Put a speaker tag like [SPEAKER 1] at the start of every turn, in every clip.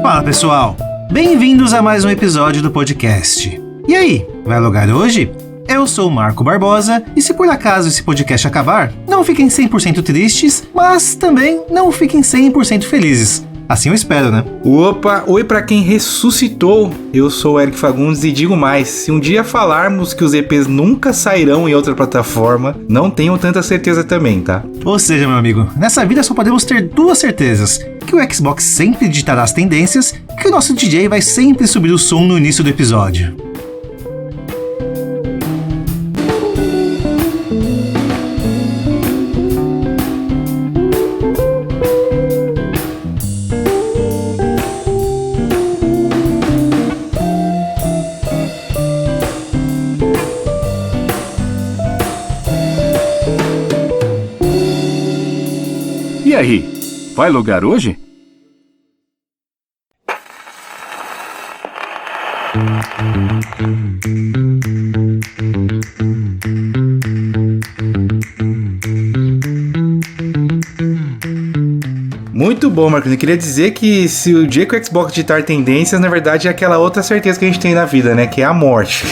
[SPEAKER 1] Fala pessoal, bem-vindos a mais um episódio do podcast. E aí, vai logar hoje? Eu sou o Marco Barbosa e se por acaso esse podcast acabar, não fiquem 100% tristes, mas também não fiquem 100% felizes. Assim eu espero, né?
[SPEAKER 2] Opa, oi pra quem ressuscitou, eu sou o Eric Fagundes e digo mais, se um dia falarmos que os EPs nunca sairão em outra plataforma, não tenham tanta certeza também, tá?
[SPEAKER 1] Ou seja, meu amigo, nessa vida só podemos ter duas certezas, que o Xbox sempre ditará as tendências e que o nosso DJ vai sempre subir o som no início do episódio.
[SPEAKER 3] E aí, vai logar hoje?
[SPEAKER 2] Muito bom, Marcos. Eu queria dizer que se o dia que o Xbox ditar tendências, na verdade é aquela outra certeza que a gente tem na vida, né? Que é a morte.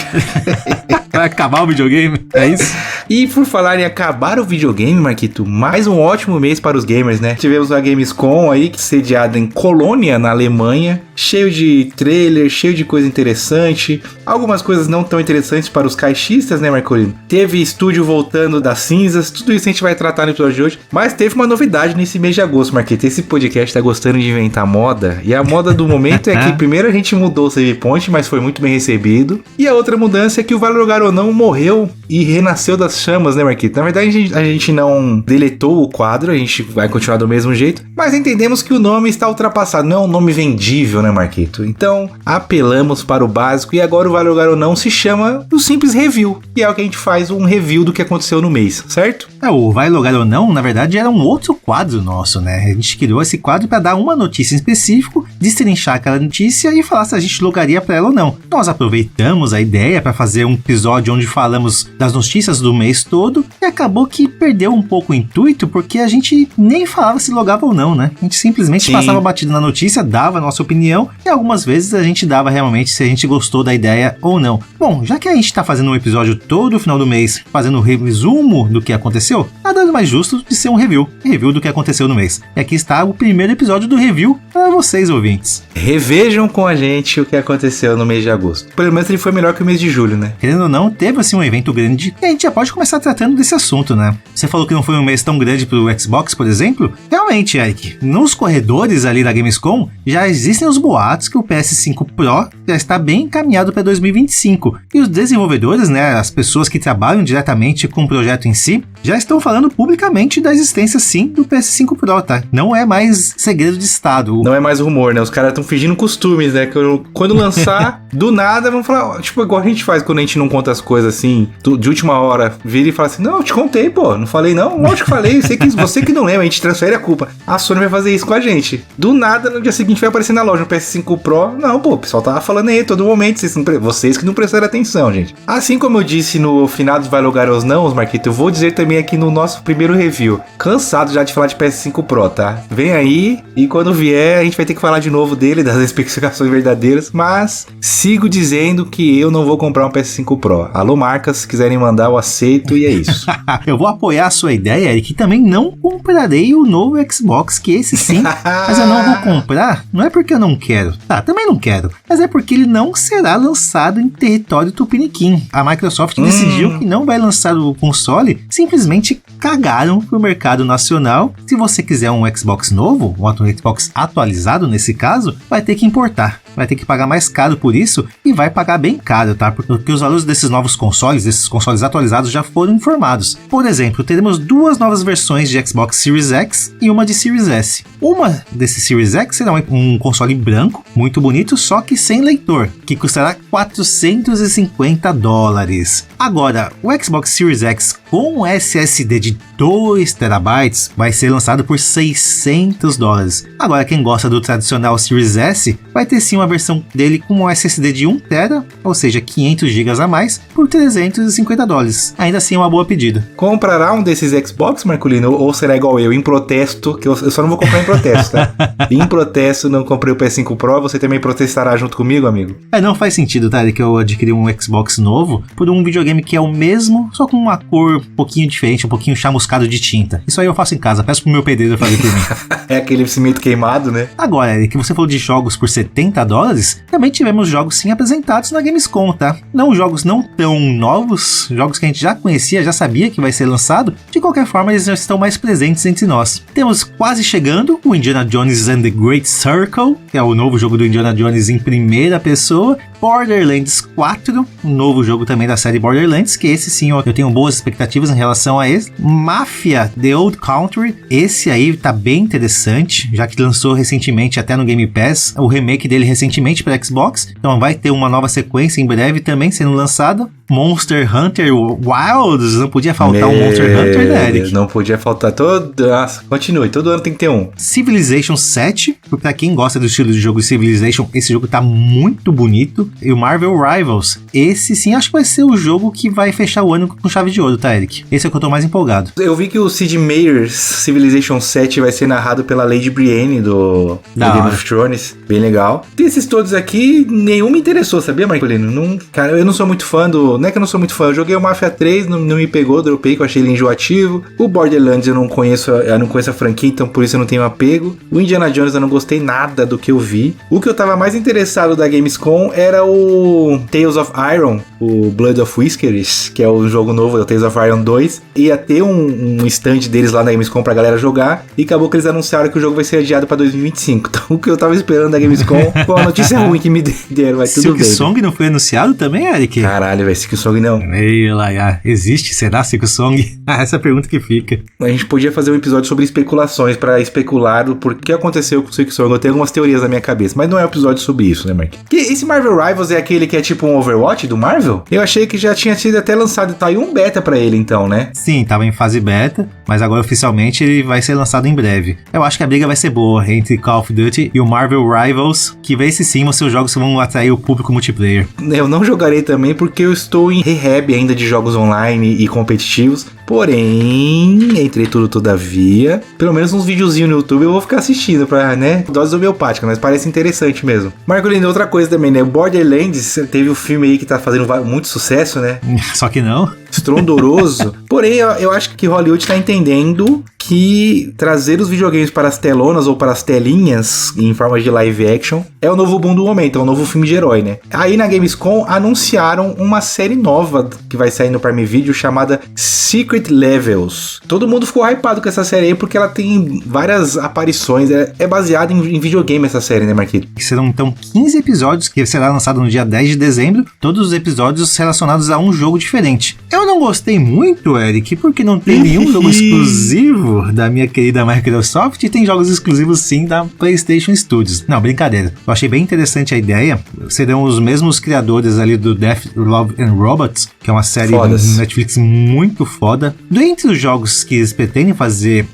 [SPEAKER 1] Vai acabar o videogame? É isso?
[SPEAKER 2] E por falar em acabar o videogame, Marquito, mais um ótimo mês para os gamers, né? Tivemos a Gamescom aí, sediada em Colônia, na Alemanha, cheio de trailer, cheio de coisa interessante, algumas coisas não tão interessantes para os caixistas, né, Marcolino? Teve estúdio voltando das cinzas, tudo isso a gente vai tratar no episódio de hoje, mas teve uma novidade nesse mês de agosto, Marquito. Esse podcast tá gostando de inventar moda, e a moda do momento é que primeiro a gente mudou o Save Point, mas foi muito bem recebido, e a outra mudança é que o Vai Logar ou Não morreu e renasceu das chamas, né, Marquito? Na verdade, a gente não deletou o quadro, a gente vai continuar do mesmo jeito, mas entendemos que o nome está ultrapassado, não é um nome vendível, né, Marquito? Então, apelamos para o básico e agora o Vai Logar ou Não se chama o simples review, que é o que a gente faz, um review do que aconteceu no mês, certo?
[SPEAKER 1] O Vai Logar ou Não, na verdade, era um outro quadro nosso, né? A gente criou esse quadro para dar uma notícia em específico, destrinchar aquela notícia e falar se a gente logaria para ela ou não. Nós aproveitamos a ideia para fazer um episódio onde falamos das notícias do mês todo e acabou que perdeu um pouco o intuito porque a gente nem falava se logava ou não, né? A gente simplesmente passava batido na notícia, dava a nossa opinião e algumas vezes a gente dava realmente se a gente gostou da ideia ou não. Bom, já que a gente tá fazendo um episódio todo final do mês, fazendo um resumo do que aconteceu, nada mais justo de ser um review do que aconteceu no mês. E aqui está o primeiro episódio do review para vocês, ouvintes.
[SPEAKER 2] Revejam com a gente o que aconteceu no mês de agosto. Pelo menos ele foi melhor que o mês de julho, né?
[SPEAKER 1] Querendo ou não, teve assim um evento grande e a gente já pode começar tratando desse assunto, né? Você falou que não foi um mês tão grande pro Xbox, por exemplo? Realmente, Eric, nos corredores ali da Gamescom já existem os boatos que o PS5 Pro já está bem encaminhado para 2025 e os desenvolvedores, né, as pessoas que trabalham diretamente com o projeto em si, já estão falando publicamente da existência sim do PS5 Pro, tá? Não é mais segredo de estado.
[SPEAKER 2] Não é mais rumor, né? Os caras estão fingindo costumes, né? Quando lançar, do nada, vão falar, tipo, igual a gente faz quando a gente não conta as coisas assim, de última hora, vira e fala assim, não, eu te contei, pô, não falei não, lógico que falei, você que não lembra, a gente transfere a culpa. A Sony vai fazer isso com a gente. Do nada, no dia seguinte vai aparecer na loja um PS5 Pro, não, pô, o pessoal tava falando aí todo momento, vocês que não prestaram atenção, gente. Assim como eu disse no final dos Vai Logar ou Não, Marquito, eu vou dizer também aqui no nosso primeiro review, cansado já de falar de PS5 Pro, tá? Vem aí e quando vier a gente vai ter que falar de novo dele, das especificações verdadeiras, mas sigo dizendo que eu não vou comprar um PS5 Pro. Alô, marcas, se quiserem mandar, eu aceito e é isso.
[SPEAKER 1] Eu vou apoiar a sua ideia, Eric, que também não comprarei o novo Xbox, que esse sim, mas eu não vou comprar, não é porque eu não quero, tá, também não quero, mas é porque ele não será lançado em território tupiniquim. A Microsoft decidiu que não vai lançar o console, simplesmente cagaram pro mercado nacional. Se você quiser um Xbox novo, um Xbox atualizado nesse caso, vai ter que importar. Vai ter que pagar mais caro por isso e vai pagar bem caro, tá? Porque os valores desses novos consoles, desses consoles atualizados já foram informados. Por exemplo, teremos duas novas versões de Xbox Series X e uma de Series S. Uma desses Series X será um console branco, muito bonito, só que sem leitor, que custará $450. Agora, o Xbox Series X com SSD de 2 TB vai ser lançado por $600. Agora, quem gosta do tradicional Series S vai ter sim uma versão dele com um SSD de 1 TB, ou seja, 500 GB a mais, por $350. Ainda assim é uma boa pedida.
[SPEAKER 2] Comprará um desses Xbox, Marcolino? Ou será igual eu, em protesto, que eu só não vou comprar em protesto, tá? Em protesto, não comprei o PS5 Pro, você também protestará junto comigo, amigo?
[SPEAKER 1] Não faz sentido, tá? Que eu adquiri um Xbox novo por um videogame que é o mesmo, só com uma cor um pouquinho diferente, um pouquinho chamuscado de tinta. Isso aí eu faço em casa, peço pro meu pedreiro fazer por mim.
[SPEAKER 2] É aquele cimento queimado, né?
[SPEAKER 1] Agora, Eric, você falou de jogos por $70, também tivemos jogos sim apresentados na Gamescom, tá? Não jogos não tão novos, jogos que a gente já conhecia, já sabia que vai ser lançado, de qualquer forma eles já estão mais presentes entre nós. Temos quase chegando o Indiana Jones and the Great Circle, que é o novo jogo do Indiana Jones em primeira pessoa, Borderlands 4, um novo jogo também da série Borderlands, que esse sim eu tenho boas expectativas em relação a esse. Mafia The Old Country, esse aí tá bem interessante, já que lançou recentemente até no Game Pass, o remake dele recentemente para Xbox, então vai ter uma nova sequência em breve também sendo lançada. Monster Hunter Wilds, não podia faltar um Monster Hunter, né, Eric?
[SPEAKER 2] Não podia faltar Nossa, continue, todo ano tem que ter um.
[SPEAKER 1] Civilization 7, pra quem gosta do estilo de jogo Civilization, esse jogo tá muito bonito. E o Marvel Rivals, esse sim acho que vai ser o jogo que vai fechar o ano com chave de ouro, tá, Eric? Esse é o que eu tô mais empolgado.
[SPEAKER 2] Eu vi que o Sid Meier's Civilization 7 vai ser narrado pela Lady Brienne do Game of Thrones, bem legal. Desses todos aqui, nenhum me interessou, sabia, Marcolino? Cara, eu não sou muito fã do... Não é que eu não sou muito fã, eu joguei o Mafia 3, não me pegou, dropei, que eu achei ele enjoativo. O Borderlands eu não conheço a franquia, então por isso eu não tenho apego. O Indiana Jones eu não gostei nada do que eu vi. O que eu tava mais interessado da Gamescom era o Tales of Iron, o Blood of Whiskers, que é o jogo novo, o Tales of Iron 2. Ia ter um stand deles lá na Gamescom pra galera jogar, e acabou que eles anunciaram que o jogo vai ser adiado pra 2025. Então o que eu tava esperando da Gamescom foi uma notícia ruim que me deram, vai tudo bem.
[SPEAKER 1] Silk Song não foi anunciado também, Eric?
[SPEAKER 2] Caralho, vai Silk Song não.
[SPEAKER 1] Ei, lá, existe? Será Silk Song? Essa é a pergunta que fica.
[SPEAKER 2] A gente podia fazer um episódio sobre especulações, pra especular o porquê aconteceu com o Silk Song. Eu tenho algumas teorias na minha cabeça, mas não é um episódio sobre isso, né, Mark? Que esse Marvel Rivals é aquele que é tipo um Overwatch do Marvel? Eu achei que já tinha sido até lançado, tá aí um beta pra ele então, né?
[SPEAKER 1] Sim, tava em fase beta, mas agora oficialmente ele vai ser lançado em breve. Eu acho que a briga vai ser boa entre Call of Duty e o Marvel Rivals, que vê se sim os seus jogos vão atrair o público multiplayer.
[SPEAKER 2] Eu não jogarei também porque eu estou em rehab ainda de jogos online e competitivos, porém, entretudo todavia, pelo menos uns videozinhos no YouTube eu vou ficar assistindo pra, né, dose homeopática, mas parece interessante mesmo. Marcolino, outra coisa também, né, o Borderlands, teve um filme aí que tá fazendo muito sucesso, né?
[SPEAKER 1] Só que não.
[SPEAKER 2] Estrondoroso. Porém, eu acho que Hollywood tá entendendo que trazer os videogames para as telonas ou para as telinhas em forma de live action é o novo boom do momento, é o novo filme de herói, né? Aí na Gamescom anunciaram uma série nova que vai sair no Prime Video chamada Secret Levels. Todo mundo ficou hypado com essa série aí porque ela tem várias aparições, é baseada em videogame essa série, né, Marquito?
[SPEAKER 1] Serão então 15 episódios que será lançado no dia 10 de dezembro, todos os episódios relacionados a um jogo diferente. Eu não gostei muito, Eric, porque não tem nenhum jogo exclusivo da minha querida Microsoft, e tem jogos exclusivos sim da PlayStation Studios. Não, brincadeira. Eu achei bem interessante a ideia. Serão os mesmos criadores ali do Death, Love and Robots, que é uma série do Netflix muito foda. Dentre os jogos que eles pretendem fazer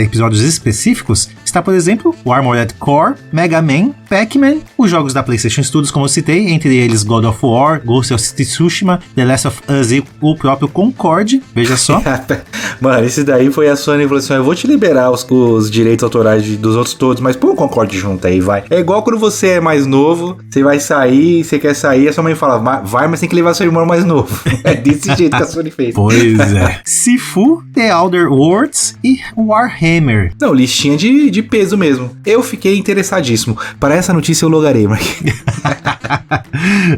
[SPEAKER 1] episódios específicos, está, por exemplo, o Armored Core, Mega Man, Pac-Man, os jogos da PlayStation Studios, como eu citei, entre eles God of War, Ghost of Tsushima, The Last of Us e o próprio Concorde, veja só.
[SPEAKER 2] Mano, esse daí foi a Sony falou assim, eu vou te liberar os direitos autorais dos outros todos, mas põe um Concorde junto aí, vai. É igual quando você é mais novo, você vai sair, você quer sair, a sua mãe fala, vai, mas tem que levar seu irmão mais novo. É desse jeito que a Sony fez.
[SPEAKER 1] Pois é. Sifu, The Outer Worlds e Warhammer.
[SPEAKER 2] Não, listinha de peso mesmo. Eu fiquei interessadíssimo. Para essa notícia eu logarei, Mark.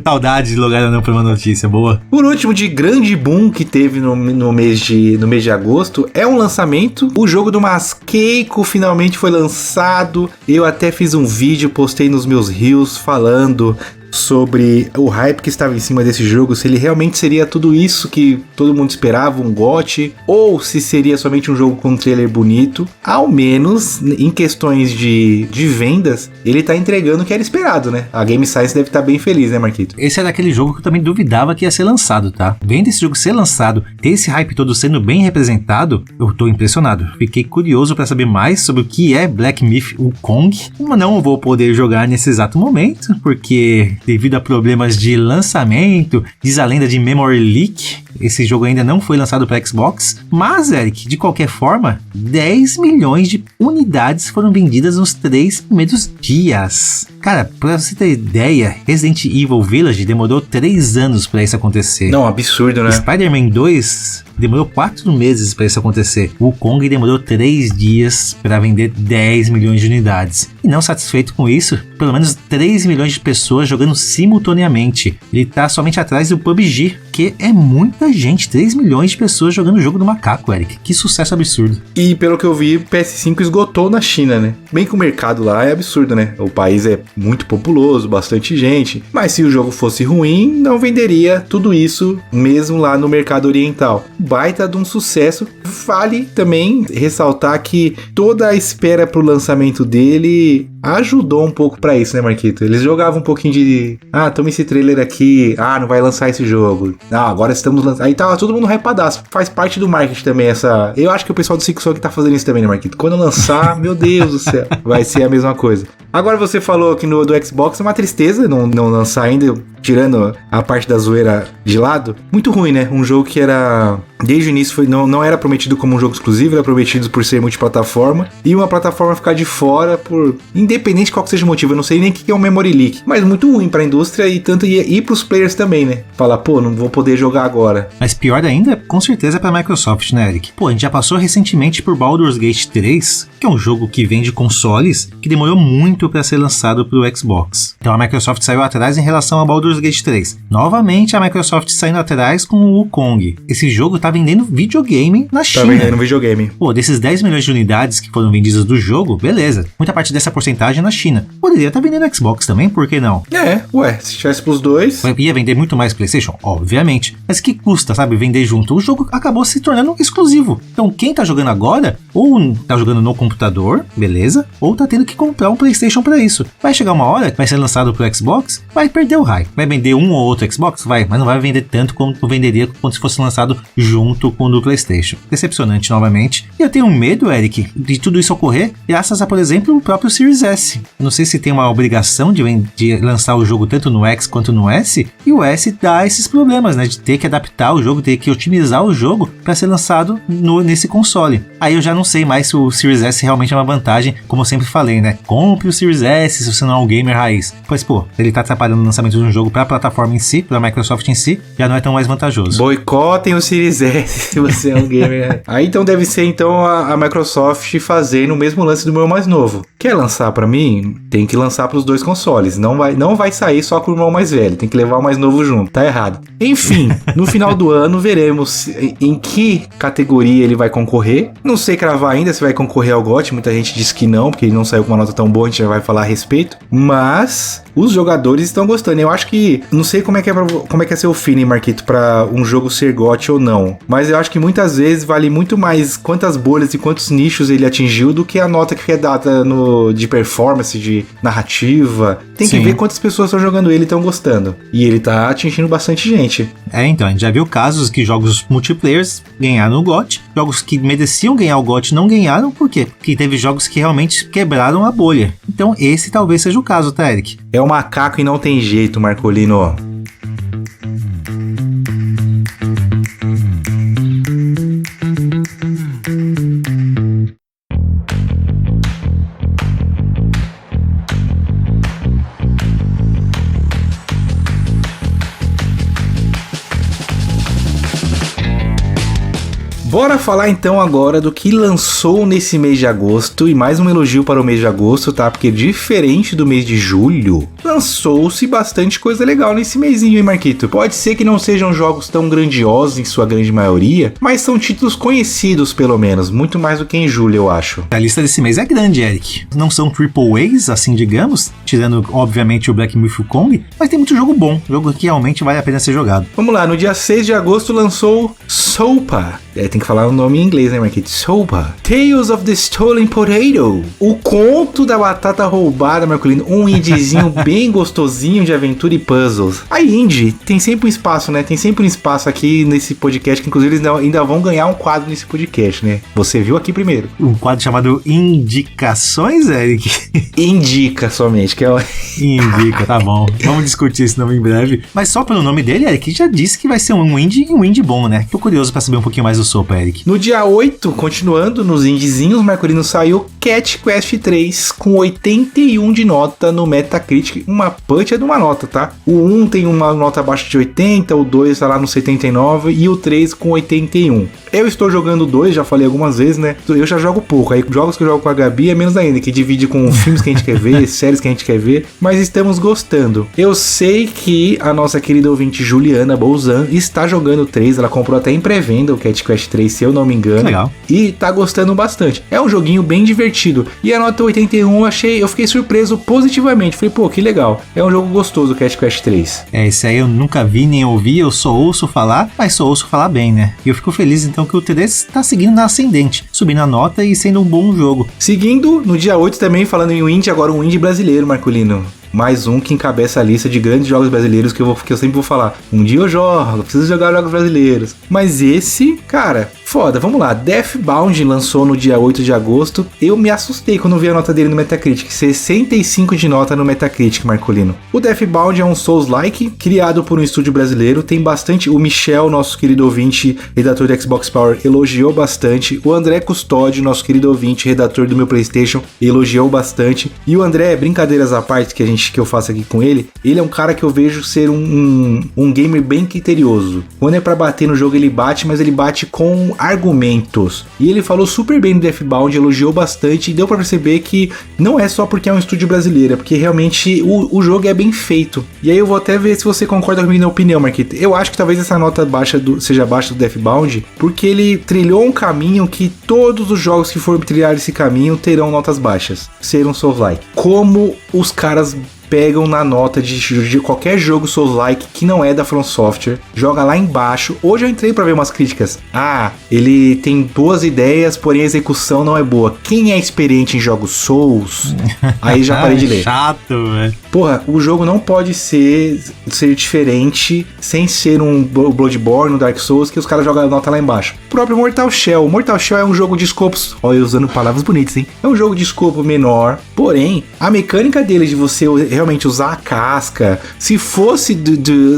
[SPEAKER 1] Saudade de logar não pra uma notícia boa.
[SPEAKER 2] Por último, de grande boom que teve no mês de agosto, é um lançamento. O jogo do Masqueiko finalmente foi lançado. Eu até fiz um vídeo, postei nos meus reels falando sobre o hype que estava em cima desse jogo, se ele realmente seria tudo isso que todo mundo esperava, um GOT, ou se seria somente um jogo com um trailer bonito. Ao menos, em questões de vendas, ele tá entregando o que era esperado, né? A Game Science deve estar bem feliz, né, Marquito?
[SPEAKER 1] Esse era aquele jogo que eu também duvidava que ia ser lançado, tá? Vendo esse jogo ser lançado, ter esse hype todo sendo bem representado, eu tô impressionado. Fiquei curioso pra saber mais sobre o que é Black Myth Wukong. Não vou poder jogar nesse exato momento, porque devido a problemas de lançamento, diz a lenda de Memory Leak, esse jogo ainda não foi lançado para Xbox. Mas, Eric, de qualquer forma, 10 milhões de unidades foram vendidas nos 3 primeiros dias. Cara, pra você ter ideia, Resident Evil Village demorou 3 anos pra isso acontecer.
[SPEAKER 2] Não, absurdo, né?
[SPEAKER 1] Spider-Man 2 demorou 4 meses pra isso acontecer. O Wukong demorou 3 dias pra vender 10 milhões de unidades. E não satisfeito com isso, pelo menos 3 milhões de pessoas jogando simultaneamente. Ele tá somente atrás do PUBG, que é muita gente. 3 milhões de pessoas jogando o jogo do macaco, Eric. Que sucesso absurdo.
[SPEAKER 2] E pelo que eu vi, PS5 esgotou na China, né? Bem que o mercado lá é absurdo, né? O país é muito populoso, bastante gente. Mas se o jogo fosse ruim, não venderia tudo isso mesmo lá no mercado oriental. Baita de um sucesso. Vale também ressaltar que toda a espera pro lançamento dele ajudou um pouco pra isso, né, Marquito? Eles jogavam um pouquinho de... toma esse trailer aqui. Não vai lançar esse jogo. Agora estamos lançando... Aí tava todo mundo hypadaço. Faz parte do marketing também essa... Eu acho que o pessoal do Six Song tá fazendo isso também, né, Marquito? Quando lançar, meu Deus do céu, vai ser a mesma coisa. Agora você falou que do Xbox é uma tristeza não lançar ainda, tirando a parte da zoeira de lado. Muito ruim, né? Um jogo que era... Desde o início não era prometido como um jogo exclusivo, era prometido por ser multiplataforma. E uma plataforma ficar de fora por... Independente de qual que seja o motivo, eu não sei nem o que é um memory leak. Mas muito ruim pra indústria e pros players também, né? Falar, não vou poder jogar agora.
[SPEAKER 1] Mas pior ainda, com certeza é pra Microsoft, né, Eric? A gente já passou recentemente por Baldur's Gate 3, que é um jogo que vende consoles, que demorou muito pra ser lançado pro Xbox. Então a Microsoft saiu atrás em relação a Baldur's Gate 3. Novamente a Microsoft saindo atrás com o Wukong. Esse jogo tá vendendo videogame na China.
[SPEAKER 2] Tá vendendo videogame.
[SPEAKER 1] Desses 10 milhões de unidades que foram vendidas do jogo, beleza. Muita parte dessa porcentagem é na China. Poderia estar vendendo Xbox também, por que não?
[SPEAKER 2] Se tivesse pros dois...
[SPEAKER 1] Ia vender muito mais PlayStation? Obviamente. Mas que custa, sabe, vender junto? O jogo acabou se tornando exclusivo. Então quem tá jogando agora, ou tá jogando no computador, beleza, ou tá tendo que comprar um PlayStation pra isso. Vai chegar uma hora que vai ser lançado pro Xbox, vai perder o hype. Vai vender um ou outro Xbox? Vai, mas não vai vender tanto quanto venderia quando se fosse lançado junto com o do PlayStation. Decepcionante novamente. E eu tenho medo, Eric, de tudo isso ocorrer graças a, por exemplo, o próprio Series S. Eu não sei se tem uma obrigação de lançar o jogo tanto no X quanto no S, e o S dá esses problemas, né, de ter que adaptar o jogo, ter que otimizar o jogo para ser lançado nesse console. Aí eu já não sei mais se o Series S realmente é uma vantagem, como eu sempre falei, né? Compre o Series S se você não é um gamer raiz. Pois, ele tá atrapalhando o lançamento de um jogo pra plataforma em si, pra Microsoft em si, já não é tão mais vantajoso.
[SPEAKER 2] Boicotem o Series S se você é um gamer. Aí então deve ser então a Microsoft fazendo o mesmo lance do meu mais novo. Quer lançar pra mim? Tem que lançar pros dois consoles. Não vai sair só com o irmão mais velho. Tem que levar o mais novo junto. Tá errado. Enfim, no final do ano veremos em que categoria ele vai concorrer. Não sei cravar ainda se vai concorrer ao GOT. Muita gente diz que não, porque ele não saiu com uma nota tão boa. A gente já vai falar a respeito. Mas os jogadores estão gostando. Eu acho que... Não sei como é que é seu feeling, Marquito, pra um jogo ser GOT ou não. Mas eu acho que muitas vezes vale muito mais quantas bolhas e quantos nichos ele atingiu do que a nota que é dada de performance, de narrativa. Tem que ver quantas pessoas estão jogando ele e estão gostando. E ele tá atingindo bastante gente.
[SPEAKER 1] Então, a gente já viu casos que jogos multiplayers ganharam o GOT, jogos que mereciam ganhar o GOT não ganharam, por quê? Porque teve jogos que realmente quebraram a bolha. Então esse talvez seja o caso, tá, Eric?
[SPEAKER 2] É o macaco e não tem jeito, Marcolino. Bora falar então agora do que lançou nesse mês de agosto, e mais um elogio para o mês de agosto, tá? Porque diferente do mês de julho, lançou-se bastante coisa legal nesse mêsinho, hein, Marquito? Pode ser que não sejam jogos tão grandiosos em sua grande maioria, mas são títulos conhecidos pelo menos, muito mais do que em julho, eu acho.
[SPEAKER 1] A lista desse mês é grande, Eric. Não são triple A's, assim digamos. tirando, obviamente, o Black Myth Wukong, mas tem muito jogo bom, jogo que realmente vale a pena ser jogado.
[SPEAKER 2] Vamos lá, no dia 6 de agosto lançou Sopa. Tem que falar o nome em inglês, né, Marquito? Sopa. Tales of the Stolen Potato. O conto da batata roubada, Marcolino. Um indiezinho bem gostosinho de aventura e puzzles. A indie tem sempre um espaço, né? Tem sempre um espaço aqui nesse podcast, que inclusive eles ainda vão ganhar um quadro nesse podcast, né? Você viu aqui primeiro.
[SPEAKER 1] Um quadro chamado Indicações, Eric?
[SPEAKER 2] Indica somente, que é o...
[SPEAKER 1] Indica, tá bom. Vamos discutir esse nome em breve. Mas só pelo nome dele, Eric já disse que vai ser um indie bom, né? Tô curioso pra saber um pouquinho mais do Sopa, Eric.
[SPEAKER 2] No dia 8, continuando nos indiezinhos, Marcolino, saiu Cat Quest 3 com 81 de nota no Metacritic. Uma punch é de uma nota, tá? O 1 tem uma nota abaixo de 80, o 2 tá lá no 79 e o 3 com 81. Eu estou jogando o 2, já falei algumas vezes, né? Eu já jogo pouco. Aí jogos que eu jogo com a Gabi é menos ainda, que divide com filmes que a gente quer ver, séries que a gente quer ver, mas estamos gostando. Eu sei que a nossa querida ouvinte Juliana Bolzan está jogando o 3, ela comprou até em pré-venda o Cat Quest 3, se eu não me engano.
[SPEAKER 1] Legal.
[SPEAKER 2] E tá gostando bastante. É um joguinho bem divertido. E a nota 81 eu fiquei surpreso positivamente. Falei, pô, que legal. É um jogo gostoso o Cat Quest 3.
[SPEAKER 1] Esse aí eu nunca vi nem ouvi, eu só ouço falar, mas só ouço falar bem, né? E eu fico feliz então que o 3 tá seguindo na ascendente, subindo a nota e sendo um bom jogo.
[SPEAKER 2] Seguindo, no dia 8 também, falando em indie, agora um indie brasileiro, Marcolino. Mais um que encabeça a lista de grandes jogos brasileiros que eu sempre vou falar. Um dia eu jogo, preciso jogar jogos brasileiros. Mas esse, cara, foda, vamos lá. Deathbound lançou no dia 8 de agosto. Eu me assustei quando vi a nota dele no Metacritic. 65 de nota no Metacritic, Marcolino. O Deathbound é um Souls-like, criado por um estúdio brasileiro. Tem bastante... O Michel, nosso querido ouvinte, redator do Xbox Power, elogiou bastante. O André Custódio, nosso querido ouvinte, redator do meu PlayStation, elogiou bastante. E o André, brincadeiras à parte que eu faço aqui com ele é um cara que eu vejo ser um gamer bem criterioso. Quando é pra bater no jogo, ele bate, mas ele bate com argumentos. E ele falou super bem do Deathbound, elogiou bastante, e deu pra perceber que não é só porque é um estúdio brasileiro, é porque realmente o jogo é bem feito. E aí eu vou até ver se você concorda comigo na opinião, Marquito. Eu acho que talvez essa nota seja baixa do Deathbound, porque ele trilhou um caminho que todos os jogos que forem trilhar esse caminho terão notas baixas. Ser um Souls-like. Como os caras pegam na nota de qualquer jogo Souls-like que não é da From Software, joga lá embaixo. Hoje eu entrei pra ver umas críticas. Ele tem boas ideias, porém a execução não é boa. Quem é experiente em jogos Souls? Aí já parei de ler.
[SPEAKER 1] Chato, velho.
[SPEAKER 2] Porra, o jogo não pode ser diferente sem ser um Bloodborne, um Dark Souls, que os caras jogam a nota lá embaixo. O próprio Mortal Shell. Mortal Shell é um jogo de escopos... Olha, eu usando palavras bonitas, hein? É um jogo de escopo menor, porém, a mecânica dele de você realmente usar a casca, se fosse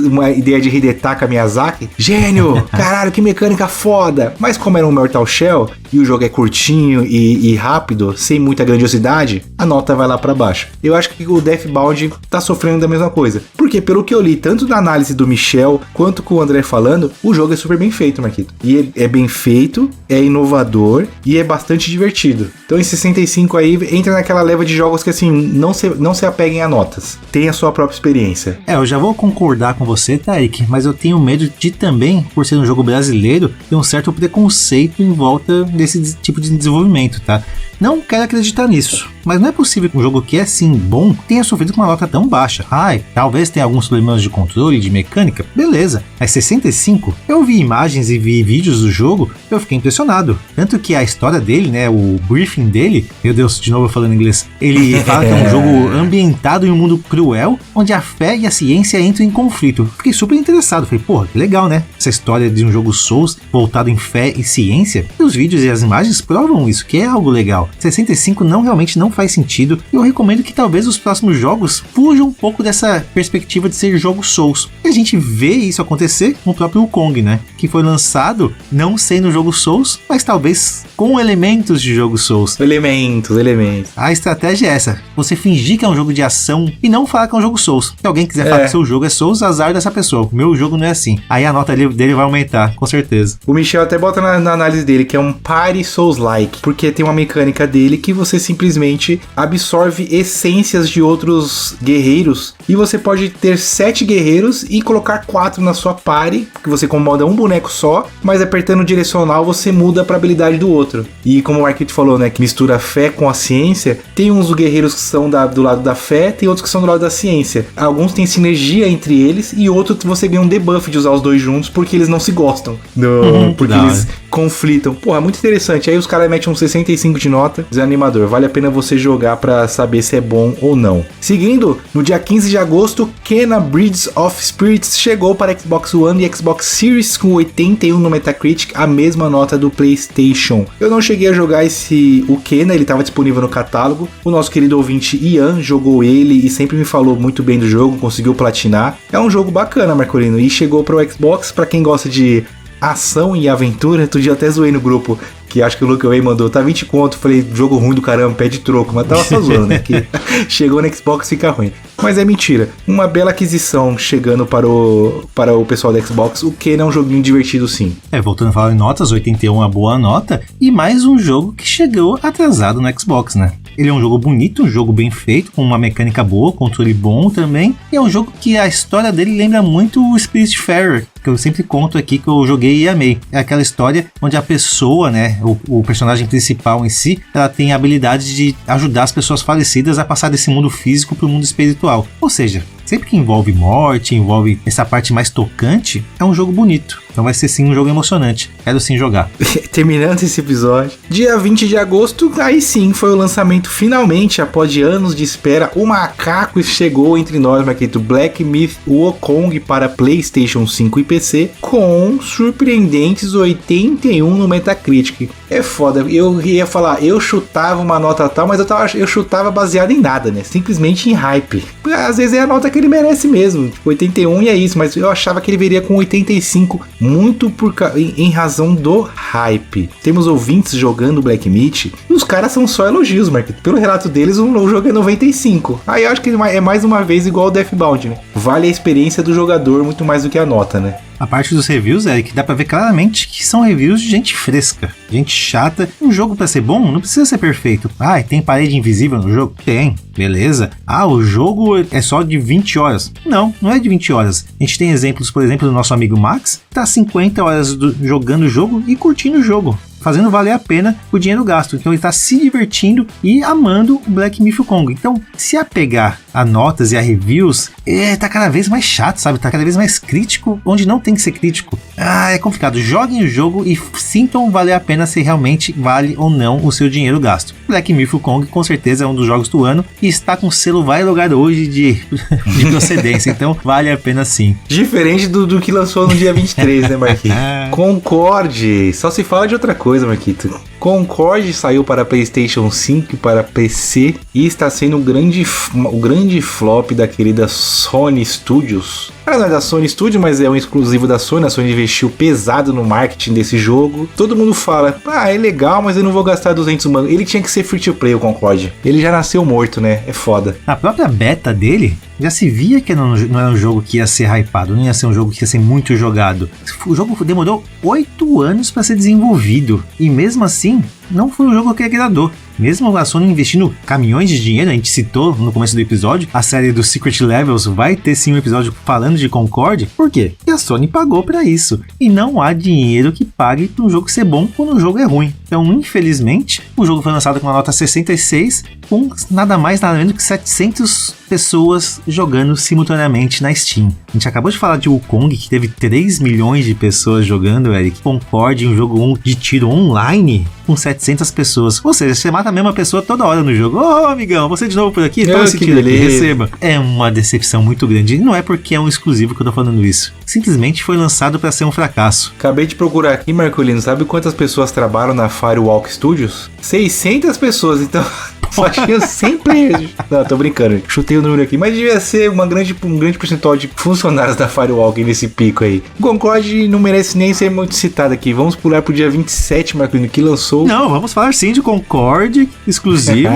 [SPEAKER 2] uma ideia de Hidetaka Miyazaki, gênio! Caralho, que mecânica foda! Mas como era um Mortal Shell, e o jogo é curtinho e rápido, sem muita grandiosidade, a nota vai lá pra baixo. Eu acho que o Deathbound tá sofrendo da mesma coisa. Porque pelo que eu li, tanto na análise do Michel, quanto com o André falando, o jogo é super bem feito, Marquito. E é bem feito, é inovador e é bastante divertido. Então em 65 aí, entra naquela leva de jogos que assim, não se apeguem a notas. Tem a sua própria experiência.
[SPEAKER 1] Eu já vou concordar com você, Tarik, mas eu tenho medo de também, por ser um jogo brasileiro, ter um certo preconceito em volta desse tipo de desenvolvimento, tá? Não quero acreditar nisso, mas não é possível que um jogo que é sim bom tenha sofrido com uma nota tão baixa. Talvez tenha alguns problemas de controle, de mecânica, beleza, mas 65? Eu vi imagens e vi vídeos do jogo, eu fiquei impressionado. Tanto que a história dele, né, o briefing dele, meu Deus, de novo falando inglês, ele fala que é um jogo ambientado em um mundo cruel, onde a fé e a ciência entram em conflito. Fiquei super interessado, falei, porra, que legal, né? Essa história de um jogo Souls voltado em fé e ciência, e os vídeos e as imagens provam isso, que é algo legal. 65 realmente não faz sentido, e eu recomendo que talvez os próximos jogos fujam um pouco dessa perspectiva de ser jogo Souls. E a gente vê isso acontecer com o próprio Wukong, né? Que foi lançado não sendo jogo Souls, mas talvez com elementos de jogo Souls.
[SPEAKER 2] Elementos.
[SPEAKER 1] A estratégia é essa, você fingir que é um jogo de ação e não falar que é um jogo Souls. Se alguém quiser falar que seu jogo é Souls, azar dessa pessoa. O meu jogo não é assim. Aí a nota dele vai aumentar, com certeza.
[SPEAKER 2] O Michel até bota na análise dele que é um Party Souls-like, porque tem uma mecânica dele que você simplesmente absorve essências de outros guerreiros, e você pode ter 7 guerreiros e colocar 4 na sua party, que você comanda um boneco boneco só, mas apertando o direcional você muda pra habilidade do outro. E como o Marquito falou, né, que mistura fé com a ciência, tem uns guerreiros que são do lado da fé, tem outros que são do lado da ciência. Alguns têm sinergia entre eles e outros você ganha um debuff de usar os dois juntos porque eles não se gostam. Porque eles conflitam. Porra, muito interessante. Aí os caras metem um 65 de nota, desanimador. Vale a pena você jogar pra saber se é bom ou não. Seguindo, no dia 15 de agosto, Kena Bridge of Spirits chegou para Xbox One e Xbox Series com 81 no Metacritic, a mesma nota do PlayStation. Eu não cheguei a jogar o Kena, ele estava disponível no catálogo. O nosso querido ouvinte Ian jogou ele e sempre me falou muito bem do jogo, conseguiu platinar. É um jogo bacana, Marcolino, e chegou para o Xbox, para quem gosta de ação e aventura. Outro dia até zoei no grupo, que acho que o Luke Way mandou, tá 20 conto, falei, jogo ruim do caramba, pede troco, mas tava só zoando, né, que chegou no Xbox fica ruim. Mas é mentira, uma bela aquisição chegando para o pessoal da Xbox, o que é um joguinho divertido sim.
[SPEAKER 1] Voltando a falar em notas, 81 é uma boa nota, e mais um jogo que chegou atrasado no Xbox, né? Ele é um jogo bonito, um jogo bem feito, com uma mecânica boa, controle bom também, e é um jogo que a história dele lembra muito o Spiritfarer, que eu sempre conto aqui que eu joguei e amei. É aquela história onde a pessoa, né, o personagem principal em si, ela tem a habilidade de ajudar as pessoas falecidas a passar desse mundo físico para o mundo espiritual. Ou seja, sempre que envolve morte, envolve essa parte mais tocante, é um jogo bonito. Então vai ser sim um jogo emocionante. Quero sim jogar.
[SPEAKER 2] Terminando esse episódio, dia 20 de agosto, aí sim foi o lançamento finalmente, após anos de espera, o macaco chegou entre nós, Marquito. Black Myth Wukong para PlayStation 5 e PC, com surpreendentes 81 no Metacritic. É foda, eu ia falar, eu chutava uma nota tal, mas eu chutava baseado em nada, né? Simplesmente em hype. Às vezes é a nota que ele merece mesmo, 81 e é isso, mas eu achava que ele viria com 85, muito em razão do hype. Temos ouvintes jogando Black Myth, e os caras são só elogios, Marquito. Pelo relato deles, o jogo é 95. Aí eu acho que é mais uma vez igual o Deathbound, né? Vale a experiência do jogador muito mais do que a nota, né?
[SPEAKER 1] A parte dos reviews, Eric, dá pra ver claramente que são reviews de gente fresca, gente chata. Um jogo pra ser bom não precisa ser perfeito. Ah, tem parede invisível no jogo? Tem, beleza. Ah, o jogo é só de 20 horas. Não é de 20 horas. A gente tem exemplos, por exemplo, do nosso amigo Max, que tá 50 horas jogando o jogo e curtindo o jogo, fazendo valer a pena o dinheiro gasto. Então ele está se divertindo e amando o Black Myth Wukong. Então, se apegar a notas e a reviews, tá cada vez mais chato, sabe? Tá cada vez mais crítico, onde não tem que ser crítico. É complicado. Joguem o jogo e sintam valer a pena se realmente vale ou não o seu dinheiro gasto. Black Myth Wukong com certeza é um dos jogos do ano e está com selo Vai Logar Hoje de procedência. Então, vale a pena sim.
[SPEAKER 2] Diferente do que lançou no dia 23, né, Marquinhos? Concorde. Só se fala de outra coisa, Marquito. Concorde saiu para PlayStation 5 e para PC e está sendo o grande flop da querida Sony Studios. Ela não é da Sony Studios, mas é um exclusivo da Sony. A Sony investiu pesado no marketing desse jogo. Todo mundo fala, é legal, mas eu não vou gastar 200 mangos. Ele tinha que ser free to play, o Concorde. Ele já nasceu morto, né? É foda.
[SPEAKER 1] A própria beta dele já se via que não era um jogo que ia ser hypado, não ia ser um jogo que ia ser muito jogado. O jogo demorou 8 anos para ser desenvolvido e mesmo assim não foi um jogo que agradou. Mesmo a Sony investindo caminhões de dinheiro, a gente citou no começo do episódio, a série do Secret Levels vai ter sim um episódio falando de Concorde. Por quê? Porque a Sony pagou para isso. E não há dinheiro que pague para um jogo ser bom quando o jogo é ruim. Então, infelizmente, o jogo foi lançado com uma nota 66, com nada mais nada menos que 700 pessoas jogando simultaneamente na Steam. A gente acabou de falar de Wukong, que teve 3 milhões de pessoas jogando, Eric. Concorde, um jogo de tiro online, com 700 pessoas. Ou seja, você mata a mesma pessoa toda hora no jogo. Ô, amigão, você de novo por aqui? Toma esse tiro aqui, receba. É uma decepção muito grande. E não é porque é um exclusivo que eu tô falando isso. Simplesmente foi lançado para ser um fracasso.
[SPEAKER 2] Acabei de procurar aqui, Marcolino. Sabe quantas pessoas trabalham na Firewalk Studios? 600 pessoas, então... Só tinha 100 players. Não, tô brincando. Chutei o número aqui. Mas devia ser um grande percentual de funcionários da Firewalk nesse pico aí. O Concorde não merece nem ser muito citado aqui. Vamos pular pro dia 27, Marcolino, que lançou...
[SPEAKER 1] Não, vamos falar sim de Concorde exclusivo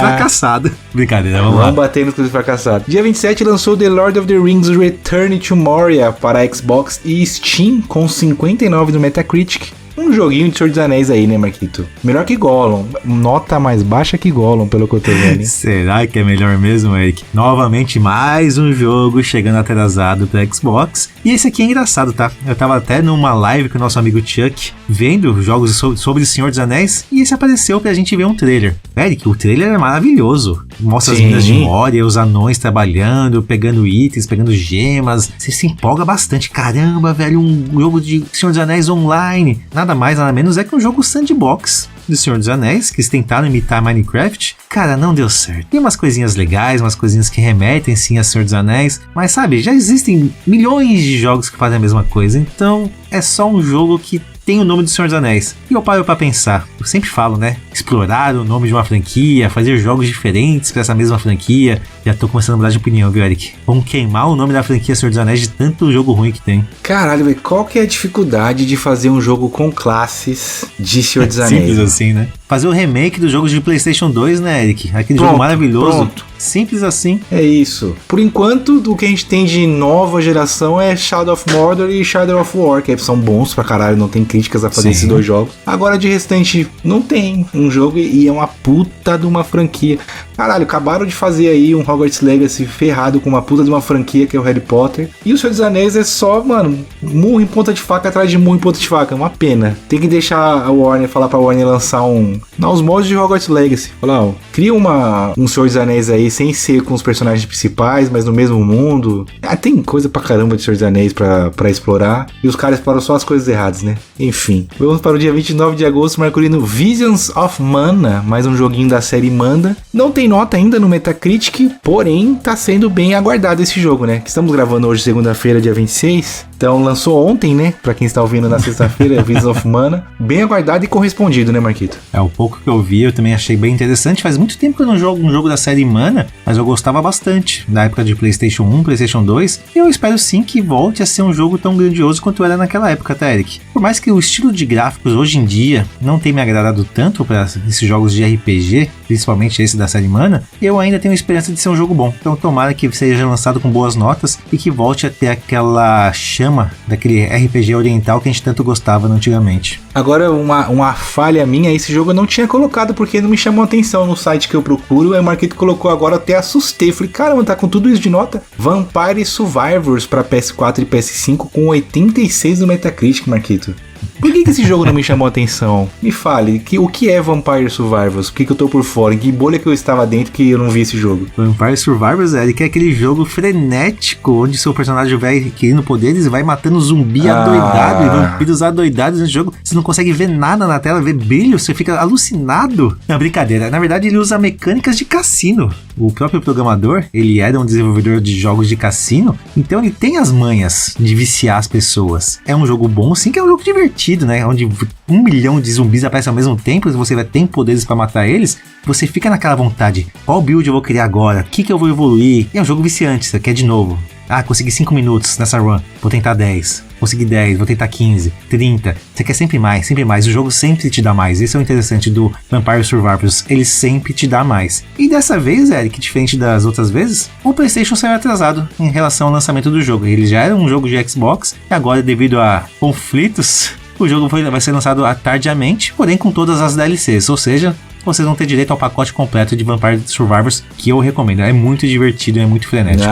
[SPEAKER 1] fracassado. Brincadeira, vamos lá.
[SPEAKER 2] Vamos bater no exclusivo fracassado. Dia 27 lançou The Lord of the Rings Return to Moria para Xbox e Steam com 59 no Metacritic. um joguinho de Senhor dos Anéis aí, né, Marquito? Melhor que Gollum. Nota mais baixa que Gollum, pelo que eu tô vendo, hein?
[SPEAKER 1] Será que é melhor mesmo, Eric? Novamente, mais um jogo chegando atrasado pra Xbox. E esse aqui é engraçado, tá? Eu tava até numa live com o nosso amigo Chuck, vendo jogos sobre o Senhor dos Anéis, e esse apareceu pra gente ver um trailer. Eric, o trailer é maravilhoso. Mostra as minas de Moria, os anões trabalhando, pegando itens, pegando gemas. Você se empolga bastante. Caramba, velho, um jogo de Senhor dos Anéis online. Nada mais, nada menos é que um jogo sandbox do Senhor dos Anéis, que eles tentaram imitar Minecraft. Cara, não deu certo. Tem umas coisinhas legais, umas coisinhas que remetem sim a Senhor dos Anéis, mas sabe, já existem milhões de jogos que fazem a mesma coisa, então é só um jogo que tem o nome do Senhor dos Anéis. E eu paro pra pensar, eu sempre falo, né? Explorar o nome de uma franquia, fazer jogos diferentes pra essa mesma franquia. Já tô começando a mudar de opinião, viu, Eric? Vamos queimar o nome da franquia Senhor dos Anéis de tanto jogo ruim que tem.
[SPEAKER 2] Caralho, velho, qual que é a dificuldade de fazer um jogo com classes de Senhor dos Anéis?
[SPEAKER 1] Simples assim, né? Fazer o remake dos jogos de PlayStation 2, né, Eric? Aquele jogo maravilhoso.
[SPEAKER 2] Pronto.
[SPEAKER 1] Simples assim.
[SPEAKER 2] É isso. Por enquanto, do que a gente tem de nova geração é Shadow of Mordor e Shadow of War, que são bons pra caralho, não tem críticas a fazer esses dois jogos. Agora, de restante, não tem um jogo e é uma puta de uma franquia. Caralho, acabaram de fazer aí um Hogwarts Legacy ferrado com uma puta de uma franquia que é o Harry Potter. E o Senhor dos Anéis é só, mano, murro em ponta de faca atrás de murro em ponta de faca. Uma pena. Tem que deixar a Warner, falar pra Warner lançar os mods de Hogwarts Legacy. Falar, ó, cria um Senhor dos Anéis aí sem ser com os personagens principais, mas no mesmo mundo. Tem coisa pra caramba de Senhor dos Anéis pra explorar. E os caras exploram só as coisas erradas, né? Enfim. Vamos para o dia 29 de agosto, marcando Visions of Mana, mais um joguinho da série Manda. Não tem nota ainda no Metacritic, porém tá sendo bem aguardado esse jogo, né? Que estamos gravando hoje, segunda-feira, dia 26. Então lançou ontem, né? Pra quem está ouvindo na sexta-feira, Visions of Mana. Bem aguardado e correspondido, né, Marquito?
[SPEAKER 1] É, o pouco que eu vi, eu também achei bem interessante. Faz muito tempo que eu não jogo um jogo da série Mana, mas eu gostava bastante. Na época de PlayStation 1, PlayStation 2. E eu espero sim que volte a ser um jogo tão grandioso quanto era naquela época, tá, Eric? Por mais que o estilo de gráficos hoje em dia não tenha me agradado tanto para esses jogos de RPG, principalmente esse da série Mana, eu ainda tenho esperança de ser um jogo bom. Então tomara que seja lançado com boas notas e que volte a ter aquela chama daquele RPG oriental que a gente tanto gostava antigamente.
[SPEAKER 2] Agora, uma falha minha, esse jogo eu não tinha colocado porque não me chamou atenção no site que eu procuro. Aí o Marquito colocou agora, eu até assustei. Falei, caramba, tá com tudo isso de nota? Vampire Survivors pra PS4 e PS5 com 86 no Metacritic, Marquito. Por que esse jogo não me chamou a atenção? Me fale, o que é Vampire Survivors? Por que eu tô por fora? Em que bolha que eu estava dentro que eu não vi esse jogo?
[SPEAKER 1] Vampire Survivors, Eric, é aquele jogo frenético, onde seu personagem vai adquirindo poderes e vai matando zumbi adoidado e vampiros adoidados nesse jogo. Você não consegue ver nada na tela, ver brilho, você fica alucinado. Não, brincadeira. Na verdade, ele usa mecânicas de cassino. O próprio programador, ele era um desenvolvedor de jogos de cassino, então ele tem as manhas de viciar as pessoas. É um jogo bom, sim, que é um jogo divertido, né? Onde 1 milhão de zumbis aparecem ao mesmo tempo e você vai ter poderes pra matar eles, você fica naquela vontade. Qual build eu vou criar agora? O que eu vou evoluir? É um jogo viciante, você quer de novo. Ah, consegui 5 minutos nessa run, vou tentar 10. Consegui 10, vou tentar 15, 30. Você quer sempre mais, sempre mais. O jogo sempre te dá mais. Esse é o interessante do Vampire Survivors. Ele sempre te dá mais. E dessa vez, Eric, diferente das outras vezes, o PlayStation saiu atrasado em relação ao lançamento do jogo. Ele já era um jogo de Xbox e agora, devido a conflitos, o jogo vai ser lançado tardiamente, porém com todas as DLCs. Ou seja, vocês vão ter direito ao pacote completo de Vampire Survivors, que eu recomendo. É muito divertido, é muito frenético.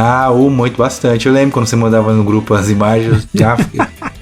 [SPEAKER 2] Muito, bastante. Eu lembro quando você mandava no grupo as imagens, já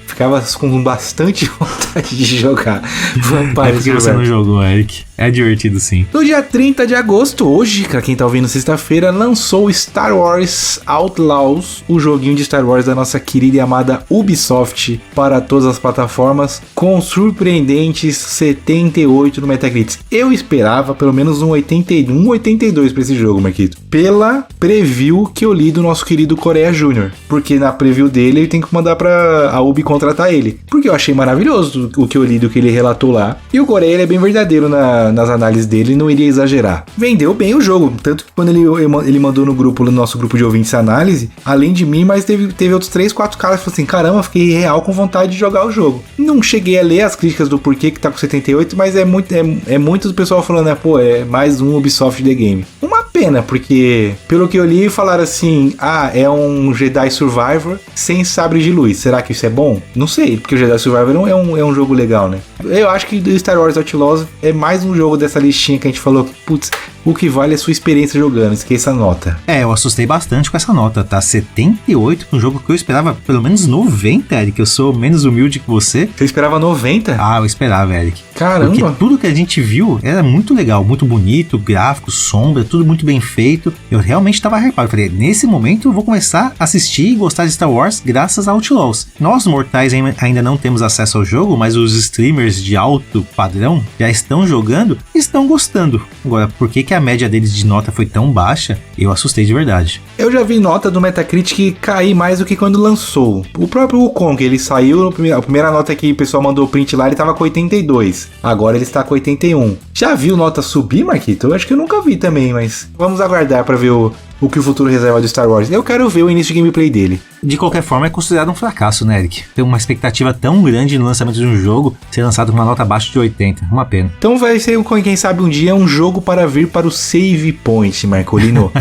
[SPEAKER 2] ficava com bastante vontade de jogar Vampire
[SPEAKER 1] É porque você não jogou, Eric. É divertido, sim.
[SPEAKER 2] No dia 30 de agosto, hoje, pra quem tá ouvindo sexta-feira, lançou Star Wars Outlaws, o joguinho de Star Wars da nossa querida e amada Ubisoft, para todas as plataformas, com surpreendentes 78 no Metacritic. Eu esperava pelo menos um 81, 82 pra esse jogo, Marquito. Pela preview que eu li do nosso querido Coreia Júnior. Porque na preview dele, ele tem que mandar pra a Ubi contratar ele. Porque eu achei maravilhoso o que eu li, do que ele relatou lá. E o Coreia, ele é bem verdadeiro nas análises dele, não iria exagerar. Vendeu bem o jogo, tanto que quando ele mandou no nosso grupo de ouvintes análise, além de mim, mas teve outros 3, 4 caras que falaram assim, caramba, fiquei real com vontade de jogar o jogo. Não cheguei a ler as críticas do porquê que tá com 78, mas é muito do pessoal falando, pô, é mais um Ubisoft The Game. Uma pena, porque pelo que eu li, falaram assim, é um Jedi Survivor sem sabre de luz. Será que isso é bom? Não sei, porque o Jedi Survivor é um jogo legal, né? Eu acho que o Star Wars Outlaws é mais um jogo dessa listinha que a gente falou, putz, o que vale é a sua experiência jogando, esqueça a nota.
[SPEAKER 1] Eu assustei bastante com essa nota, tá? 78 com um jogo que eu esperava pelo menos 90, Eric, eu sou menos humilde que você.
[SPEAKER 2] Você esperava 90?
[SPEAKER 1] Eu esperava, Eric.
[SPEAKER 2] Caramba!
[SPEAKER 1] Porque tudo que a gente viu era muito legal, muito bonito, gráfico, sombra, tudo muito bem feito. Eu realmente tava hypado. Falei, nesse momento eu vou começar a assistir e gostar de Star Wars graças a Outlaws. Nós, mortais, ainda não temos acesso ao jogo, mas os streamers de alto padrão já estão jogando e estão gostando. Agora, por que a média deles de nota foi tão baixa? Eu assustei de verdade.
[SPEAKER 2] Eu já vi nota do Metacritic cair mais do que quando lançou. O próprio Wukong, ele saiu, a primeira nota que o pessoal mandou o print lá, ele tava com 82. Agora ele está com 81. Já viu nota subir, Marquito? Eu acho que eu nunca vi também, mas vamos aguardar para ver o que o futuro reserva do Star Wars. Eu quero ver o início de gameplay dele.
[SPEAKER 1] De qualquer forma, é considerado um fracasso, né, Eric? Ter uma expectativa tão grande no lançamento de um jogo ser lançado com uma nota abaixo de 80. Uma pena.
[SPEAKER 2] Então vai ser, quem sabe um dia, um jogo para vir para o Save Point, Marcolino.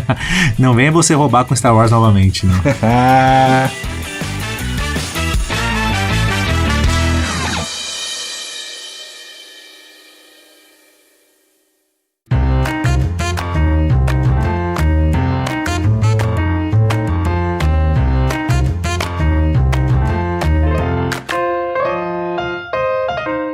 [SPEAKER 1] Não venha você roubar com Star Wars novamente, não.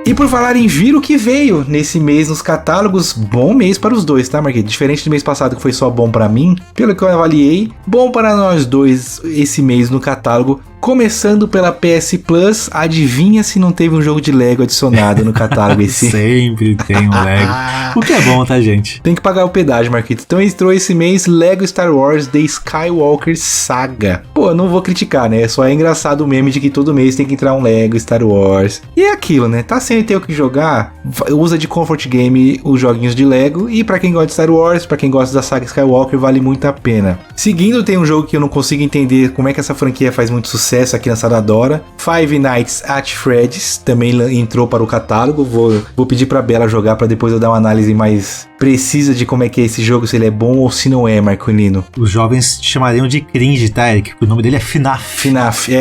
[SPEAKER 2] E por falar em vir, o que veio nesse mês nos catálogos, bom mês para os dois, tá, Marquinhos? Diferente do mês passado que foi só bom para mim, pelo que eu avaliei, bom para nós dois esse mês no catálogo. Começando pela PS Plus, adivinha se não teve um jogo de Lego adicionado no catálogo esse?
[SPEAKER 1] Sempre tem um Lego. O que é bom, tá, gente?
[SPEAKER 2] Tem que pagar o pedágio, Marquito. Então entrou esse mês Lego Star Wars The Skywalker Saga. Pô, eu não vou criticar, né? Só é engraçado o meme de que todo mês tem que entrar um Lego Star Wars. E é aquilo, né? Tá sem ter o que jogar, usa de comfort game os joguinhos de Lego. E pra quem gosta de Star Wars, pra quem gosta da saga Skywalker, vale muito a pena. Seguindo, tem um jogo que eu não consigo entender como é que essa franquia faz muito sucesso. A criançada adora. Five Nights at Freddy's também entrou para o catálogo. Vou pedir pra Bela jogar para depois eu dar uma análise mais precisa de como é que é esse jogo, se ele é bom ou se não é, Marcolino.
[SPEAKER 1] Os jovens chamariam de cringe, tá, Eric? O nome dele é FNAF.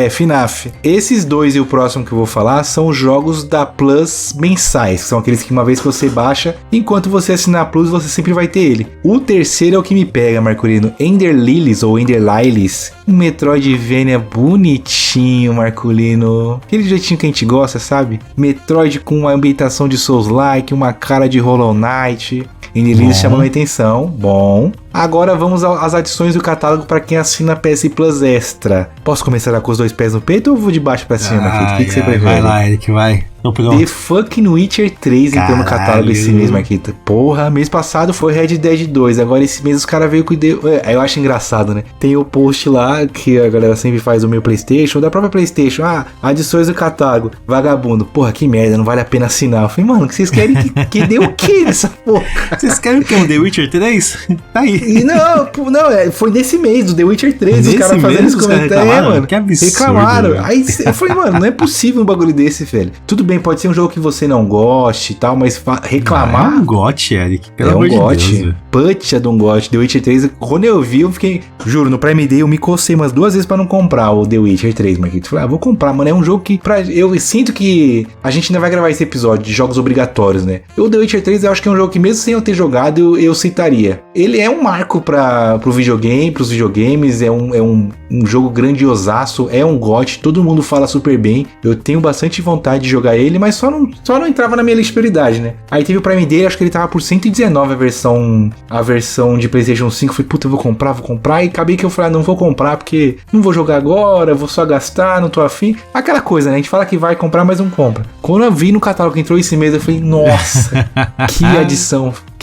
[SPEAKER 2] FNAF. Esses dois e o próximo que eu vou falar são os jogos da Plus mensais, que são aqueles que uma vez que você baixa, enquanto você assinar a Plus, você sempre vai ter ele. O terceiro é o que me pega, Marcolino. Ender Lilies ou Ender Lilies, um Metroidvania bonitinho, Marcolino. Aquele jeitinho que a gente gosta, sabe? Metroid com uma ambientação de Souls-like, uma cara de Hollow Knight. Ender Lilies chamando a atenção. Bom. Agora vamos às adições do catálogo para quem assina PS Plus Extra. Posso começar com os dois pés no peito ou vou de baixo pra cima? O que você prefere?
[SPEAKER 1] Vai lá, Eric, vai.
[SPEAKER 2] The fucking Witcher 3 entrou no catálogo esse mês, Marquita. Porra, mês passado foi Red Dead 2. Agora esse mês os caras veio com... eu acho engraçado, né? Tem o post lá que a galera sempre faz do meu PlayStation, da própria PlayStation. Adições do catálogo. Vagabundo. Porra, que merda, não vale a pena assinar. Eu falei, mano, que vocês querem que dê o quê nessa porra?
[SPEAKER 1] Vocês querem o quê? Um The Witcher 3? Tá aí.
[SPEAKER 2] Não, foi nesse mês do The Witcher 3. Os caras fazendo esse comentário. Mano,
[SPEAKER 1] que absurdo.
[SPEAKER 2] Reclamaram. Aí eu falei, mano, não é possível um bagulho desse, velho. Tudo bem, pode ser um jogo que você não goste e tal, mas reclamar...
[SPEAKER 1] É um gote, Eric.
[SPEAKER 2] Pelo amor de Deus. Puta de um gote. The Witcher 3, quando eu vi, eu fiquei... Juro, no Prime Day eu me cocei umas 2 vezes pra não comprar o The Witcher 3, Marquito. Falei, vou comprar, mano. É um jogo que... Eu sinto que a gente ainda vai gravar esse episódio de jogos obrigatórios, né? O The Witcher 3 eu acho que é um jogo que mesmo sem eu ter jogado, eu citaria. Ele é um marco pro videogame, pros videogames, é um jogo grandiosaço, é um GOT, todo mundo fala super bem. Eu tenho bastante vontade de jogar ele, mas só não entrava na minha lista de prioridade, né? Aí teve o Prime Day, acho que ele tava por 119 a versão de PlayStation 5. Falei, puta, eu vou comprar. E acabei que eu falei, não vou comprar porque não vou jogar agora, vou só gastar, não tô afim. Aquela coisa, né? A gente fala que vai comprar, mas não compra. Quando eu vi no catálogo que entrou esse mês, eu falei, nossa, que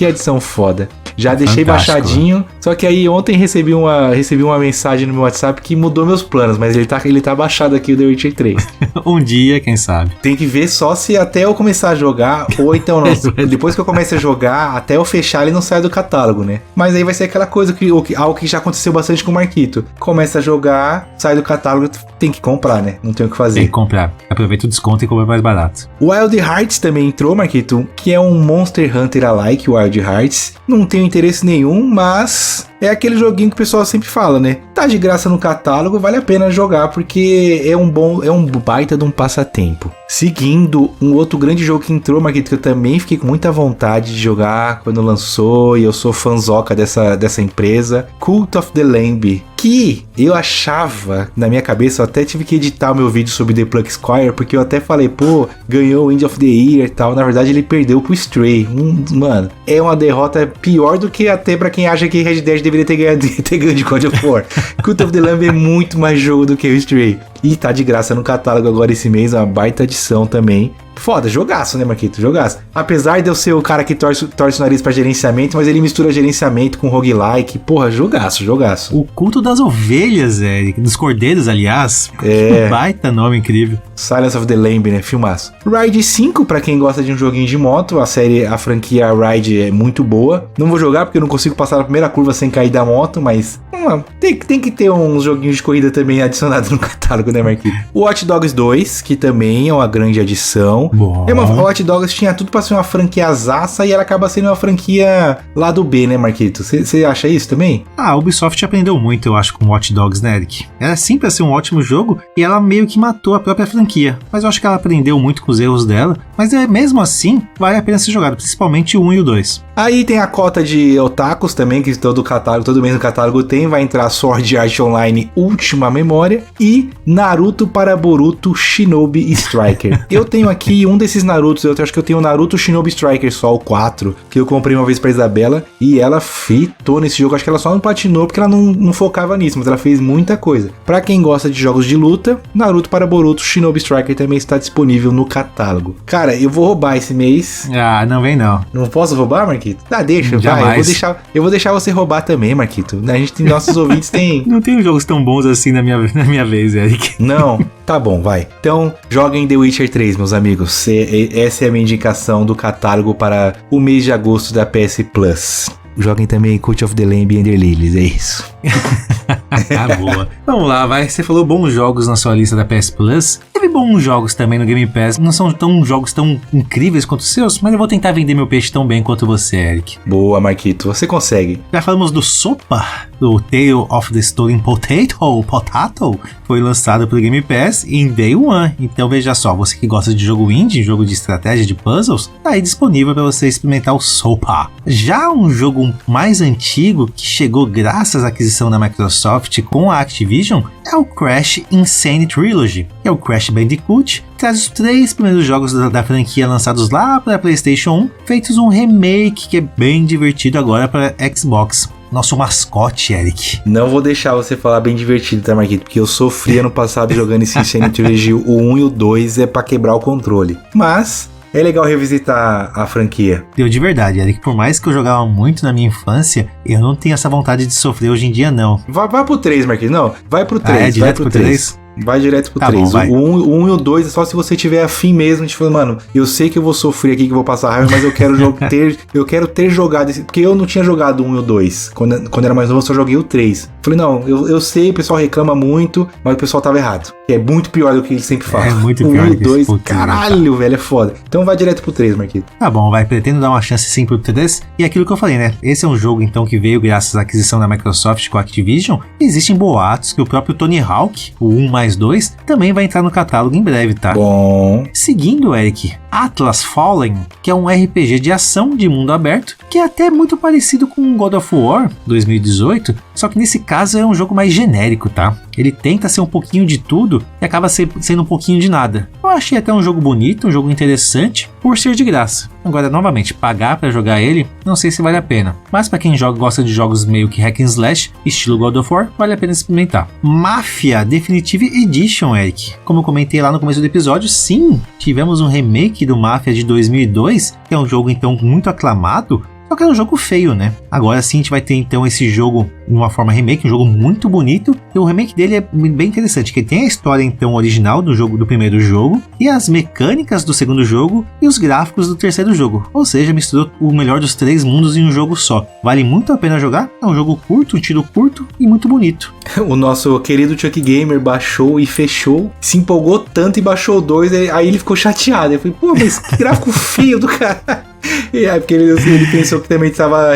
[SPEAKER 2] adição foda. Já deixei baixadinho, só que aí ontem recebi uma mensagem no meu WhatsApp que mudou meus planos, mas ele tá baixado aqui o The Witcher 3.
[SPEAKER 1] Um dia, quem sabe.
[SPEAKER 2] Tem que ver só se até eu começar a jogar, ou então depois que eu comece a jogar, até eu fechar ele não sai do catálogo, né? Mas aí vai ser aquela coisa, algo que já aconteceu bastante com o Marquito. Começa a jogar, sai do catálogo, tem que comprar, né? Não tem o que fazer.
[SPEAKER 1] Tem que comprar. Aproveita o desconto e compra mais barato.
[SPEAKER 2] Wild Hearts também entrou, Marquito, que é um Monster Hunter alike, Wild Hearts. Não tenho interesse nenhum, mas é aquele joguinho que o pessoal sempre fala, né? Tá de graça no catálogo, vale a pena jogar, porque é um baita de um passatempo. Seguindo, um outro grande jogo que entrou, Marquito, que eu também fiquei com muita vontade de jogar quando lançou, e eu sou fanzoca dessa empresa, Cult of the Lamb, que eu achava, na minha cabeça, eu até tive que editar o meu vídeo sobre The Pluck Squire, porque eu até falei, pô, ganhou o Indie of the Year e tal. Na verdade, ele perdeu pro Stray. Mano, é uma derrota pior do que até pra quem acha que Red Dead deveria ter ganho de God of War. Cult of the Lamb é muito mais jogo do que o Stray. E tá de graça no catálogo agora esse mês, uma baita edição também. Foda, jogaço, né, Marquito? Jogaço. Apesar de eu ser o cara que torce o nariz pra gerenciamento, mas ele mistura gerenciamento com roguelike. Porra, jogaço.
[SPEAKER 1] O culto das ovelhas, Eric. Dos cordeiros, aliás. Que baita nome incrível.
[SPEAKER 2] Silence of the Lamb, né? Filmaço. Ride 5, pra quem gosta de um joguinho de moto. A franquia Ride é muito boa. Não vou jogar porque eu não consigo passar na primeira curva sem cair da moto, mas tem que ter uns joguinhos de corrida também adicionados no catálogo, né, Marquito? O Watch Dogs 2, que também é uma grande adição.
[SPEAKER 1] Bom.
[SPEAKER 2] O Watch Dogs tinha tudo pra ser uma franquia azaça e ela acaba sendo uma franquia lá do B, né, Marquito? Você acha isso também?
[SPEAKER 1] A Ubisoft aprendeu muito, eu acho, com Watch Dogs, né, Eric? Era sim pra ser um ótimo jogo e ela meio que matou a própria franquia. Mas eu acho que ela aprendeu muito com os erros dela. Mas mesmo assim, vale a pena ser jogado, principalmente o 1 e o 2.
[SPEAKER 2] Aí tem a cota de otakus também, que todo mês no catálogo tem. Vai entrar Sword Art Online Última Memória e Naruto para Boruto Shinobi Striker. Eu tenho aqui um desses Narutos, eu acho que eu tenho o Naruto Shinobi Striker só, o 4, que eu comprei uma vez pra Isabela, e ela fritou nesse jogo. Acho que ela só não platinou porque ela não focava nisso, mas ela fez muita coisa. Pra quem gosta de jogos de luta, Naruto para Boruto Shinobi Striker também está disponível no catálogo. Cara, eu vou roubar esse mês.
[SPEAKER 1] Ah, não vem não.
[SPEAKER 2] Não posso roubar, Marquito? Tá, deixa,
[SPEAKER 1] jamais.
[SPEAKER 2] Vai. Eu vou deixar você roubar também, Marquito. A gente tem nossos ouvintes, tem...
[SPEAKER 1] Não tem jogos tão bons assim na minha vez, Eric.
[SPEAKER 2] Não, tá bom, vai. Então, joguem The Witcher 3, meus amigos. Essa é a minha indicação do catálogo para o mês de agosto da PS Plus. Joguem também Cult of the Lamb e Ender Lilies, é isso.
[SPEAKER 1] Ah, boa. Vamos lá, vai. Você falou bons jogos na sua lista da PS Plus. Teve bons jogos também no Game Pass. Não são jogos tão incríveis quanto os seus, mas eu vou tentar vender meu peixe tão bem quanto você, Eric.
[SPEAKER 2] Boa, Marquito. Você consegue.
[SPEAKER 1] Já falamos do Sopa, do Tale of the Stolen Potato. Foi lançado pelo Game Pass em Day One. Então veja só, você que gosta de jogo indie, jogo de estratégia, de puzzles, tá aí disponível para você experimentar o Sopa. Já um jogo mais antigo, que chegou graças à aquisição da Microsoft com a Activision, é o Crash Insane Trilogy, que é o Crash Bandicoot, que traz os 3 primeiros jogos da franquia lançados lá para PlayStation 1, feitos um remake que é bem divertido agora para Xbox. Nosso mascote, Eric.
[SPEAKER 2] Não vou deixar você falar bem divertido, tá, Marquito? Porque eu sofri ano passado jogando esse Insane Trilogy. O 1 e o 2 é pra quebrar o controle. Mas é legal revisitar a franquia.
[SPEAKER 1] Deu de verdade, Eric. Por mais que eu jogava muito na minha infância, eu não tenho essa vontade de sofrer hoje em dia, não.
[SPEAKER 2] Vai pro 3, Marquinhos. Não, vai pro 3.
[SPEAKER 1] É direto pro 3?
[SPEAKER 2] Vai direto pro
[SPEAKER 1] tá
[SPEAKER 2] 3.
[SPEAKER 1] Bom,
[SPEAKER 2] o 1 e o 2 é só se você tiver afim mesmo. A gente fala, mano, eu sei que eu vou sofrer aqui, que eu vou passar raiva, mas eu quero ter jogado esse. Porque eu não tinha jogado o 1 e o 2. Quando era mais novo, eu só joguei o 3. Falei, não, eu sei, o pessoal reclama muito, mas o pessoal tava errado. É muito pior do que ele sempre fala.
[SPEAKER 1] É muito pior.
[SPEAKER 2] O 1 e o 2, caralho, velho, é foda. Então vai direto pro 3, Marquinhos.
[SPEAKER 1] Tá bom, vai. Pretendo dar uma chance sim pro 3. E aquilo que eu falei, né? Esse é um jogo, então, que veio graças à aquisição da Microsoft com a Activision. Existem boatos que o próprio Tony Hawk, o 1+2, também vai entrar no catálogo em breve, tá?
[SPEAKER 2] Bom.
[SPEAKER 1] Seguindo, Eric, Atlas Fallen, que é um RPG de ação de mundo aberto, que é até muito parecido com God of War 2018, só que nesse caso é um jogo mais genérico, tá? Ele tenta ser um pouquinho de tudo e acaba sendo um pouquinho de nada. Eu achei até um jogo bonito, um jogo interessante, por ser de graça. Agora, novamente, pagar pra jogar ele, não sei se vale a pena. Mas pra quem gosta de jogos meio que hack and slash, estilo God of War, vale a pena experimentar. Mafia Definitive Edition, Eric. Como eu comentei lá no começo do episódio, sim, tivemos um remake do Mafia de 2002, que é um jogo então muito aclamado, só que é um jogo feio, né? Agora sim a gente vai ter então esse jogo em uma forma remake, um jogo muito bonito. E o remake dele é bem interessante, que ele tem a história então original do primeiro jogo, e as mecânicas do segundo jogo e os gráficos do terceiro jogo. Ou seja, misturou o melhor dos 3 mundos em um jogo só. Vale muito a pena jogar, é um jogo curto, um tiro curto e muito bonito.
[SPEAKER 2] O nosso querido Chuck Gamer baixou e fechou, se empolgou tanto e baixou o 2, aí ele ficou chateado. Eu falei, pô, mas que gráfico feio do cara. Porque ele pensou que também estava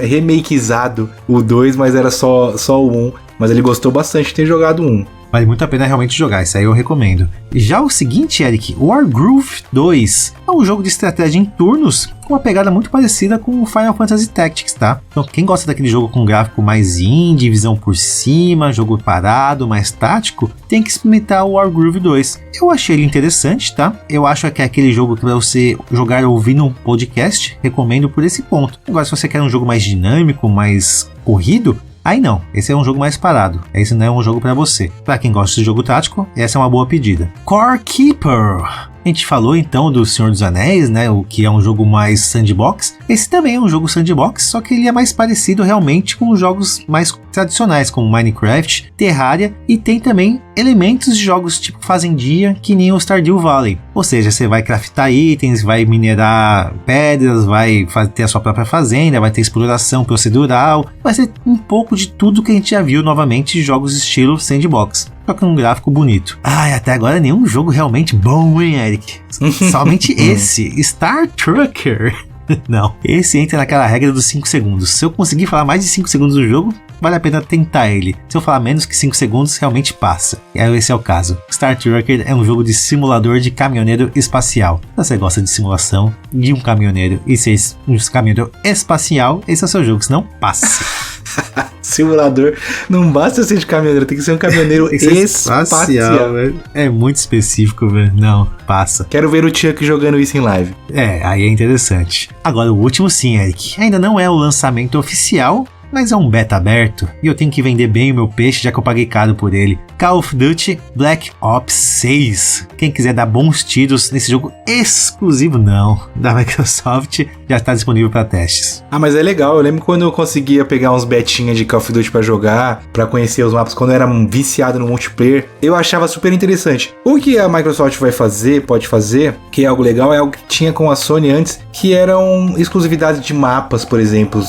[SPEAKER 2] remakeizado o 2, mas era só o 1. Mas ele gostou bastante de ter jogado o 1.
[SPEAKER 1] Vale muito a pena realmente jogar, isso aí eu recomendo. Já o seguinte, Eric, Wargroove 2 é um jogo de estratégia em turnos com uma pegada muito parecida com o Final Fantasy Tactics, tá? Então quem gosta daquele jogo com gráfico mais indie, visão por cima, jogo parado, mais tático, tem que experimentar o Wargroove 2. Eu achei ele interessante, tá? Eu acho que é aquele jogo que pra você jogar ouvindo um podcast, recomendo por esse ponto. Agora, se você quer um jogo mais dinâmico, mais corrido, aí não, esse é um jogo mais parado. Esse não é um jogo pra você. Pra quem gosta de jogo tático, essa é uma boa pedida. Core Keeper. A gente falou então do Senhor dos Anéis, né? O que é um jogo mais sandbox. Esse também é um jogo sandbox, só que ele é mais parecido realmente com os jogos mais tradicionais, como Minecraft, Terraria, e tem também elementos de jogos tipo Fazendia, que nem o Stardew Valley. Ou seja, você vai craftar itens, vai minerar pedras, vai ter a sua própria fazenda, vai ter exploração procedural, vai ser um pouco de tudo que a gente já viu novamente de jogos estilo sandbox. Só que um gráfico bonito. Até agora nenhum jogo realmente bom, hein, Eric? Somente esse, Star Trucker. Não, esse entra naquela regra dos 5 segundos. Se eu conseguir falar mais de 5 segundos do jogo, vale a pena tentar ele. Se eu falar menos que 5 segundos, realmente passa. E aí esse é o caso. Star Trucker é um jogo de simulador de caminhoneiro espacial. Se você gosta de simulação de um caminhoneiro e ser um caminhoneiro espacial, esse é o seu jogo, senão passa.
[SPEAKER 2] Simulador, não basta ser de caminhoneiro, tem que ser um caminhoneiro espacial,
[SPEAKER 1] velho. É muito específico, velho. Não, passa.
[SPEAKER 2] Quero ver o Chuck jogando isso em live.
[SPEAKER 1] Aí é interessante. Agora, o último sim, Eric. Ainda não é o lançamento oficial, mas é um beta aberto e eu tenho que vender bem o meu peixe, já que eu paguei caro por ele. Call of Duty Black Ops 6. Quem quiser dar bons tiros nesse jogo exclusivo, não, da Microsoft, já está disponível para testes.
[SPEAKER 2] Mas é legal, eu lembro quando eu conseguia pegar uns betinhas de Call of Duty para jogar, para conhecer os mapas, quando eu era viciado no multiplayer, eu achava super interessante. O que a Microsoft pode fazer, que é algo legal, é algo que tinha com a Sony antes, que eram exclusividades de mapas, por exemplo,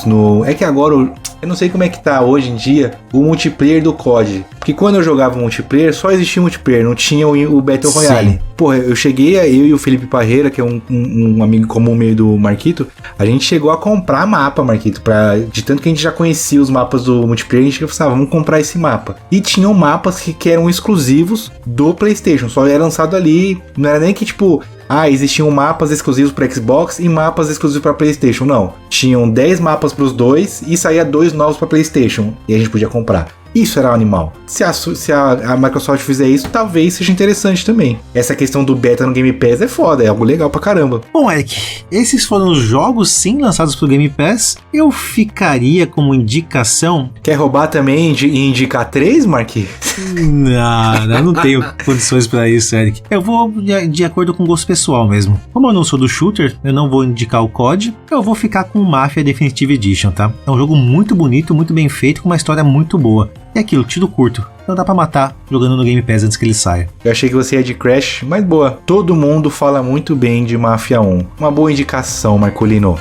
[SPEAKER 2] é que agora eu não sei como é que tá hoje em dia o multiplayer do COD. Porque quando eu jogava multiplayer, só existia multiplayer, não tinha o Battle Royale. Porra, eu e o Felipe Parreira, que é um amigo comum meio do Marquito, a gente chegou a comprar mapa, Marquito, de tanto que a gente já conhecia os mapas do multiplayer, a gente pensava, vamos comprar esse mapa. E tinham mapas que eram exclusivos do PlayStation, só era lançado ali, não era nem que tipo... existiam mapas exclusivos para Xbox e mapas exclusivos para PlayStation. Não, tinham 10 mapas para os dois e saía 2 novos para PlayStation e a gente podia comprar. Isso era um animal. Se a Microsoft fizer isso, talvez seja interessante também. Essa questão do beta no Game Pass é foda, é algo legal pra caramba.
[SPEAKER 1] Bom, Eric, esses foram os jogos sim lançados pro Game Pass. Eu ficaria como indicação...
[SPEAKER 2] Quer roubar também e indicar 3, Marquinhos?
[SPEAKER 1] Não, eu não tenho condições pra isso, Eric. Eu vou de acordo com o gosto pessoal mesmo. Como eu não sou do shooter, eu não vou indicar o COD. Eu vou ficar com o Mafia Definitive Edition, tá? É um jogo muito bonito, muito bem feito, com uma história muito boa. É aquilo, tiro curto. Não dá pra matar jogando no Game Pass antes que ele saia.
[SPEAKER 2] Eu achei que você ia de Crash, mas boa. Todo mundo fala muito bem de Mafia 1. Uma boa indicação, Marcolino.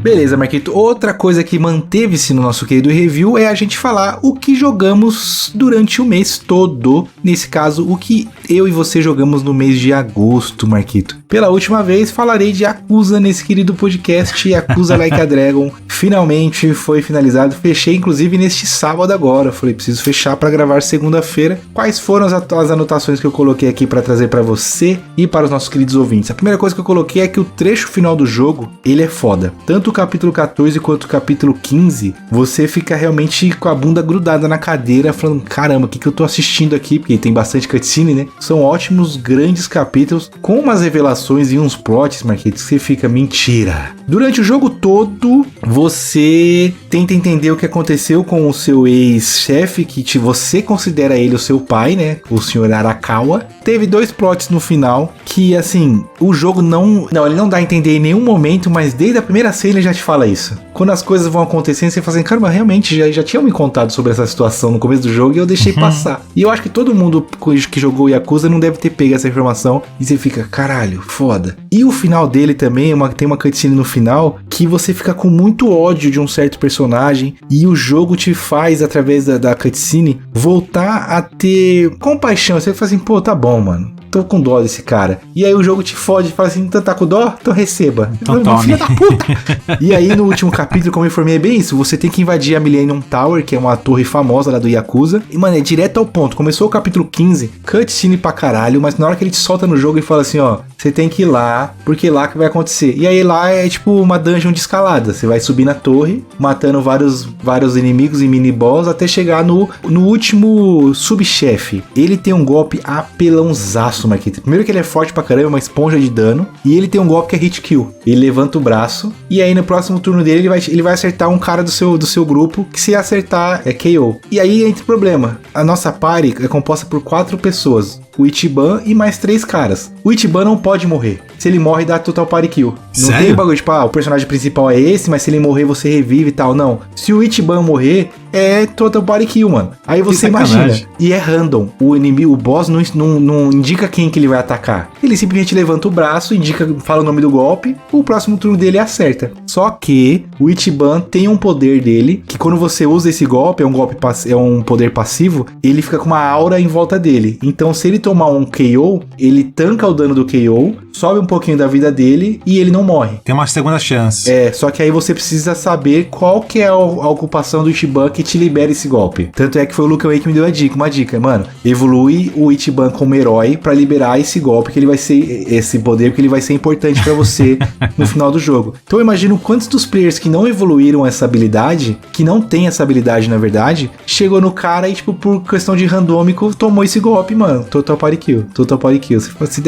[SPEAKER 2] Beleza, Marquito. Outra coisa que manteve-se no nosso querido review é a gente falar o que jogamos durante o mês todo. Nesse caso, o que eu e você jogamos no mês de agosto, Marquito. Pela última vez, falarei de Yakuza nesse querido podcast. Yakuza Like a Dragon finalmente foi finalizado. Fechei, inclusive, neste sábado agora. Falei, preciso fechar para gravar segunda-feira. Quais foram as anotações que eu coloquei aqui para trazer para você e para os nossos queridos ouvintes? A primeira coisa que eu coloquei é que o trecho final do jogo, ele é foda. Tanto o capítulo 14 quanto o capítulo 15, você fica realmente com a bunda grudada na cadeira, falando, caramba, o que eu tô assistindo aqui? Porque tem bastante cutscene, né? São ótimos, grandes capítulos, com umas revelações e uns plots, Marquinhos, que você fica, mentira. Durante o jogo todo, você tenta entender o que aconteceu com o seu ex-chefe, que você considera ele o seu pai, né? O senhor Arakawa. Teve 2 plots no final, que assim, o jogo ele não dá a entender em nenhum momento, mas desde a primeira cena já te fala isso. Quando as coisas vão acontecendo, você fala assim, caramba, realmente, já tinham me contado sobre essa situação no começo do jogo e eu deixei passar. E eu acho que todo mundo que jogou Yakuza não deve ter pego essa informação e você fica, caralho, foda. E o final dele também, tem uma cutscene no final que você fica com muito ódio de um certo personagem e o jogo te faz, através da cutscene, voltar a ter compaixão. Você fala assim, pô, tá bom, mano. Tô com dó desse cara. E aí o jogo te fode e fala assim, tá com dó? Então receba.
[SPEAKER 1] Então
[SPEAKER 2] filha da puta. E aí no último capítulo, como eu informei, é bem isso. Você tem que invadir a Millennium Tower, que é uma torre famosa lá do Yakuza. E, mano, é direto ao ponto. Começou o capítulo 15, cutscene pra caralho, mas na hora que ele te solta no jogo e fala assim, ó, você tem que ir lá, porque lá que vai acontecer. E aí lá é tipo uma dungeon de escalada. Você vai subir na torre, matando vários inimigos e mini-boss, até chegar no último subchefe. Ele tem um golpe apelãozaço, Marquito. Primeiro que ele é forte pra caramba, uma esponja de dano. E ele tem um golpe que é hit kill. Ele levanta o braço. E aí no próximo turno dele, ele vai acertar um cara do seu grupo. Que se acertar é KO. E aí entra o problema. A nossa party é composta por 4 pessoas. O Ichiban e mais 3 caras. O Ichiban não pode morrer. Se ele morre, dá total party kill. Não
[SPEAKER 1] Sério?
[SPEAKER 2] tem bagulho, tipo, o personagem principal é esse, mas se ele morrer, você revive e tal. Não. Se o Ichiban morrer, é total party kill, mano. Aí você imagina. E é random. O inimigo, o boss não indica quem que ele vai atacar. Ele simplesmente levanta o braço, fala o nome do golpe, o próximo turno dele acerta. Só que o Ichiban tem um poder dele, que quando você usa esse golpe, é um poder passivo, ele fica com uma aura em volta dele. Então se ele tomar um KO, ele tanca o dano do KO, sobe um pouquinho da vida dele e ele não morre.
[SPEAKER 1] Tem uma segunda chance.
[SPEAKER 2] Só que aí você precisa saber qual que é a ocupação do Ichiban que te libera esse golpe. Tanto é que foi o Luke Wake que me deu uma dica, mano. Evolui o Ichiban como herói pra liberar esse golpe, que ele vai ser, esse poder, que ele vai ser importante pra você no final do jogo. Então eu imagino quantos dos players que não evoluíram essa habilidade, que não tem essa habilidade na verdade, chegou no cara e tipo, por questão de randômico, tomou esse golpe, mano. Total party kill. Você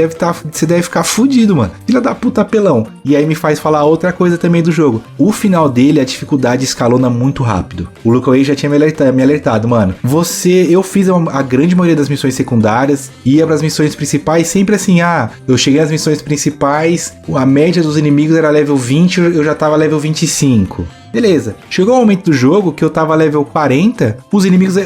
[SPEAKER 2] deve ficar fudido, mano. Filha da puta apelão. E aí me faz falar outra coisa também do jogo. O final dele, a dificuldade escalona muito rápido. O Luke Wake já tinha me alertado, mano. Eu fiz a grande maioria das missões secundárias, ia pras missões principais, sempre assim, eu cheguei nas missões principais, a média dos inimigos era level 20, eu já tava level 25. Beleza, chegou o momento do jogo que eu tava level 40, os inimigos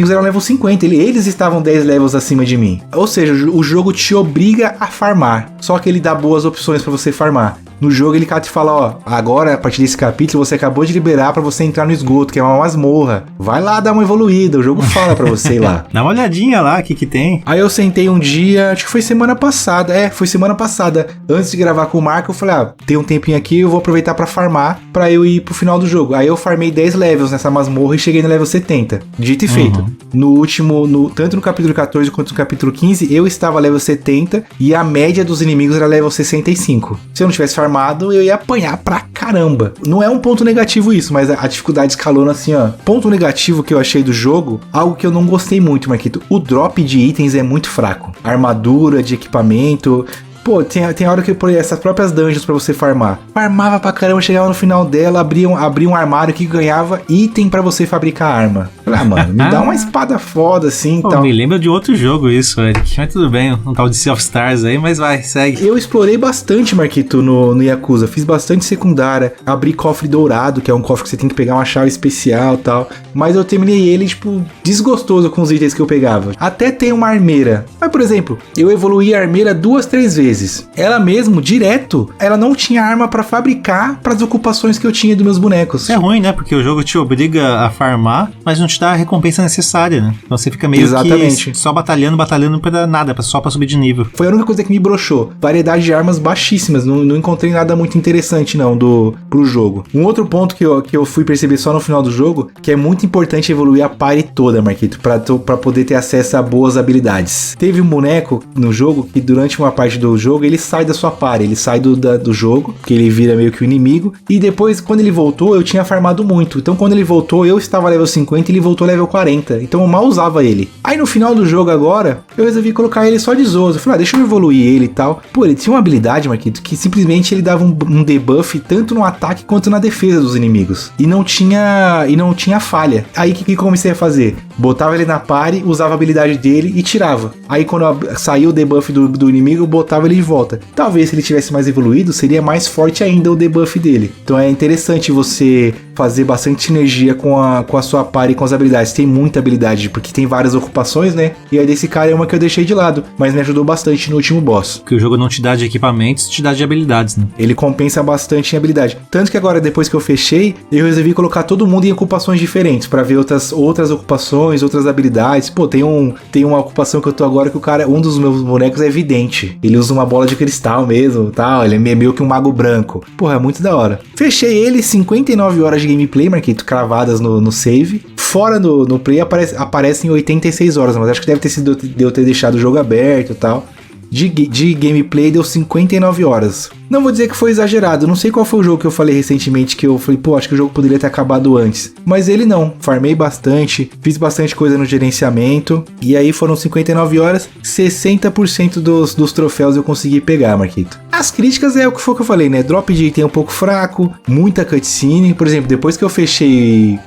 [SPEAKER 2] eram level 50, eles estavam 10 levels acima de mim. Ou seja, o jogo te obriga a farmar, só que ele dá boas opções pra você farmar. No jogo ele te fala, agora a partir desse capítulo você acabou de liberar pra você entrar no esgoto, que é uma masmorra. Vai lá dar uma evoluída, o jogo fala pra você ir lá.
[SPEAKER 1] Dá uma olhadinha lá, o que tem.
[SPEAKER 2] Aí eu sentei um dia, acho que foi semana passada, antes de gravar com o Marco, eu falei, tem um tempinho aqui, eu vou aproveitar pra farmar, pra eu ir pro final do jogo. Aí eu farmei 10 levels nessa masmorra e cheguei no level 70. Dito e feito. Tanto no capítulo 14 quanto no capítulo 15, eu estava level 70 e a média dos inimigos era level 65. Se eu não tivesse farmado, eu ia apanhar pra caramba. Não é um ponto negativo isso, mas a dificuldade escalona assim, ó. Ponto negativo que eu achei do jogo, algo que eu não gostei muito, Marquito. O drop de itens é muito fraco. Armadura, de equipamento... Pô, tem hora que eu pôr essas próprias dungeons pra você farmar. Farmava pra caramba, chegava no final dela, abria um armário que ganhava item pra você fabricar arma. Falei, mano, me dá uma espada foda assim,
[SPEAKER 1] então. Me lembra de outro jogo isso, Eric. Mas tudo bem, um tal de Sea of Stars aí, mas vai, segue.
[SPEAKER 2] Eu explorei bastante, Marquito, no Yakuza. Fiz bastante secundária. Abri cofre dourado, que é um cofre que você tem que pegar uma chave especial e tal. Mas eu terminei ele, tipo, desgostoso com os itens que eu pegava. Até tem uma armeira. Mas, por exemplo, eu evoluí a armeira 2, 3 vezes. Ela mesmo, direto, ela não tinha arma pra fabricar para as ocupações que eu tinha dos meus bonecos.
[SPEAKER 1] É ruim, né? Porque o jogo te obriga a farmar, mas não te dá a recompensa necessária, né? Então você fica meio que só batalhando pra nada, só pra subir de nível.
[SPEAKER 2] Foi a única coisa que me broxou. Variedade de armas baixíssimas, não encontrei nada muito interessante não pro jogo. Um outro ponto que eu fui perceber só no final do jogo, que é muito importante evoluir a party toda, Marquito, pra poder ter acesso a boas habilidades. Teve um boneco no jogo que durante uma parte do jogo ele sai da sua party, ele sai do jogo, porque ele vira meio que o inimigo, e depois quando ele voltou eu tinha farmado muito, então quando ele voltou eu estava level 50 e ele voltou level 40, então eu mal usava ele. Aí no final do jogo agora, eu resolvi colocar ele só de zoas, eu falei, deixa eu evoluir ele e tal. Pô, ele tinha uma habilidade, Marquito, que simplesmente ele dava um debuff tanto no ataque quanto na defesa dos inimigos, e não tinha falha. Aí o que comecei a fazer? botava ele na party, usava a habilidade dele e tirava. Aí quando saiu o debuff do inimigo, eu botava ele de volta. Talvez se ele tivesse mais evoluído, seria mais forte ainda o debuff dele. Então é interessante você fazer bastante sinergia com a sua party e com as habilidades. Tem muita habilidade, porque tem várias ocupações, né? E aí desse cara é uma que eu deixei de lado, mas me ajudou bastante no último boss.
[SPEAKER 1] Porque o jogo não te dá de equipamentos, te dá de habilidades, né?
[SPEAKER 2] Ele compensa bastante em habilidade. Tanto que agora, depois que eu fechei, eu resolvi colocar todo mundo em ocupações diferentes, pra ver outras ocupações, outras habilidades. Pô, tem uma ocupação que eu tô agora que o cara, um dos meus bonecos é vidente. Ele usa uma bola de cristal mesmo, tal. Ele é meio que um mago branco. Porra, é muito da hora. Fechei ele, 59 horas de gameplay, Marquito, cravadas no save. Fora no play aparecem 86 horas, mas acho que deve ter sido de eu ter deixado o jogo aberto e tal. De gameplay deu 59 horas. Não vou dizer que foi exagerado, não sei qual foi o jogo que eu falei recentemente que eu falei, pô, acho que o jogo poderia ter acabado antes. Mas ele não, farmei bastante, fiz bastante coisa no gerenciamento, e aí foram 59 horas, 60% dos troféus eu consegui pegar, Marquito. As críticas é o que foi que eu falei, né? Drop de item um pouco fraco, muita cutscene. Por exemplo, depois que eu fechei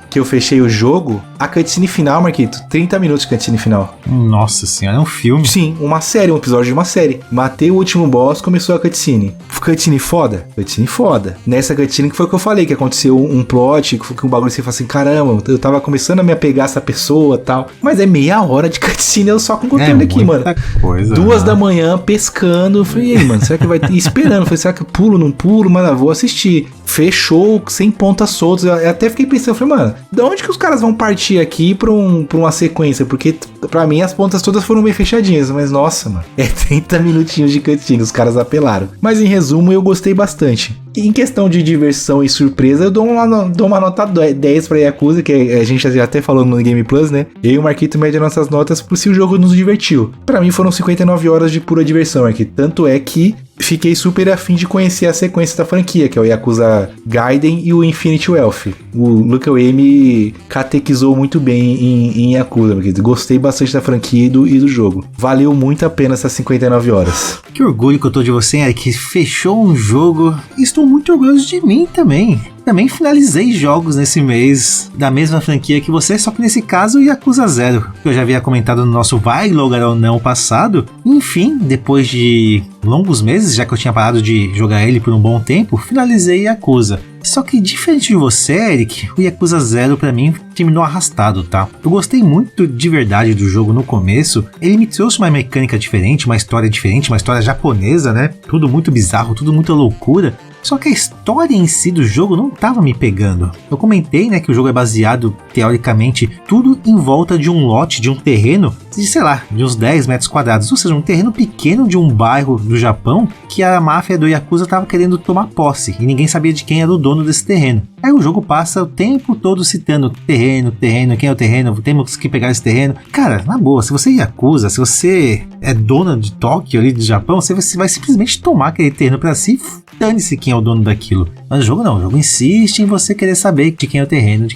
[SPEAKER 2] o jogo, a cutscene final, Marquito, 30 minutos de cutscene final.
[SPEAKER 1] Nossa senhora, é um filme.
[SPEAKER 2] Sim, uma série, um episódio de uma série. Matei o último boss, começou a cutscene. Cutscene foda? Cutscene foda. Nessa cutscene que foi o que eu falei, que aconteceu um plot, que um bagulho você fala assim, caramba, eu tava começando a me apegar a essa pessoa e tal. Mas é meia hora de cutscene eu só com conteúdo aqui, mano.
[SPEAKER 1] Coisa,
[SPEAKER 2] 2 da manhã, pescando. Eu falei, e aí, mano, será que vai ter? Esperando. Eu falei, será que eu pulo, não pulo? Mano, vou assistir. Fechou, sem pontas soltas. Eu até fiquei pensando, eu falei, mano, de onde que os caras vão partir aqui pra uma sequência? Porque pra mim as pontas todas foram bem fechadinhas. Mas nossa, mano, é 30 minutinhos de cutscene, os caras apelaram. Mas em resumo, eu gostei bastante. Em questão de diversão e surpresa, eu dou uma nota 10 pra Yakuza, que a gente já até falou no Game Plus, né? Eu e o Marquito mede nossas notas por se o jogo nos divertiu. Pra mim foram 59 horas de pura diversão aqui. Tanto é que fiquei super afim de conhecer a sequência da franquia, que é o Yakuza Gaiden e o Infinite Wealth. O Luca Wei me catequizou muito bem em Yakuza, Marquito. Gostei bastante da franquia e do jogo. Valeu muito a pena essas 59 horas.
[SPEAKER 1] Que orgulho que eu tô de você, Eric. Fechou um jogo. Estou muito orgulhoso de mim também. Também finalizei jogos nesse mês da mesma franquia que você, só que nesse caso Yakuza 0, que eu já havia comentado no nosso Vai Logar ou Não passado. Enfim, depois de longos meses, já que eu tinha parado de jogar ele por um bom tempo, finalizei Yakuza. Só que diferente de você, Eric, o Yakuza 0 pra mim terminou arrastado, tá? Eu gostei muito de verdade do jogo no começo, ele me trouxe uma mecânica diferente, uma história japonesa, né? Tudo muito bizarro, tudo muita loucura. Só que a história em si do jogo não tava me pegando. Eu comentei, né, que o jogo é baseado, teoricamente, tudo em volta de um lote, de um terreno, de, sei lá, de uns 10 metros quadrados. Ou seja, um terreno pequeno de um bairro do Japão que a máfia do Yakuza tava querendo tomar posse. E ninguém sabia de quem era o dono desse terreno. Aí o jogo passa o tempo todo citando terreno, quem é o terreno, temos que pegar esse terreno. Cara, na boa, se você é Yakuza, se você é dona de Tóquio ali do Japão, você vai simplesmente tomar aquele terreno pra si, dane-se quem é o dono daquilo. Mas o jogo não, o jogo insiste em você querer saber de quem é o terreno,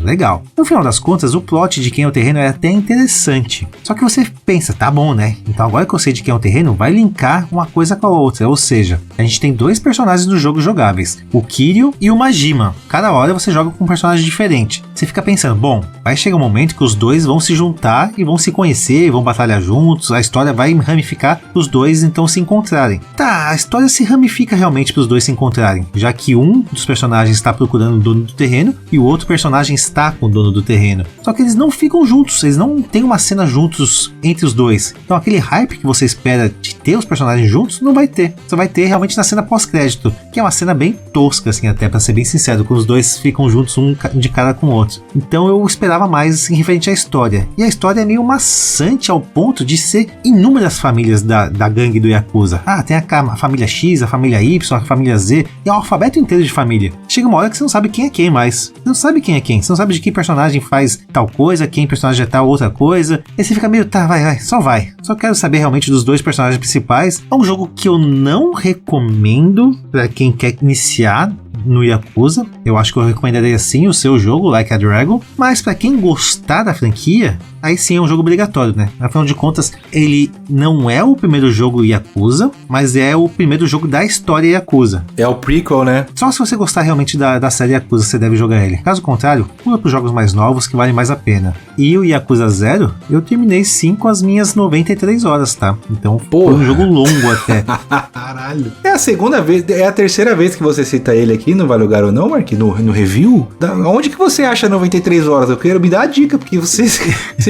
[SPEAKER 1] legal. No final das contas, o plot de quem é o terreno é até interessante. Só que você pensa, tá bom, né? Então agora que eu sei de quem é o terreno, vai linkar uma coisa com a outra. Ou seja, a gente tem 2 personagens do jogo jogáveis, o Kiryu e o Majima. Cada hora você joga com um personagem diferente. Você fica pensando, bom, vai chegar um momento que os dois vão se juntar e vão se conhecer, vão batalhar juntos, a história vai ramificar os dois então se encontrarem. Tá, a história se ramifica realmente para os dois se encontrarem, já que um dos personagens está procurando o dono do terreno e o outro personagem está com o dono do terreno. Só que eles não ficam juntos, eles não têm uma cena juntos entre os dois. Então aquele hype que você espera de ter os personagens juntos, não vai ter. Você vai ter realmente na cena pós-crédito, que é uma cena bem tosca, assim, até para ser bem sincero, quando os dois ficam juntos um de cara com o outro. Então eu esperava mais assim, referente à história. E a história é meio maçante ao ponto de ser inúmeras famílias da gangue do Yakuza. Ah, tem a família X, a família Y, a família Z, e é um alfabeto inteiro de família. Chega uma hora que você não sabe quem é quem mais. Você não sabe quem é quem. Você não sabe de que personagem faz tal coisa, quem personagem é tal outra coisa. E você fica meio, tá, vai, só vai. Só quero saber realmente dos 2 personagens principais. É um jogo que eu não recomendo pra quem quer iniciar no Yakuza. Eu acho que eu recomendaria sim o seu jogo, Like a Dragon, mas pra quem gostar da franquia, aí sim é um jogo obrigatório, né? Afinal de contas, ele não é o primeiro jogo Yakuza, mas é o primeiro jogo da história Yakuza.
[SPEAKER 2] É o prequel, né?
[SPEAKER 1] Só se você gostar realmente da série Yakuza, você deve jogar ele. Caso contrário, pula pros jogos mais novos que valem mais a pena. E o Yakuza 0, eu terminei sim com as minhas 93 horas, tá? Então foi um jogo longo até.
[SPEAKER 2] Caralho. É a segunda vez, é a terceira vez que você cita ele aqui no Vale Lugar ou não, Mark? No review? Onde que você acha 93 horas? Eu quero me dar a dica, porque você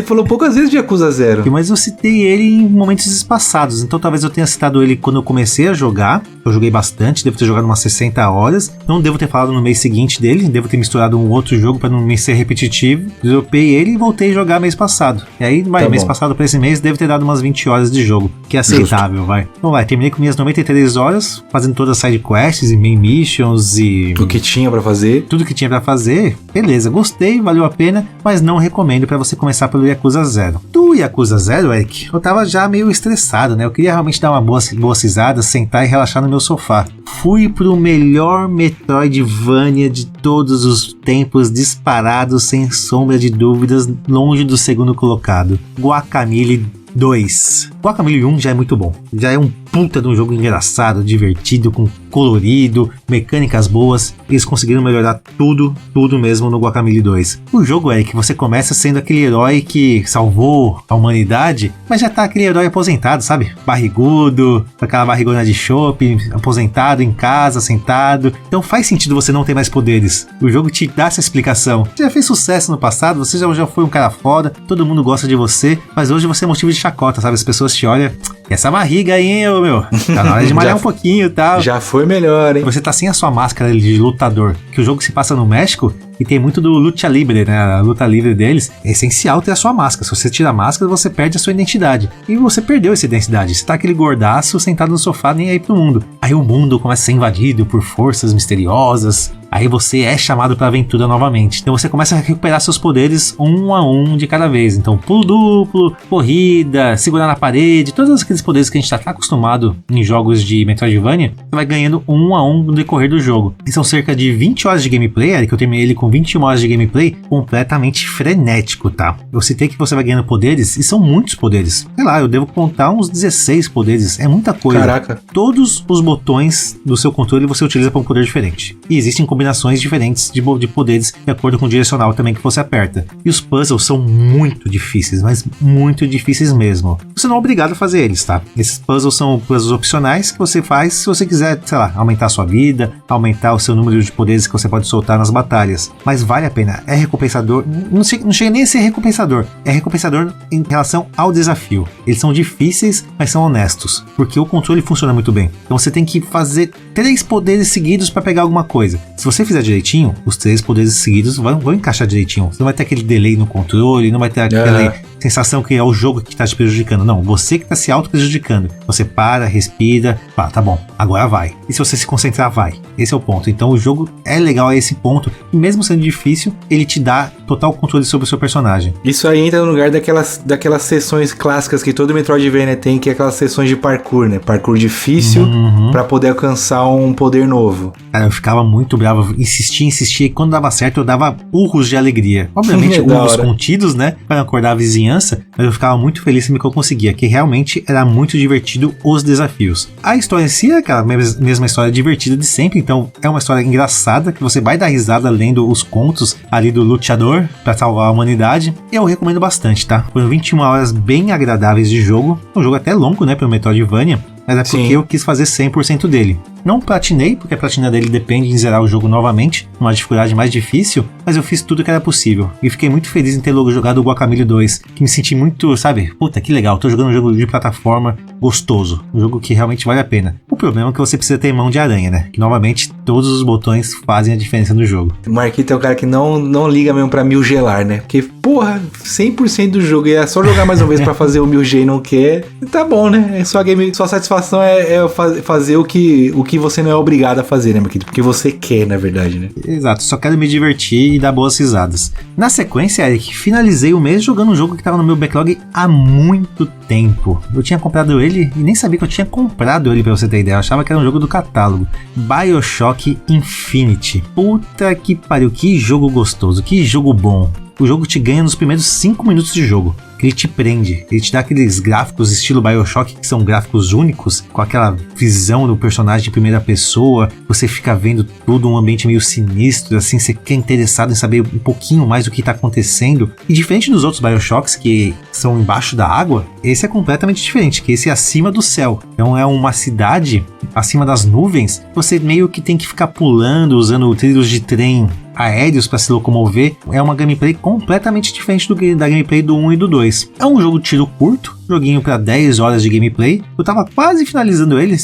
[SPEAKER 2] falou poucas vezes de Yakuza 0.
[SPEAKER 1] Mas eu citei ele em momentos espaçados, então talvez eu tenha citado ele quando eu comecei a jogar. Eu joguei bastante, devo ter jogado umas 60 horas. Não devo ter falado no mês seguinte dele, devo ter misturado um outro jogo pra não me ser repetitivo. Dropei ele e voltei a jogar mês passado. E aí, mês passado pra esse mês, deve ter dado umas 20 horas de jogo, que é aceitável, vai. Então terminei com minhas 93 horas, fazendo todas as side quests e main missions e...
[SPEAKER 2] O que tinha pra fazer.
[SPEAKER 1] Tudo que tinha pra fazer, beleza, gostei, valeu a pena, mas não recomendo pra você começar pelo Yakuza 0. Do Yakuza 0, Eric, eu tava já meio estressado, né? Eu queria realmente dar uma boa risada, sentar e relaxar no meu sofá. Fui pro melhor Metroidvania de todos os tempos, disparado, sem sombra de dúvidas, longe do segundo colocado. Guacamelee 2. Guacamelee 1 já é muito bom. Já é um puta de um jogo engraçado, divertido, com colorido, mecânicas boas. Eles conseguiram melhorar tudo mesmo no Guacamelee 2. O jogo é que você começa sendo aquele herói que salvou a humanidade, mas já tá aquele herói aposentado, sabe? Barrigudo, com aquela barrigona de chope, aposentado em casa, sentado. Então faz sentido você não ter mais poderes. O jogo te dá essa explicação. Você já fez sucesso no passado, você já foi um cara foda, todo mundo gosta de você, mas hoje você é motivo de chacota, sabe? As pessoas te olham, essa barriga aí, hein, meu? Tá na hora de malhar um pouquinho e tal.
[SPEAKER 2] Já foi melhor, hein?
[SPEAKER 1] Você tá sem a sua máscara de lutador, que o jogo se passa no México e tem muito do luta livre, né? A luta livre deles é essencial ter a sua máscara. Se você tira a máscara, você perde a sua identidade. E você perdeu essa identidade. Você tá aquele gordaço sentado no sofá, nem aí pro mundo. Aí o mundo começa a ser invadido por forças misteriosas. Aí você é chamado pra aventura novamente. Então você começa a recuperar seus poderes um a um de cada vez. Então pulo duplo, corrida, segurar na parede, todos aqueles poderes que a gente tá acostumado em jogos de Metroidvania, você vai ganhando um a um no decorrer do jogo. E são cerca de 20 horas de gameplay, Eric, eu terminei ele com 21 horas de gameplay completamente frenético, tá? Eu citei que você vai ganhando poderes, e são muitos poderes. Sei lá, eu devo contar uns 16 poderes, é muita coisa.
[SPEAKER 2] Caraca.
[SPEAKER 1] Todos os botões do seu controle você utiliza para um poder diferente. E existem combinações diferentes de poderes de acordo com o direcional também que você aperta. E os puzzles são muito difíceis, mas muito difíceis mesmo. Você não é obrigado a fazer eles, tá? Esses puzzles são puzzles opcionais que você faz se você quiser, sei lá, aumentar a sua vida, aumentar o seu número de poderes que você pode soltar nas batalhas. Mas vale a pena, é recompensador. Não chega nem a ser recompensador. É recompensador em relação ao desafio. Eles são difíceis, mas são honestos, porque o controle funciona muito bem. Então você tem que fazer 3 poderes seguidos para pegar alguma coisa. Se você fizer direitinho, os 3 poderes seguidos vão encaixar direitinho. Você não vai ter aquele delay no controle, não vai ter aquela sensação que é o jogo que está te prejudicando. Não, você que está se auto-prejudicando. Você para, respira, tá bom, agora vai. E se você se concentrar, vai. Esse é o ponto. Então o jogo é legal a esse ponto, e mesmo sendo difícil, ele te dá total controle sobre o seu personagem.
[SPEAKER 2] Isso aí entra no lugar daquelas sessões clássicas que todo Metroidvania tem, que é aquelas sessões de parkour, né? Parkour difícil pra poder alcançar um poder novo.
[SPEAKER 1] Cara, eu ficava muito bravo, insistia, e quando dava certo eu dava urros de alegria. Obviamente urros contidos, né? Para acordar a vizinhança, mas eu ficava muito feliz que eu conseguia, que realmente era muito divertido os desafios. A história em si é aquela mesma história divertida de sempre, então é uma história engraçada, que você vai dar risada lendo os contos ali do luteador para salvar a humanidade. Eu recomendo bastante, tá? Foram 21 horas bem agradáveis de jogo, um jogo até longo, né, pro Metroidvania, mas é porque eu quis fazer 100% dele. Não platinei, porque a platina dele depende de zerar o jogo novamente, numa dificuldade mais difícil, mas eu fiz tudo que era possível. E fiquei muito feliz em ter logo jogado o Guacamelee 2, que me senti muito, sabe, puta, que legal, tô jogando um jogo de plataforma gostoso, um jogo que realmente vale a pena. O problema é que você precisa ter mão de aranha, né, que novamente todos os botões fazem a diferença no jogo.
[SPEAKER 2] O Marquito é o cara que não liga mesmo pra 1000G lar, né, porque, porra, 100% do jogo, e é só jogar mais uma vez pra fazer o 1000G e não quer, tá bom, né, sua satisfação é fazer o que você não é obrigado a fazer, né, Marquito? Porque você quer, na verdade, né?
[SPEAKER 1] Exato, só quero me divertir e dar boas risadas. Na sequência, Eric, finalizei o mês jogando um jogo que tava no meu backlog há muito tempo. Eu tinha comprado ele e nem sabia que eu tinha comprado ele, pra você ter ideia. Eu achava que era um jogo do catálogo. BioShock Infinite. Puta que pariu, que jogo gostoso, que jogo bom. o jogo te ganha nos primeiros 5 minutos de jogo. Ele te prende, ele te dá aqueles gráficos estilo BioShock, que são gráficos únicos, com aquela visão do personagem em primeira pessoa, você fica vendo tudo, um ambiente meio sinistro, assim, você fica interessado em saber um pouquinho mais do que está acontecendo. E diferente dos outros BioShocks, que são embaixo da água, esse é completamente diferente, que esse é acima do céu. Então é uma cidade acima das nuvens, você meio que tem que ficar pulando, usando trilhos de trem aéreos para se locomover. É uma gameplay completamente diferente da gameplay do 1 e do 2. É um jogo de tiro curto, joguinho para 10 horas de gameplay. Eu tava quase finalizando ele,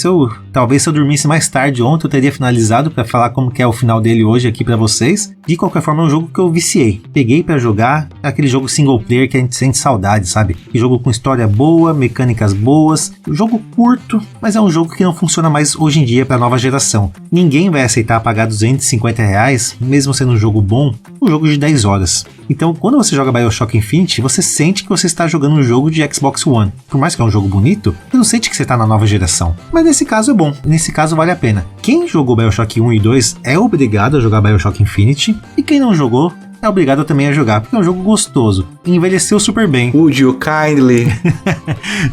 [SPEAKER 1] talvez se eu dormisse mais tarde ontem eu teria finalizado para falar como que é o final dele hoje aqui para vocês. De qualquer forma é um jogo que eu viciei. Peguei para jogar, aquele jogo single player que a gente sente saudade, sabe? Um jogo com história boa, mecânicas boas, um jogo curto, mas é um jogo que não funciona mais hoje em dia para a nova geração. Ninguém vai aceitar pagar R$250, mesmo sendo um jogo bom, um jogo de 10 horas. Então, quando você joga BioShock Infinite, você sente que você está jogando um jogo de Xbox One. Por mais que é um jogo bonito, você não sente que você está na nova geração. Mas nesse caso é bom, nesse caso vale a pena. Quem jogou BioShock 1 e 2 é obrigado a jogar BioShock Infinite, e quem não jogou é obrigado também a jogar, porque é um jogo gostoso. Envelheceu super bem.
[SPEAKER 2] Would you kindly?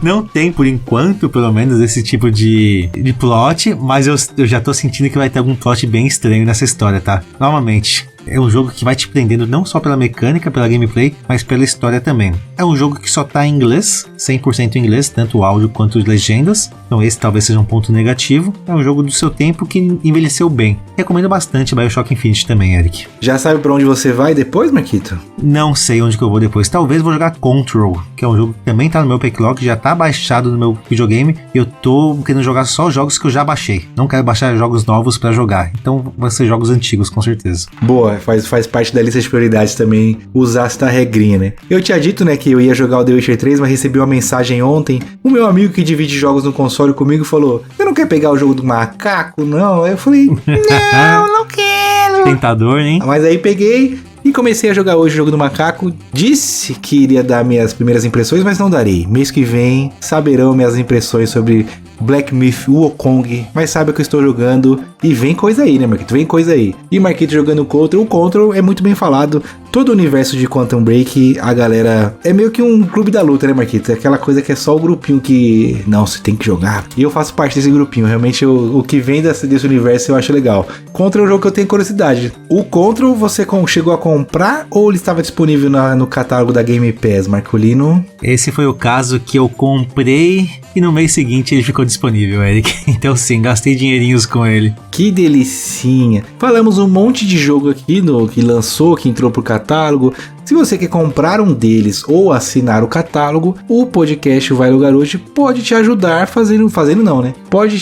[SPEAKER 1] Não tem, por enquanto, pelo menos, esse tipo de plot, mas eu já tô sentindo que vai ter algum plot bem estranho nessa história, tá? Novamente, é um jogo que vai te prendendo não só pela mecânica, pela gameplay, mas pela história também. É um jogo que só tá em inglês, 100% em inglês, tanto o áudio quanto as legendas. Então esse talvez seja um ponto negativo. É um jogo do seu tempo que envelheceu bem. Recomendo bastante BioShock Infinite também, Eric.
[SPEAKER 2] Já sabe pra onde você vai depois, Marquito?
[SPEAKER 1] Não sei onde que eu vou depois. Talvez vou jogar Control, que é um jogo que também tá no meu backlog, já tá baixado no meu videogame. Eu tô querendo jogar só jogos que eu já baixei. Não quero baixar jogos novos pra jogar. Então vão ser jogos antigos, com certeza.
[SPEAKER 2] Boa, faz parte da lista de prioridades também usar essa regrinha, né? Eu tinha dito, né, que eu ia jogar o The Witcher 3, mas recebi uma mensagem ontem. O meu amigo que divide jogos no console comigo falou: "Você não quer pegar o jogo do macaco, não?" Aí eu falei: não quero.
[SPEAKER 1] Tentador, hein?
[SPEAKER 2] Mas aí peguei e comecei a jogar hoje o jogo do macaco. Disse que iria dar minhas primeiras impressões, mas não darei. Mês que vem saberão minhas impressões sobre Black Myth Wukong, mas saiba que eu estou jogando e vem coisa aí, né, Marquito? Vem coisa aí. E Marquito jogando Control. O Control é muito bem falado. Todo o universo de Quantum Break, a galera... É meio que um clube da luta, né, Marquito? É aquela coisa que é só o grupinho que... Não, você tem que jogar. E eu faço parte desse grupinho. Realmente, o que vem desse universo eu acho legal. Control é um jogo que eu tenho curiosidade. O Control, você chegou a comprar ou ele estava disponível no catálogo da Game Pass, Marcolino?
[SPEAKER 1] Esse foi o caso que eu comprei e no mês seguinte ele ficou disponível, Eric. Então sim, gastei dinheirinhos com ele.
[SPEAKER 2] Que delicinha. Falamos um monte de jogo aqui que lançou, que entrou pro catálogo. Se você quer comprar um deles ou assinar o catálogo, o podcast Vai Lugar Hoje pode te ajudar fazendo não, né? Pode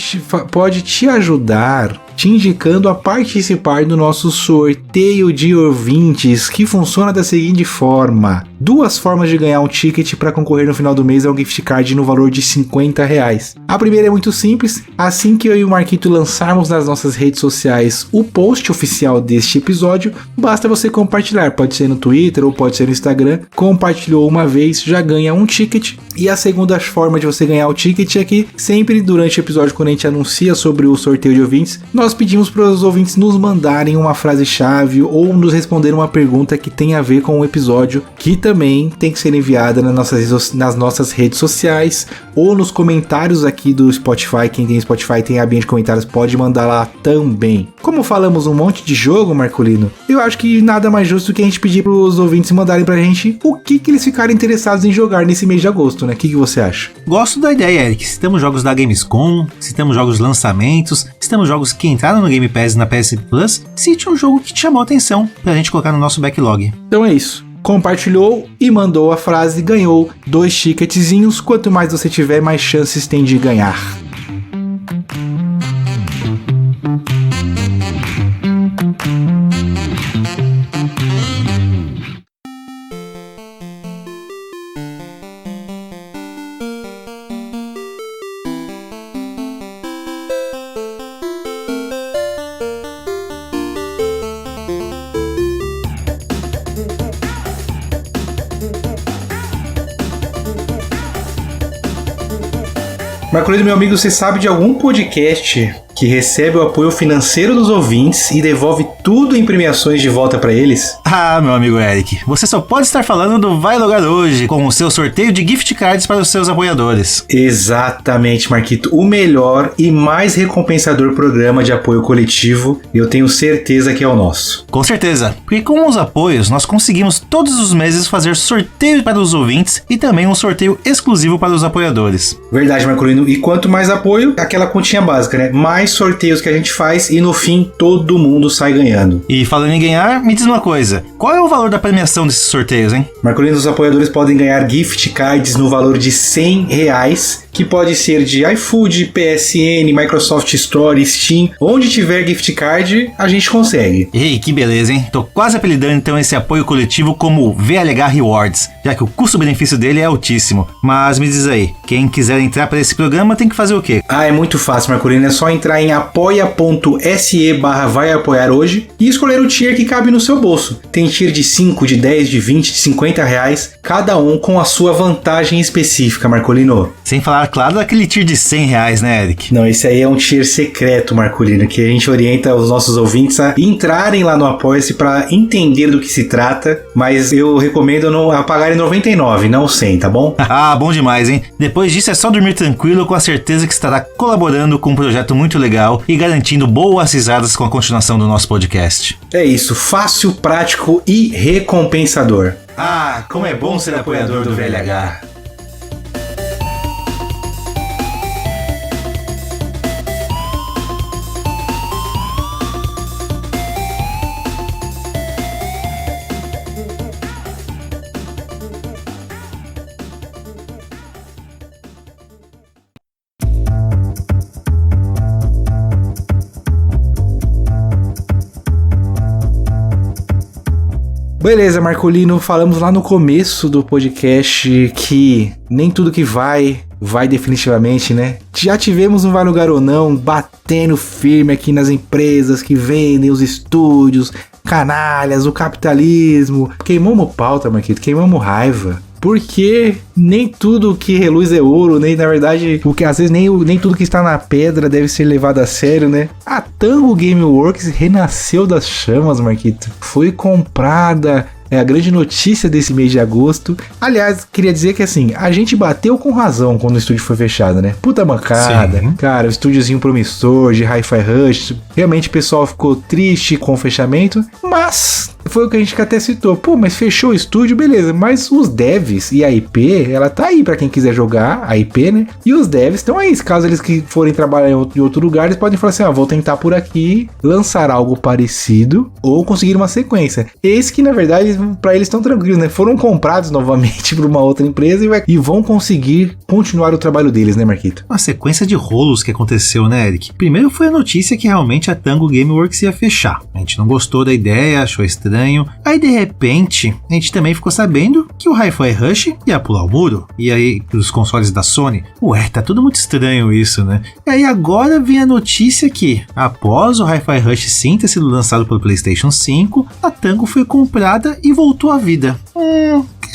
[SPEAKER 2] te ajudar te indicando a participar do nosso sorteio de ouvintes, que funciona da seguinte forma: 2 formas de ganhar um ticket para concorrer no final do mês a um gift card no valor de R$50. A primeira é muito simples. Assim que eu e o Marquito lançarmos nas nossas redes sociais o post oficial deste episódio, basta você compartilhar, pode ser no Twitter ou pode ser no Instagram. Compartilhou uma vez, já ganha um ticket. E a segunda forma de você ganhar o ticket é que sempre durante o episódio, quando a gente anuncia sobre o sorteio de ouvintes, nós pedimos para os ouvintes nos mandarem uma frase-chave ou nos responder uma pergunta que tem a ver com o episódio, que também tem que ser enviada nas nossas redes sociais ou nos comentários aqui do Spotify. Quem tem Spotify tem a abinha de comentários, pode mandar lá também. Como falamos um monte de jogo, Marcolino, eu acho que nada mais justo que a gente pedir para os ouvintes mandarem pra gente o que eles ficarem interessados em jogar nesse mês de agosto, né? O que você acha?
[SPEAKER 1] Gosto da ideia, Eric. Se temos jogos da Gamescom, se temos jogos de lançamentos, se temos jogos que entraram no Game Pass e na PS Plus, cite um jogo que te chamou a atenção pra gente colocar no nosso backlog.
[SPEAKER 2] Então é isso. Compartilhou e mandou a frase, ganhou 2 ticketzinhos. Quanto mais você tiver, mais chances tem de ganhar. Marcolino, meu amigo, você sabe de algum podcast que recebe o apoio financeiro dos ouvintes e devolve tudo em premiações de volta pra eles?
[SPEAKER 1] Ah, meu amigo Eric, você só pode estar falando do Vai Logar Hoje, com o seu sorteio de gift cards para os seus apoiadores.
[SPEAKER 2] Exatamente, Marquito. O melhor e mais recompensador programa de apoio coletivo, eu tenho certeza que é o nosso.
[SPEAKER 1] Com certeza, porque com os apoios nós conseguimos todos os meses fazer sorteio para os ouvintes e também um sorteio exclusivo para os apoiadores.
[SPEAKER 2] Verdade, Marcolino. E quanto mais apoio, aquela continha básica, né? Mais sorteios que a gente faz e no fim todo mundo sai ganhando.
[SPEAKER 1] E falando em ganhar, me diz uma coisa, qual é o valor da premiação desses sorteios, hein?
[SPEAKER 2] Marcolino, os apoiadores podem ganhar gift cards no valor de R$100, que pode ser de iFood, PSN, Microsoft Store, Steam. Onde tiver gift card, a gente consegue.
[SPEAKER 1] Ei, que beleza, hein? Tô quase apelidando então esse apoio coletivo como VLH Rewards, já que o custo-benefício dele é altíssimo. Mas me diz aí, quem quiser entrar para esse programa tem que fazer o quê?
[SPEAKER 2] É muito fácil, Marcolino. É só entrar em apoia.se/vai-apoiar hoje e escolher o tier que cabe no seu bolso. Tem tier de 5, de 10, de 20, de R$50, cada um com a sua vantagem específica, Marcolino.
[SPEAKER 1] Sem falar, claro, daquele tier de R$100, né, Eric?
[SPEAKER 2] Não, esse aí é um tier secreto, Marcolino, que a gente orienta os nossos ouvintes a entrarem lá no Apoia-se para entender do que se trata, mas eu recomendo não pagarem R$99, não R$100, tá bom?
[SPEAKER 1] Ah, bom demais, hein? Depois disso é só dormir tranquilo com a certeza que estará colaborando com um projeto muito legal e garantindo boas risadas com a continuação do nosso podcast.
[SPEAKER 2] É isso, fácil, prático e recompensador.
[SPEAKER 1] Ah, como é bom ser apoiador do VLH.
[SPEAKER 2] Beleza, Marcolino, falamos lá no começo do podcast que nem tudo que vai definitivamente, né? Já tivemos um Vai Lugar ou Não batendo firme aqui nas empresas que vendem os estúdios, canalhas, o capitalismo. Queimamos pauta, Marquito, queimamos raiva. Porque nem tudo que reluz é ouro, nem na verdade, porque às vezes nem tudo que está na pedra deve ser levado a sério, né? A Tango Gameworks renasceu das chamas, Marquito. Foi comprada. É a grande notícia desse mês de agosto. Aliás, queria dizer que assim, a gente bateu com razão quando o estúdio foi fechado, né? Puta mancada. Sim. Cara, o estúdiozinho promissor de Hi-Fi Rush. Realmente o pessoal ficou triste com o fechamento. Mas foi o que a gente até citou. Pô, mas fechou o estúdio, beleza. Mas os devs e a IP, ela tá aí pra quem quiser jogar, a IP, né? E os devs estão aí. Caso eles que forem trabalhar em outro lugar, eles podem falar assim, vou tentar por aqui lançar algo parecido ou conseguir uma sequência. Esse que, na verdade, pra eles estão tranquilos, né? Foram comprados novamente por uma outra empresa e vão conseguir continuar o trabalho deles, né, Marquito?
[SPEAKER 1] Uma sequência de rolos que aconteceu, né, Eric? Primeiro foi a notícia que realmente a Tango Gameworks ia fechar. A gente não gostou da ideia, achou estranho. Aí, de repente, a gente também ficou sabendo que o Hi-Fi Rush ia pular o muro. E aí, os consoles da Sony. Ué, tá tudo muito estranho isso, né? E aí, agora vem a notícia que, após o Hi-Fi Rush sim ter sido lançado pelo PlayStation 5, a Tango foi comprada e voltou à vida.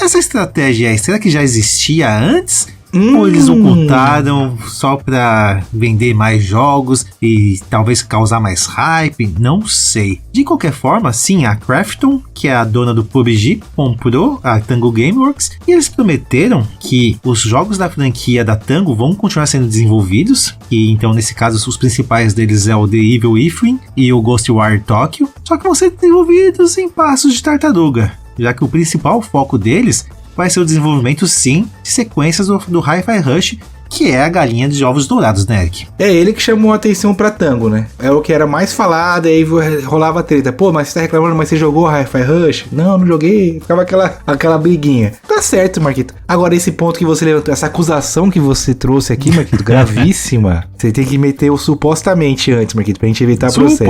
[SPEAKER 1] Essa estratégia aí, será que já existia antes? Ou eles ocultaram só pra vender mais jogos e talvez causar mais hype? Não sei. De qualquer forma, sim, a Krafton, que é a dona do PUBG, comprou a Tango Gameworks e eles prometeram que os jogos da franquia da Tango vão continuar sendo desenvolvidos. E então, nesse caso, os principais deles é o The Evil Within e o Ghostwire Tokyo, só que vão ser desenvolvidos em passos de tartaruga, já que o principal foco deles vai ser o desenvolvimento, sim, de sequências do Hi-Fi Rush, que é a galinha de ovos dourados, né, Eric?
[SPEAKER 2] É ele que chamou a atenção pra Tango, né? É o que era mais falado, aí rolava a treta. Pô, mas você tá reclamando, mas você jogou Hi-Fi Rush? Não joguei. Ficava aquela briguinha. Tá certo, Marquito. Agora, esse ponto que você levantou, essa acusação que você trouxe aqui, Marquito, gravíssima. Você tem que meter o supostamente antes, Marquito, pra gente evitar processo.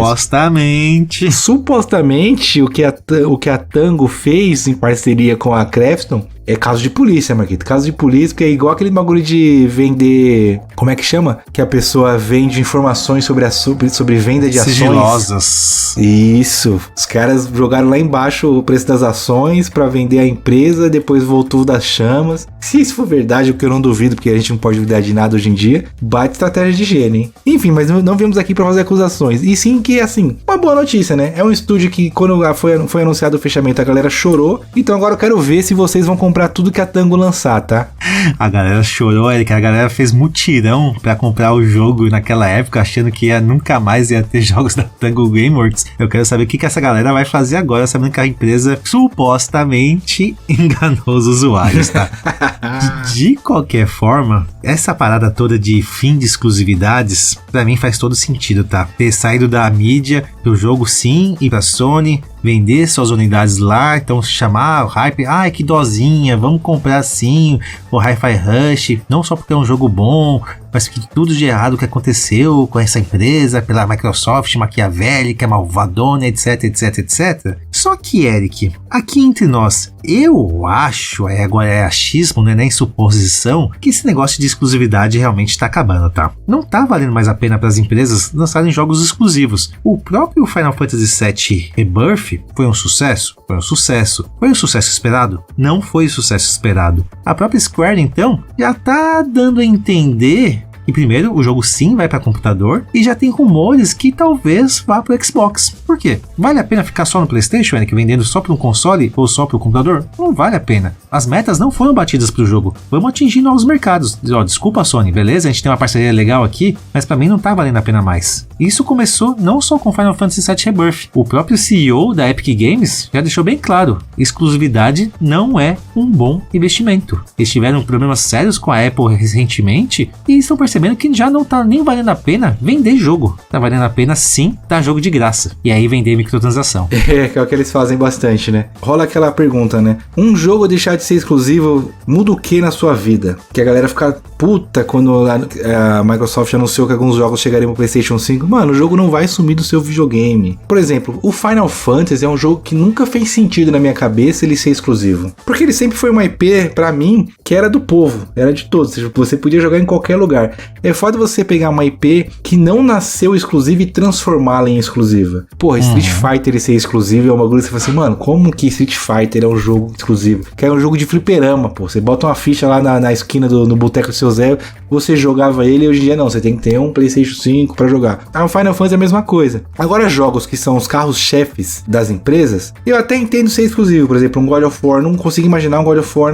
[SPEAKER 2] Supostamente, o que a Tango fez em parceria com a Krafton é caso de polícia, Marquito. Caso de polícia, porque é igual aquele bagulho de vender... Como é que chama? Que a pessoa vende informações sobre venda de
[SPEAKER 1] sigilosas.
[SPEAKER 2] Ações. Isso. Os caras jogaram lá embaixo o preço das ações pra vender a empresa, depois voltou das chamas. Se isso for verdade, o que eu não duvido, porque a gente não pode duvidar de nada hoje em dia, baita estratégia de higiene, hein? Enfim, mas não viemos aqui pra fazer acusações. E sim que, assim, uma boa notícia, né? É um estúdio que, quando foi anunciado o fechamento, a galera chorou. Então agora eu quero ver se vocês vão comprar tudo que a Tango lançar, tá?
[SPEAKER 1] A galera chorou, Eric. A galera fez mutirão pra comprar o jogo naquela época, achando que nunca mais ia ter jogos da Tango Gameworks. Eu quero saber o que essa galera vai fazer agora, sabendo que a empresa supostamente enganou os usuários, tá? De qualquer forma, essa parada toda de fim de exclusividades, pra mim faz todo sentido, tá? Ter saído da mídia do jogo sim e pra Sony vender suas unidades lá, então chamar o hype, ai que dozinha, vamos comprar sim o Hi-Fi Rush, não só porque é um jogo bom, mas que tudo de errado que aconteceu com essa empresa, pela Microsoft maquiavélica, malvadona, etc, etc, etc. Só que, Eric, aqui entre nós, eu acho, agora é achismo, não é nem suposição, que esse negócio de exclusividade realmente tá acabando, tá? Não tá valendo mais a pena para as empresas lançarem jogos exclusivos. O próprio Final Fantasy VII Rebirth foi um sucesso? Foi um sucesso. Foi um sucesso esperado? Não foi o sucesso esperado. A própria Square, então, já tá dando a entender que primeiro, o jogo sim vai para computador e já tem rumores que talvez vá para o Xbox. Por quê? Vale a pena ficar só no PlayStation, Eric, vendendo só para um console ou só para o computador? Não vale a pena. As metas não foram batidas para o jogo. Vamos atingir novos mercados. Desculpa, Sony, beleza? A gente tem uma parceria legal aqui, mas para mim não tá valendo a pena mais. Isso começou não só com Final Fantasy VII Rebirth. O próprio CEO da Epic Games já deixou bem claro: exclusividade não é um bom investimento. Eles tiveram problemas sérios com a Apple recentemente e estão percebendo que já não tá nem valendo a pena vender jogo. Tá valendo a pena sim dar jogo de graça. E aí vender microtransação.
[SPEAKER 2] Que é o que eles fazem bastante, né? Rola aquela pergunta, né? Um jogo deixar de ser exclusivo muda o que na sua vida? Que a galera fica puta quando a Microsoft anunciou que alguns jogos chegariam pro PlayStation 5. Mano, o jogo não vai sumir do seu videogame. Por exemplo, o Final Fantasy é um jogo que nunca fez sentido na minha cabeça ele ser exclusivo. Porque ele sempre foi uma IP, pra mim, que era do povo. Era de todos. Ou seja, você podia jogar em qualquer lugar. É foda você pegar uma IP que não nasceu exclusiva e transformá-la em exclusiva. Porra, Street Fighter ser exclusivo é uma coisa que você fala assim, mano, como que Street Fighter é um jogo exclusivo? Que é um jogo de fliperama, pô. Você bota uma ficha lá na esquina no boteco do seu Zé, você jogava ele e hoje em dia não, você tem que ter um PlayStation 5 pra jogar. O Final Fantasy é a mesma coisa. Agora, jogos que são os carros-chefes das empresas, eu até entendo ser exclusivo. Por exemplo, um God of War, não consigo imaginar um God of War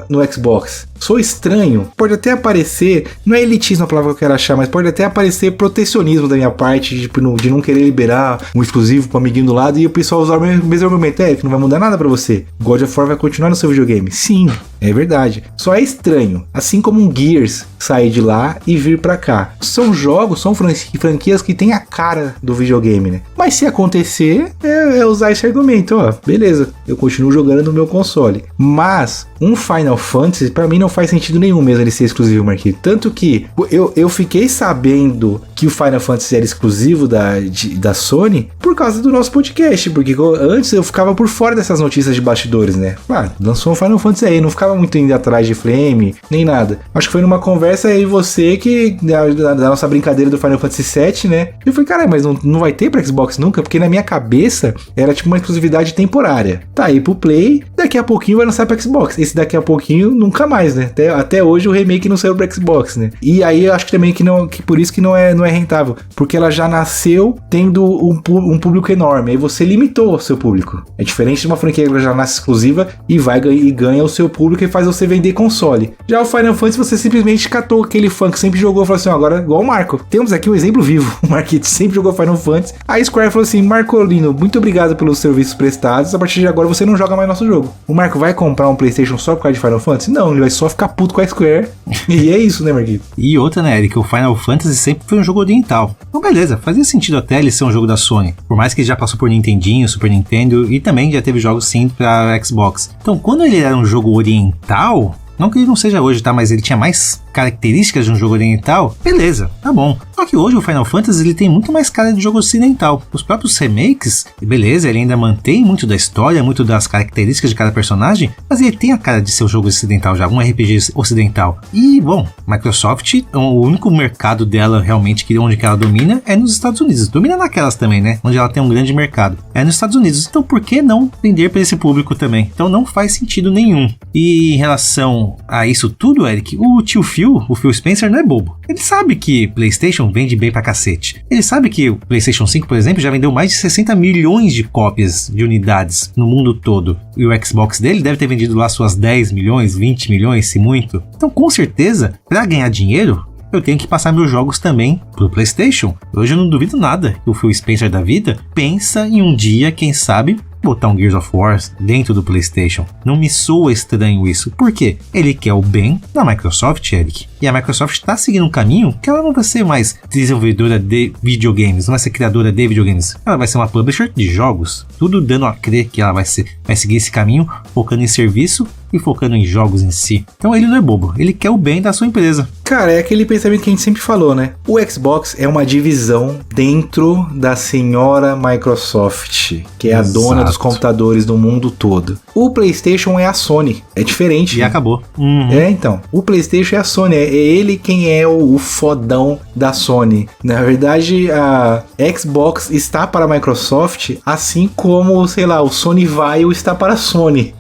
[SPEAKER 2] no Xbox. Sou estranho, pode até aparecer, não é elitismo a palavra que eu quero achar, mas pode até aparecer protecionismo da minha parte, tipo, de não querer liberar um exclusivo pro amiguinho do lado e o pessoal usar o mesmo argumento, que não vai mudar nada pra você. God of War vai continuar no seu videogame. Sim, é verdade. Só é estranho, assim como um Gears sair de lá e vir pra cá. São jogos, são franquias que tem a cara do videogame, né? Mas se acontecer, é usar esse argumento, beleza, eu continuo jogando no meu console. Mas um Final Fantasy, pra mim, não faz sentido nenhum mesmo ele ser exclusivo, Marquinhos. Tanto que eu fiquei sabendo que o Final Fantasy era exclusivo da Sony por causa do nosso podcast, porque antes eu ficava por fora dessas notícias de bastidores, né? Lançou um Final Fantasy aí, não ficava muito indo atrás de Flame, nem nada. Acho que foi numa conversa aí você que, da nossa brincadeira do Final Fantasy VII, né? Eu falei, caralho, mas não vai ter pra Xbox nunca? Porque na minha cabeça era tipo uma exclusividade temporária. Tá aí pro Play, daqui a pouquinho vai lançar pra Xbox. Esse daqui a pouquinho nunca mais, né? Até hoje o remake não saiu pro Xbox, né? E aí eu acho que também que por isso que não é rentável, porque ela já nasceu tendo um público enorme, aí você limitou o seu público. É diferente de uma franquia que já nasce exclusiva e ganha o seu público e faz você vender console. Já o Final Fantasy você simplesmente catou aquele fã que sempre jogou e falou assim, agora igual o Marco, temos aqui um exemplo vivo, o Marquito sempre jogou Final Fantasy, a Square falou assim, Marcolino, muito obrigado pelos serviços prestados, a partir de agora você não joga mais nosso jogo. O Marco vai comprar um PlayStation só por causa de Final Fantasy? Não, ele vai só ficar puto com a Square. E é isso, né, Marquito?
[SPEAKER 1] E outra, né, Eric, o Final Fantasy sempre foi um jogo oriental. Então, beleza, fazia sentido até ele ser um jogo da Sony. Por mais que ele já passou por Nintendinho, Super Nintendo e também já teve jogos sim pra Xbox. Então, quando ele era um jogo oriental, não que ele não seja hoje, tá? Mas ele tinha mais características de um jogo oriental, beleza, tá bom. Só que hoje o Final Fantasy ele tem muito mais cara de jogo ocidental. Os próprios remakes, beleza, ele ainda mantém muito da história, muito das características de cada personagem, mas ele tem a cara de ser um jogo ocidental já, um RPG ocidental. E, bom, Microsoft, o único mercado dela realmente, onde ela domina, é nos Estados Unidos. Domina naquelas também, né? Onde ela tem um grande mercado. É nos Estados Unidos. Então, por que não vender para esse público também? Então, não faz sentido nenhum. E em relação relação a isso tudo, Eric, o tio Phil, o Phil Spencer, não é bobo. Ele sabe que PlayStation vende bem pra cacete. Ele sabe que o PlayStation 5, por exemplo, já vendeu mais de 60 milhões de cópias de unidades no mundo todo. E o Xbox dele deve ter vendido lá suas 10 milhões, 20 milhões, se muito. Então, com certeza, pra ganhar dinheiro, eu tenho que passar meus jogos também pro PlayStation. Hoje eu não duvido nada que o Phil Spencer da vida pensa em um dia, quem sabe, botar um Gears of War dentro do PlayStation. Não me soa estranho isso. Por quê? Ele quer o bem da Microsoft, Eric. E a Microsoft está seguindo um caminho que ela não vai ser mais desenvolvedora de videogames, não vai ser criadora de videogames. Ela vai ser uma publisher de jogos. Tudo dando a crer que ela vai seguir esse caminho, focando em serviço e focando em jogos em si. Então ele não é bobo, ele quer o bem da sua empresa.
[SPEAKER 2] Cara, é aquele pensamento que a gente sempre falou, né? O Xbox é uma divisão dentro da senhora Microsoft, que é a dona dos computadores do mundo todo. O PlayStation é a Sony, é diferente.
[SPEAKER 1] E
[SPEAKER 2] né?
[SPEAKER 1] acabou.
[SPEAKER 2] É, então, o PlayStation é a Sony, é ele quem é o fodão da Sony. Na verdade, a Xbox está para a Microsoft, assim como, sei lá, o Sony Vaio está para a Sony.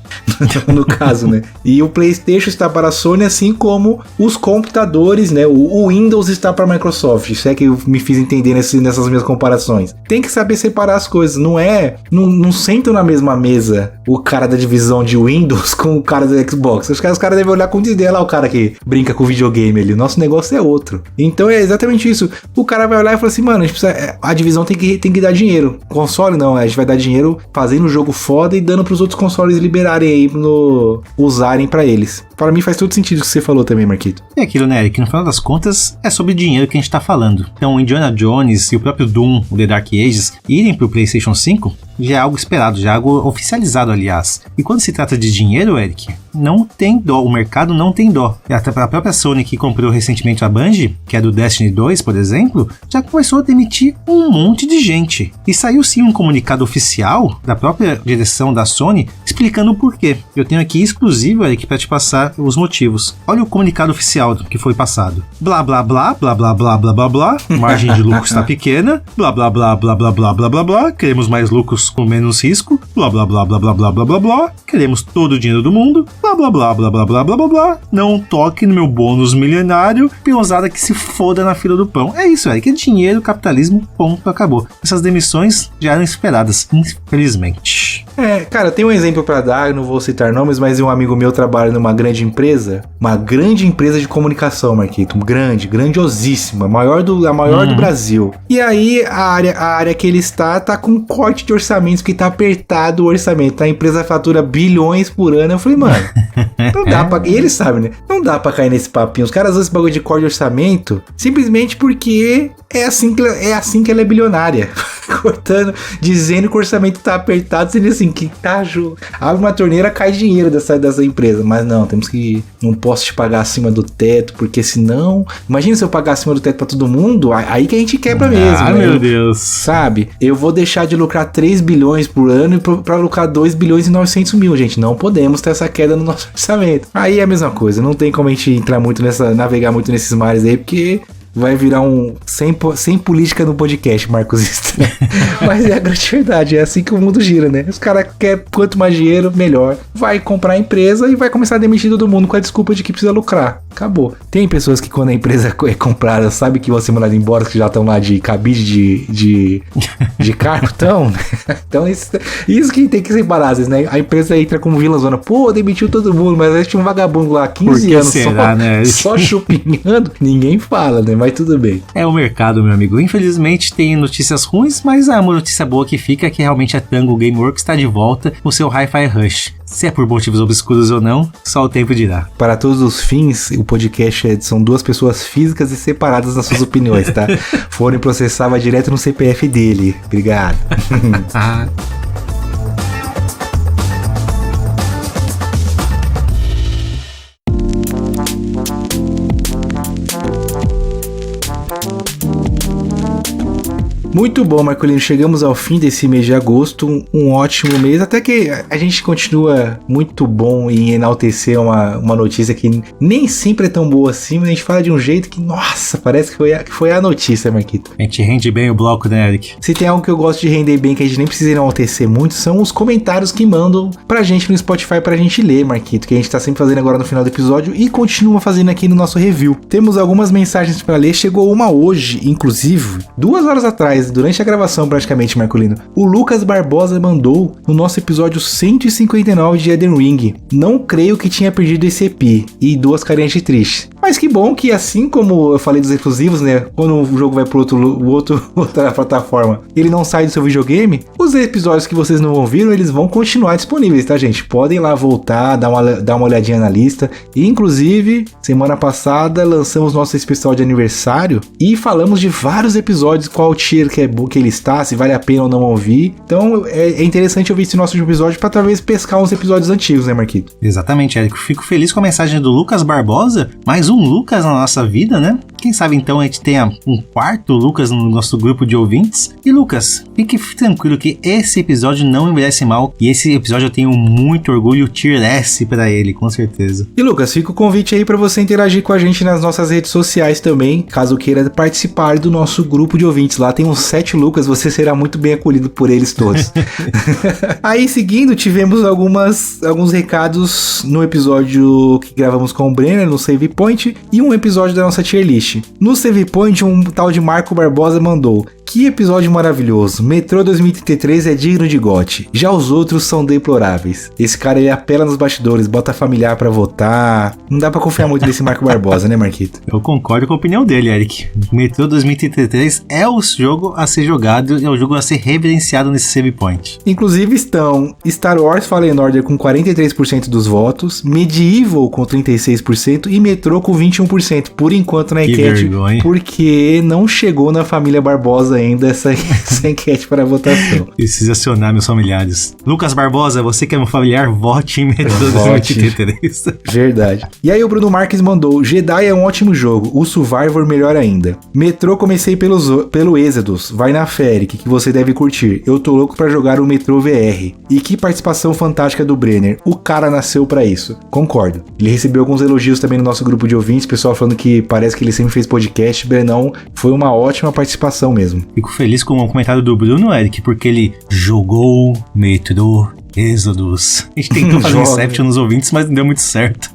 [SPEAKER 2] No caso, né? E o PlayStation está para a Sony, assim como os computadores, né? O Windows está para a Microsoft. Isso é que eu me fiz entender nessas minhas comparações. Tem que saber separar as coisas. Não sentam na mesma mesa o cara da divisão de Windows com o cara do Xbox. Os caras devem olhar com desdém lá o cara que brinca com videogame ali. O nosso negócio é outro. Então é exatamente isso. O cara vai olhar e fala assim, mano, a divisão tem que dar dinheiro. Console não, a gente vai dar dinheiro fazendo um jogo foda e dando pros outros consoles liberarem aí, usarem pra eles. Para mim faz todo sentido o que você falou também, Marquito.
[SPEAKER 1] É aquilo, né, Eric? No final das contas, é sobre dinheiro que a gente tá falando. Então, o Indiana Jones e o próprio Doom, o The Dark Ages, irem pro PlayStation 5 já é algo esperado, já é algo oficializado, aliás. E quando se trata de dinheiro, Eric, não tem dó, o mercado não tem dó. Até a própria Sony, que comprou recentemente a Bungie, que é do Destiny 2, por exemplo, já começou a demitir um monte de gente. E saiu sim um comunicado oficial da própria direção da Sony explicando o porquê. Eu tenho aqui exclusivo, Eric, para te passar os motivos. Olha o comunicado oficial que foi passado. Blá blá blá, blá blá blá blá blá blá, margem de lucro está pequena, blá blá blá blá blá blá blá blá blá, queremos mais lucros com menos risco, blá blá blá blá blá blá blá blá blá, queremos todo o dinheiro do mundo, blá blá blá blá blá blá blá blá blá, não toque no meu bônus milionário, peãozada que se foda na fila do pão. É isso, Eric, é dinheiro, capitalismo, ponto, acabou. Essas demissões já eram esperadas, infelizmente.
[SPEAKER 2] Cara, tem um exemplo pra dar, eu não vou citar nomes, mas um amigo meu trabalha numa grande empresa de comunicação, Marquito, grandiosíssima, a maior do Brasil. E aí a área que ele está com um corte de orçamentos, que tá apertado o orçamento, a empresa fatura bilhões por ano. Eu falei, mano, não dá pra... E ele sabe, né? Não dá pra cair nesse papinho. Os caras usam esse bagulho de corte de orçamento simplesmente porque é assim que ela é bilionária. Cortando, dizendo que o orçamento tá apertado, sendo assim, que tá... Abre uma torneira, cai dinheiro dessa empresa. Mas não, não posso te pagar acima do teto, porque senão... Imagina se eu pagar acima do teto pra todo mundo, aí que a gente quebra mesmo.
[SPEAKER 1] Ah, né? Meu Deus.
[SPEAKER 2] Sabe? Eu vou deixar de lucrar 3 bilhões por ano pra lucrar 2 bilhões e 900 mil, gente. Não podemos ter essa queda no nosso orçamento. Aí é a mesma coisa, não tem como a gente entrar muito navegar muito nesses mares aí, porque... vai virar sem política no podcast, Marcos Estranho. Mas é a grande verdade, é assim que o mundo gira, né? Os caras querem quanto mais dinheiro, melhor. Vai comprar a empresa e vai começar a demitir todo mundo com a desculpa de que precisa lucrar. Acabou. Tem pessoas que quando a empresa é comprada, sabe que vão ser mandadas embora, que já estão lá de cabide de cargo, então... Então isso que tem que separar, às vezes, né? A empresa entra como Vila Zona, pô, demitiu todo mundo, mas aí tinha um vagabundo lá, 15 anos
[SPEAKER 1] será, né?
[SPEAKER 2] Só chupinhando, ninguém fala, né? Mas tudo bem.
[SPEAKER 1] É o mercado, meu amigo. Infelizmente tem notícias ruins, mas uma notícia boa que fica é que realmente a Tango Gameworks está de volta com seu Hi-Fi Rush. Se é por motivos obscuros ou não, só o tempo dirá.
[SPEAKER 2] Para todos os fins, o podcast são duas pessoas físicas e separadas nas suas opiniões, tá? Forem processar, vai direto no CPF dele. Obrigado. Muito bom, Marcolino. Chegamos ao fim desse mês de agosto, um ótimo mês. Até que a gente continua muito bom em enaltecer uma notícia que nem sempre é tão boa assim, mas a gente fala de um jeito que, nossa, parece que foi a notícia, Marquito.
[SPEAKER 1] A gente rende bem o bloco, né, Eric?
[SPEAKER 2] Se tem algo que eu gosto de render bem, que a gente nem precisa enaltecer muito, são os comentários que mandam pra gente no Spotify pra gente ler, Marquito, que a gente tá sempre fazendo agora no final do episódio e continua fazendo aqui no nosso review. Temos algumas mensagens pra ler, chegou uma hoje, inclusive, 2 horas atrás, durante a gravação praticamente, Marcolino. O Lucas Barbosa mandou no nosso episódio 159 de Elden Ring. Não creio que tinha perdido esse EP e 2 carinhas de triste. Mas que bom que, assim como eu falei dos exclusivos, né, quando o jogo vai pro outra plataforma, ele não sai do seu videogame, os episódios que vocês não ouviram, eles vão continuar disponíveis, tá, gente? Podem lá voltar, dar uma olhadinha na lista. E, inclusive, semana passada lançamos nosso especial de aniversário e falamos de vários episódios, qual tier que é bom que ele está, se vale a pena ou não ouvir. Então é interessante ouvir esse nosso episódio para talvez pescar uns episódios antigos, né, Marquito?
[SPEAKER 1] Exatamente, Érico. Fico feliz com a mensagem do Lucas Barbosa, mais um Lucas na nossa vida, né? Quem sabe então a gente tenha um quarto Lucas no nosso grupo de ouvintes. E Lucas, fique tranquilo que esse episódio não envelhece mal e esse episódio eu tenho muito orgulho, tier S pra ele, com certeza.
[SPEAKER 2] E Lucas, fica o convite aí para você interagir com a gente nas nossas redes sociais também, caso queira participar do nosso grupo de ouvintes. Lá tem uns 7 Lucas, você será muito bem acolhido por eles todos. Aí, seguindo, tivemos alguns recados no episódio que gravamos com o Brenner, no Save Point, e um episódio da nossa tier list. No Save Point, um tal de Marco Barbosa mandou: que episódio maravilhoso, Metrô 2033 é digno de GOT, já os outros são deploráveis. Esse cara, ele apela nos bastidores, bota familiar pra votar. Não dá pra confiar muito nesse Marco Barbosa, né, Marquito?
[SPEAKER 1] Eu concordo com a opinião dele, Eric. Metrô 2033 é o jogo a ser jogado, é o jogo a ser reverenciado nesse Save Point.
[SPEAKER 2] Inclusive estão Star Wars Fallen Order com 43% dos votos, Medieval com 36% e Metrô com 21%, por enquanto na enquete, porque não chegou na família Barbosa ainda essa enquete para votação.
[SPEAKER 1] Precisa acionar meus familiares. Lucas Barbosa, você que é meu familiar, vote em Metrô 2033.
[SPEAKER 2] Verdade. E aí o Bruno Marques mandou: Jedi é um ótimo jogo, o Survivor melhor ainda. Metrô comecei pelo Exodus, vai na fé, Eric, que você deve curtir. Eu tô louco pra jogar o Metrô VR. E que participação fantástica do Brenner. O cara nasceu pra isso. Concordo. Ele recebeu alguns elogios também no nosso grupo de ouvintes, pessoal falando que parece que ele sempre fez podcast. Brenão, foi uma ótima participação mesmo.
[SPEAKER 1] Fico feliz com o comentário do Bruno, Eric, porque ele jogou Metrô Exodus. A gente tentou fazer Inception nos ouvintes, mas não deu muito certo.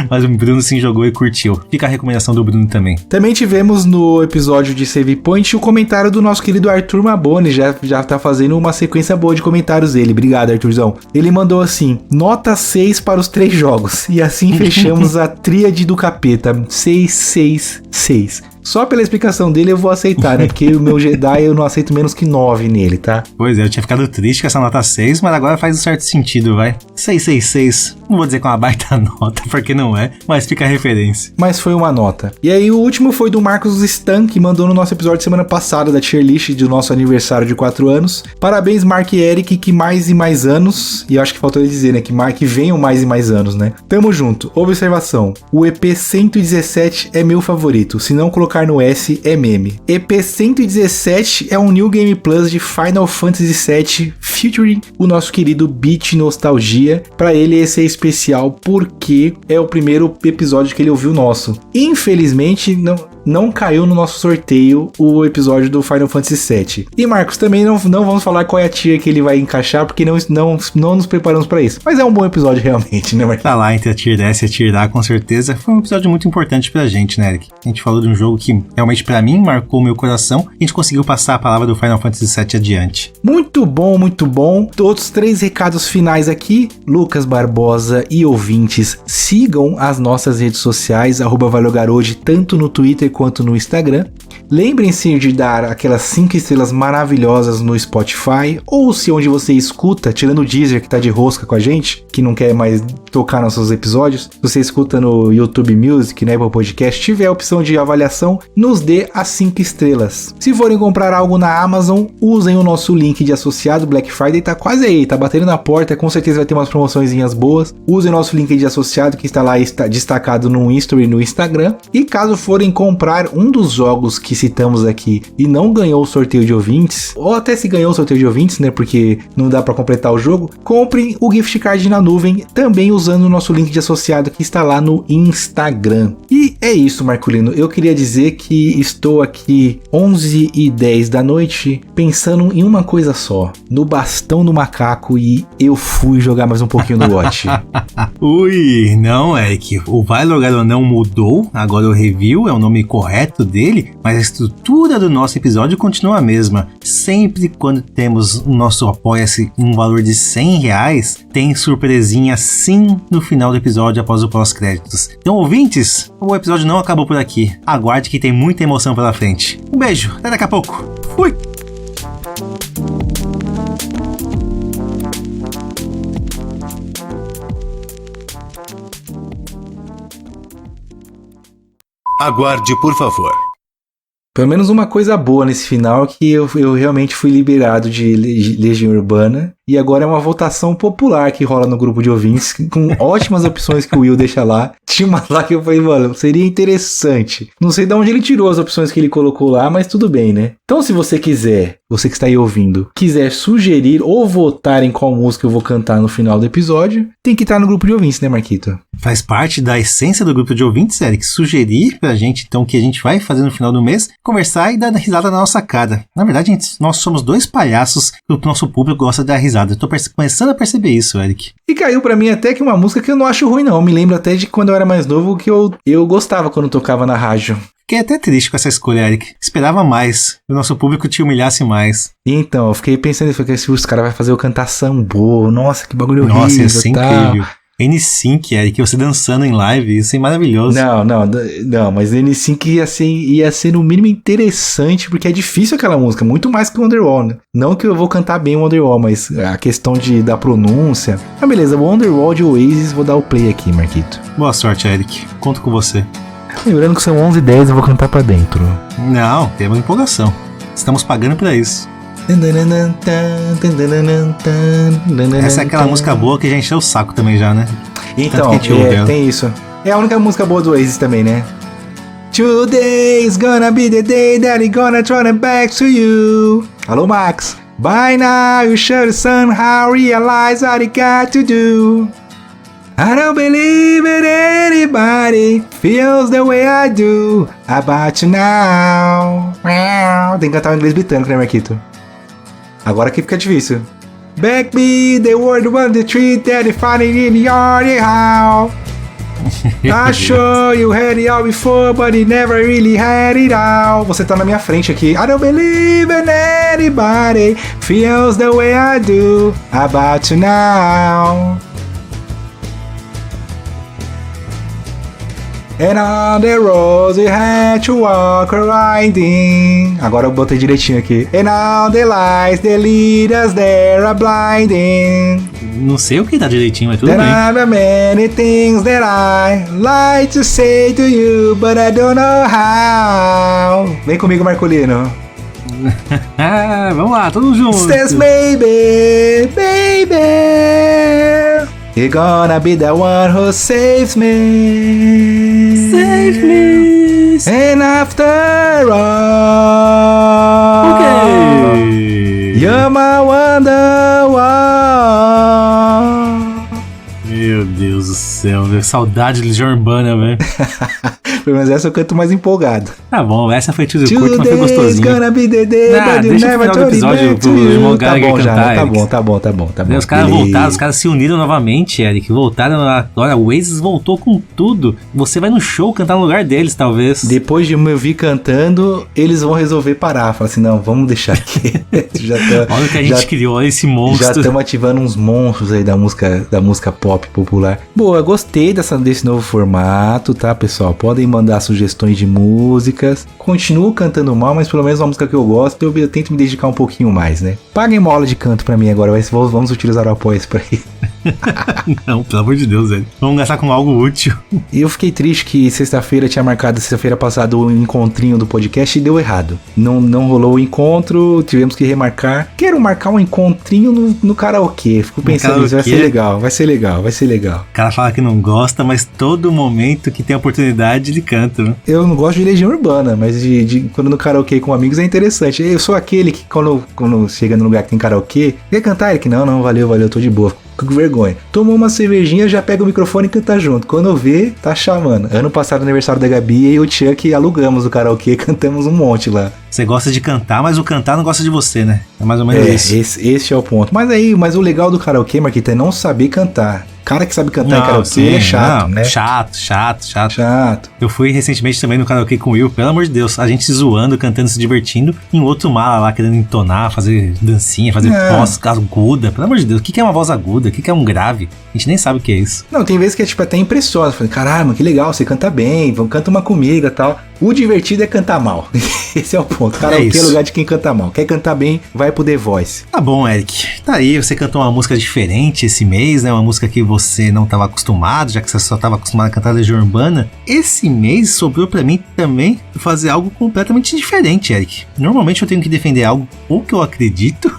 [SPEAKER 1] Mas o Bruno sim jogou e curtiu. Fica a recomendação do Bruno também.
[SPEAKER 2] Também tivemos no episódio de Save Point o comentário do nosso querido Arthur Maboni. Já tá fazendo uma sequência boa de comentários dele. Obrigado, Arthurzão. Ele mandou assim: nota 6 para os 3 jogos. E assim fechamos a tríade do capeta. 6, 6, 6. Só pela explicação dele eu vou aceitar, né? Porque o meu Jedi eu não aceito menos que 9 nele, tá?
[SPEAKER 1] Pois é, eu tinha ficado triste com essa nota 6, mas agora faz um certo sentido, vai. 666. Não vou dizer que é uma baita nota, porque não é, mas fica a referência.
[SPEAKER 2] Mas foi uma nota. E aí o último foi do Marcos Stan, que mandou no nosso episódio de semana passada da tier list do nosso aniversário de 4 anos. Parabéns, Mark e Eric, que mais e mais anos, e eu acho que faltou ele dizer, né? Que venham mais e mais anos, né? Tamo junto. Observação: o EP 117 é meu favorito, se não colocar no S é meme. EP 117 é um New Game Plus de Final Fantasy VII featuring o nosso querido Beat Nostalgia. Pra ele esse é especial porque é o primeiro episódio que ele ouviu nosso. Infelizmente não caiu no nosso sorteio o episódio do Final Fantasy VII. E Marcos, também não vamos falar qual é a tier que ele vai encaixar, porque não nos preparamos pra isso. Mas é um bom episódio realmente, né, Marcos?
[SPEAKER 1] Tá lá entre a tier S e a tier A, com certeza. Foi um episódio muito importante pra gente, né, Eric? A gente falou de um jogo que realmente pra mim marcou o meu coração. A gente conseguiu passar a palavra do Final Fantasy VII adiante.
[SPEAKER 2] Muito bom, muito bom. Outros 3 recados finais aqui. Lucas Barbosa e ouvintes, sigam as nossas redes sociais, @ValeuGarode, tanto no Twitter quanto no Instagram. Lembrem-se de dar aquelas 5 estrelas maravilhosas no Spotify, ou se onde você escuta, tirando o Deezer que tá de rosca com a gente, que não quer mais tocar nossos episódios, se você escuta no YouTube Music, né, Apple Podcast, tiver a opção de avaliação, nos dê as 5 estrelas. Se forem comprar algo na Amazon, usem o nosso link de associado. Black Friday tá quase aí, tá batendo na porta, com certeza vai ter umas promoçõezinhas boas. Usem o nosso link de associado que está lá destacado no History no Instagram. E caso forem comprar um dos jogos que citamos aqui e não ganhou o sorteio de ouvintes, ou até se ganhou o sorteio de ouvintes, né, porque não dá pra completar o jogo, comprem o gift card na nuvem, também usando o nosso link de associado que está lá no Instagram. E é isso, Marculino, eu queria dizer que estou aqui 11h10 da noite pensando em uma coisa só, no bastão do macaco, e eu fui jogar mais um pouquinho no Watch.
[SPEAKER 1] Ui, não, Eric, o Vai Logar ou Não mudou, agora o review é o nome correto dele, mas a estrutura do nosso episódio continua a mesma. Sempre quando temos o nosso Apoia-se um valor de R$100, tem surpresinha sim no final do episódio após o pós-créditos. Então, ouvintes, o episódio não acabou por aqui. Aguarde que tem muita emoção pela frente. Um beijo, até daqui a pouco. Fui!
[SPEAKER 4] Aguarde, por favor.
[SPEAKER 2] Pelo menos uma coisa boa nesse final é que eu realmente fui liberado de Legião Urbana. E agora é uma votação popular que rola no grupo de ouvintes, com ótimas opções que o Will deixa lá. Tinha uma lá que eu falei, mano, seria interessante. Não sei de onde ele tirou as opções que ele colocou lá, mas tudo bem, né? Então, se você quiser, você que está aí ouvindo, quiser sugerir ou votar em qual música eu vou cantar no final do episódio, tem que estar no grupo de ouvintes, né, Marquito?
[SPEAKER 1] Faz parte da essência do grupo de ouvintes, Eric, sugerir pra gente, então, o que a gente vai fazer no final do mês, conversar e dar risada na nossa cara. Na verdade, nós somos dois palhaços que o nosso público gosta de dar risada. Eu tô começando a perceber isso, Eric.
[SPEAKER 2] E caiu pra mim até que uma música que eu não acho ruim, não. Me lembro até de quando eu era mais novo, que eu gostava quando tocava na rádio.
[SPEAKER 1] Fiquei até triste com essa escolha, Eric. Esperava mais. O nosso público te humilhasse mais.
[SPEAKER 2] Então, eu fiquei pensando se os caras vão fazer eu cantar sambô. Nossa, que bagulho horrível.
[SPEAKER 1] Nossa, ia ser incrível. N5, Eric, você dançando em live, isso é maravilhoso.
[SPEAKER 2] Não, mas N5 ia ser no mínimo interessante, porque é difícil aquela música, muito mais que o Wonderwall, né? Não que eu vou cantar bem o Wonderwall, mas a questão da pronúncia... Ah, beleza, o Wonderwall de Oasis, vou dar o play aqui, Marquito.
[SPEAKER 1] Boa sorte, Eric. Conto com você.
[SPEAKER 2] Lembrando que são 11h10, eu vou cantar pra dentro.
[SPEAKER 1] Não, temos empolgação. Estamos pagando pra isso. Essa é aquela música boa que já encheu o saco também já, né?
[SPEAKER 2] Então, tem isso. É a única música boa do Oasis também, né? Today's gonna be the day that he gonna turn it back to you. Alô, Max. By now you should somehow realize what you got to do. I don't believe that anybody feels the way I do about you now. Tem que cantar o inglês britânico, né, Marquito? Agora que fica difícil. Back me, the word one, the tree that you find it in your how. Not sure you had it all before, but you never really had it all. Você tá na minha frente aqui. I don't believe in anybody feels the way I do about you now. And on the roads we had to walk riding. Agora eu botei direitinho aqui. And all the lights that lead us there are blinding.
[SPEAKER 1] Não sei o que tá direitinho, mas tudo bem.
[SPEAKER 2] There are many things that I like to say to you, but I don't know how. Vem comigo, Marculino.
[SPEAKER 1] Vamos lá, todos juntos.
[SPEAKER 2] Says baby, baby, you're gonna be the one who saves me.
[SPEAKER 1] Save me.
[SPEAKER 2] And after all,
[SPEAKER 1] Ok.
[SPEAKER 2] you're my wonderwall.
[SPEAKER 1] Meu Deus do céu, velho. Saudade de Legião Urbana, velho.
[SPEAKER 2] Pelo menos essa eu canto mais empolgado.
[SPEAKER 1] Tá bom, essa foi tudo curto, mas foi gostosinho.
[SPEAKER 2] Gonna be the day, but you
[SPEAKER 1] deixa o
[SPEAKER 2] never
[SPEAKER 1] final do
[SPEAKER 2] told
[SPEAKER 1] episódio
[SPEAKER 2] me
[SPEAKER 1] pro
[SPEAKER 2] to
[SPEAKER 1] irmão
[SPEAKER 2] you.
[SPEAKER 1] Gallagher cantar, Eric.
[SPEAKER 2] Tá bom.
[SPEAKER 1] Os caras voltaram, os caras se uniram novamente, Eric. Voltaram agora, o Oasis voltou com tudo. Você vai no show cantar no lugar deles, talvez.
[SPEAKER 2] Depois de me ouvir cantando, eles vão resolver parar. Falar assim, não, vamos deixar aqui.
[SPEAKER 1] Olha o que a gente criou, olha esse monstro.
[SPEAKER 2] Já estamos ativando uns monstros aí da música pop popular. Boa, gostei desse novo formato, tá, pessoal? Podem mandar sugestões de músicas. Continuo cantando mal, mas pelo menos uma música que eu gosto, eu tento me dedicar um pouquinho mais, né? Paguem uma aula de canto pra mim agora, vamos utilizar o apoio pra ir.
[SPEAKER 1] Não, pelo amor de Deus, velho. Vamos gastar com algo útil.
[SPEAKER 2] E eu fiquei triste que sexta-feira sexta-feira passada, o encontrinho do podcast e deu errado. Não rolou o encontro, tivemos que remarcar. Quero marcar um encontrinho no karaokê. Fico pensando nisso, vai ser legal.
[SPEAKER 1] O cara fala que não gosta, mas todo momento que tem oportunidade ele canta, né?
[SPEAKER 2] Eu não gosto de Legião Urbana, mas quando no karaokê com amigos é interessante. Eu sou aquele que quando chega no lugar que tem karaokê, quer cantar, Eric? Não, valeu, tô de boa. Com vergonha. Tomou uma cervejinha, já pega o microfone e canta junto. Quando eu ver, tá chamando. Ano passado, aniversário da Gabi, e o Chuck alugamos o karaokê e cantamos um monte lá.
[SPEAKER 1] Você gosta de cantar, mas o cantar não gosta de você, né? É mais ou menos isso.
[SPEAKER 2] Esse é o ponto. Mas o legal do karaokê, Marquita, é não saber cantar. Cara que sabe cantar em karaokê é chato, né?
[SPEAKER 1] Chato. Eu fui recentemente também no karaokê com o Will, pelo amor de Deus, a gente se zoando, cantando, se divertindo, em outro mala lá, querendo entonar, fazer dancinha, fazer voz aguda. Pelo amor de Deus, o que é uma voz aguda? O que é um grave? A gente nem sabe o que é isso.
[SPEAKER 2] Não, tem vezes que é tipo até impressiona. Falei, caralho, que legal, você canta bem, canta uma comigo e tal. O divertido é cantar mal. Esse é o ponto. Karaokê é lugar de quem canta mal. Quer cantar bem, vai pro The Voice.
[SPEAKER 1] Tá bom, Eric. Tá aí, você cantou uma música diferente esse mês, né? Uma música que você não estava acostumado, já que você só estava acostumado a cantar Legião Urbana. Esse mês sobrou pra mim também fazer algo completamente diferente, Eric. Normalmente eu tenho que defender algo ou que eu acredito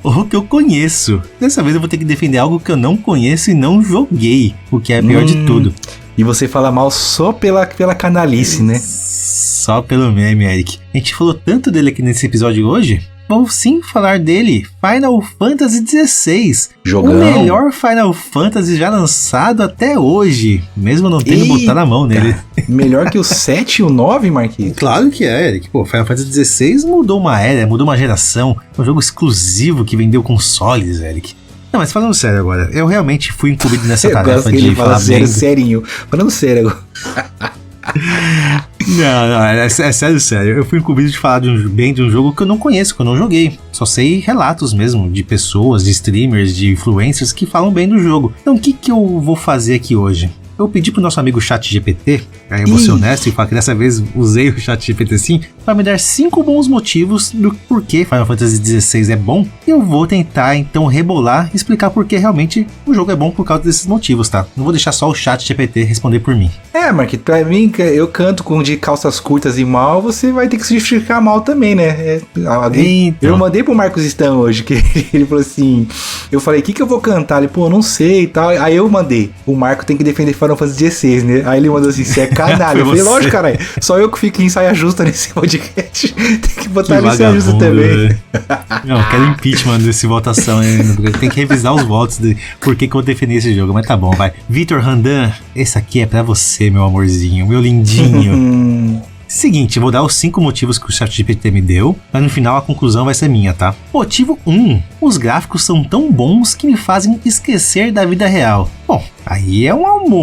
[SPEAKER 1] ou que eu conheço. Dessa vez eu vou ter que defender algo que eu não conheço e não joguei, o que é pior de tudo.
[SPEAKER 2] E você fala mal só pela canalice, né?
[SPEAKER 1] Só pelo meme, Eric. A gente falou tanto dele aqui nesse episódio hoje. Vamos sim falar dele, Final Fantasy XVI.
[SPEAKER 2] Jogão.
[SPEAKER 1] O melhor Final Fantasy já lançado até hoje, mesmo não tendo botado a mão nele.
[SPEAKER 2] Melhor que o 7 e o 9, Marquinhos?
[SPEAKER 1] Claro que é, Eric. Pô, Final Fantasy XVI mudou uma era, mudou uma geração. É um jogo exclusivo que vendeu consoles, Eric. Não, mas falando sério agora, eu realmente fui incumbido nessa tarefa de falar bem.
[SPEAKER 2] Serinho. Falando sério agora.
[SPEAKER 1] Não, é sério. Eu fui incumbido de falar bem de um jogo que eu não conheço, que eu não joguei. Só sei relatos mesmo de pessoas, de streamers, de influencers que falam bem do jogo. Então o que eu vou fazer aqui hoje? Eu pedi pro nosso amigo ChatGPT, aí eu vou ser honesto e falar que dessa vez usei o ChatGPT sim, para me dar 5 bons motivos do porquê Final Fantasy XVI é bom. E eu vou tentar então rebolar e explicar porque realmente o jogo é bom por causa desses motivos, tá? Não vou deixar só o ChatGPT responder por mim.
[SPEAKER 2] Marquinhos, pra mim, eu canto com de calças curtas e mal, você vai ter que se justificar mal também, né?
[SPEAKER 1] Então.
[SPEAKER 2] Eu mandei pro Marcos Stan hoje, que ele falou assim, eu falei, o que eu vou cantar? Ele, não sei e tal. Aí eu mandei, o Marco tem que defender Final Fantasy XVI, né? Aí ele mandou assim, você é canalha. Eu falei, lógico, caralho, só eu que fico em saia justa nesse podcast. Tem que botar ele em saia justa também.
[SPEAKER 1] Não, eu quero impeachment desse votação ainda, porque tem que revisar os votos de por que eu defendi esse jogo, mas tá bom, vai. Vitor Randan, esse aqui é pra você, meu amorzinho, meu lindinho. Seguinte, eu vou dar os 5 motivos que o ChatGPT me deu, mas no final a conclusão vai ser minha, tá? Motivo 1. Os gráficos são tão bons que me fazem esquecer da vida real. Bom, aí é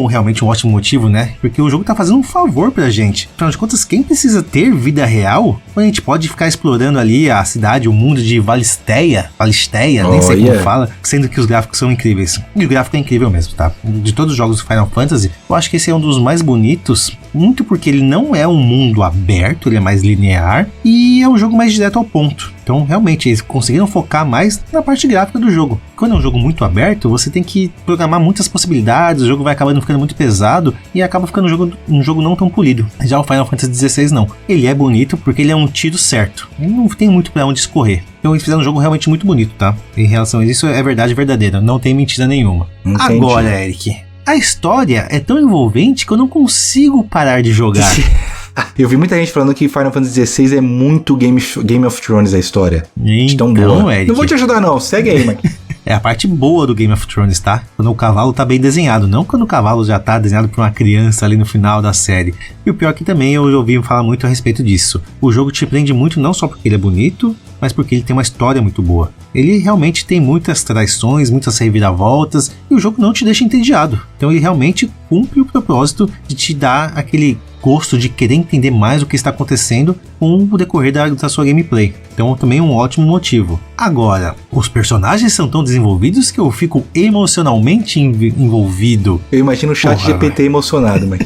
[SPEAKER 1] realmente um ótimo motivo, né? Porque o jogo tá fazendo um favor pra gente. Afinal de contas, quem precisa ter vida real, a gente pode ficar explorando ali a cidade, o mundo de Valisteia, nem sei como fala, sendo que os gráficos são incríveis. E o gráfico é incrível mesmo, tá? De todos os jogos do Final Fantasy, eu acho que esse é um dos mais bonitos, muito porque ele não é um mundo aberto, ele é mais linear, e é um jogo mais direto ao ponto. Então, realmente, eles conseguiram focar mais na parte gráfica do jogo. Quando é um jogo muito aberto, você tem que programar muitas possibilidades, o jogo vai acabando ficando muito pesado e acaba ficando um jogo não tão polido. Já o Final Fantasy XVI não. Ele é bonito porque ele é um tiro certo. Ele não tem muito pra onde escorrer. Então eles fizeram um jogo realmente muito bonito, tá? Em relação a isso, é verdade verdadeira. Não tem mentira nenhuma.
[SPEAKER 2] Entendi.
[SPEAKER 1] Agora, Eric, a história é tão envolvente que eu não consigo parar de jogar.
[SPEAKER 2] Eu vi muita gente falando que Final Fantasy XVI é muito Game of Thrones a história.
[SPEAKER 1] Então, Eric,
[SPEAKER 2] não vou te ajudar não, segue aí, Mike.
[SPEAKER 1] É a parte boa do Game of Thrones, tá? Quando o cavalo tá bem desenhado, não quando o cavalo já tá desenhado por uma criança ali no final da série. E o pior é que também eu ouvi falar muito a respeito disso. O jogo te prende muito não só porque ele é bonito, mas porque ele tem uma história muito boa. Ele realmente tem muitas traições, muitas reviravoltas, e o jogo não te deixa entediado. Então ele realmente cumpre o propósito de te dar aquele gosto de querer entender mais o que está acontecendo com o decorrer da sua gameplay. Então também é um ótimo motivo. Agora, os personagens são tão desenvolvidos que eu fico emocionalmente envolvido.
[SPEAKER 2] Eu imagino o ChatGPT emocionado, mas...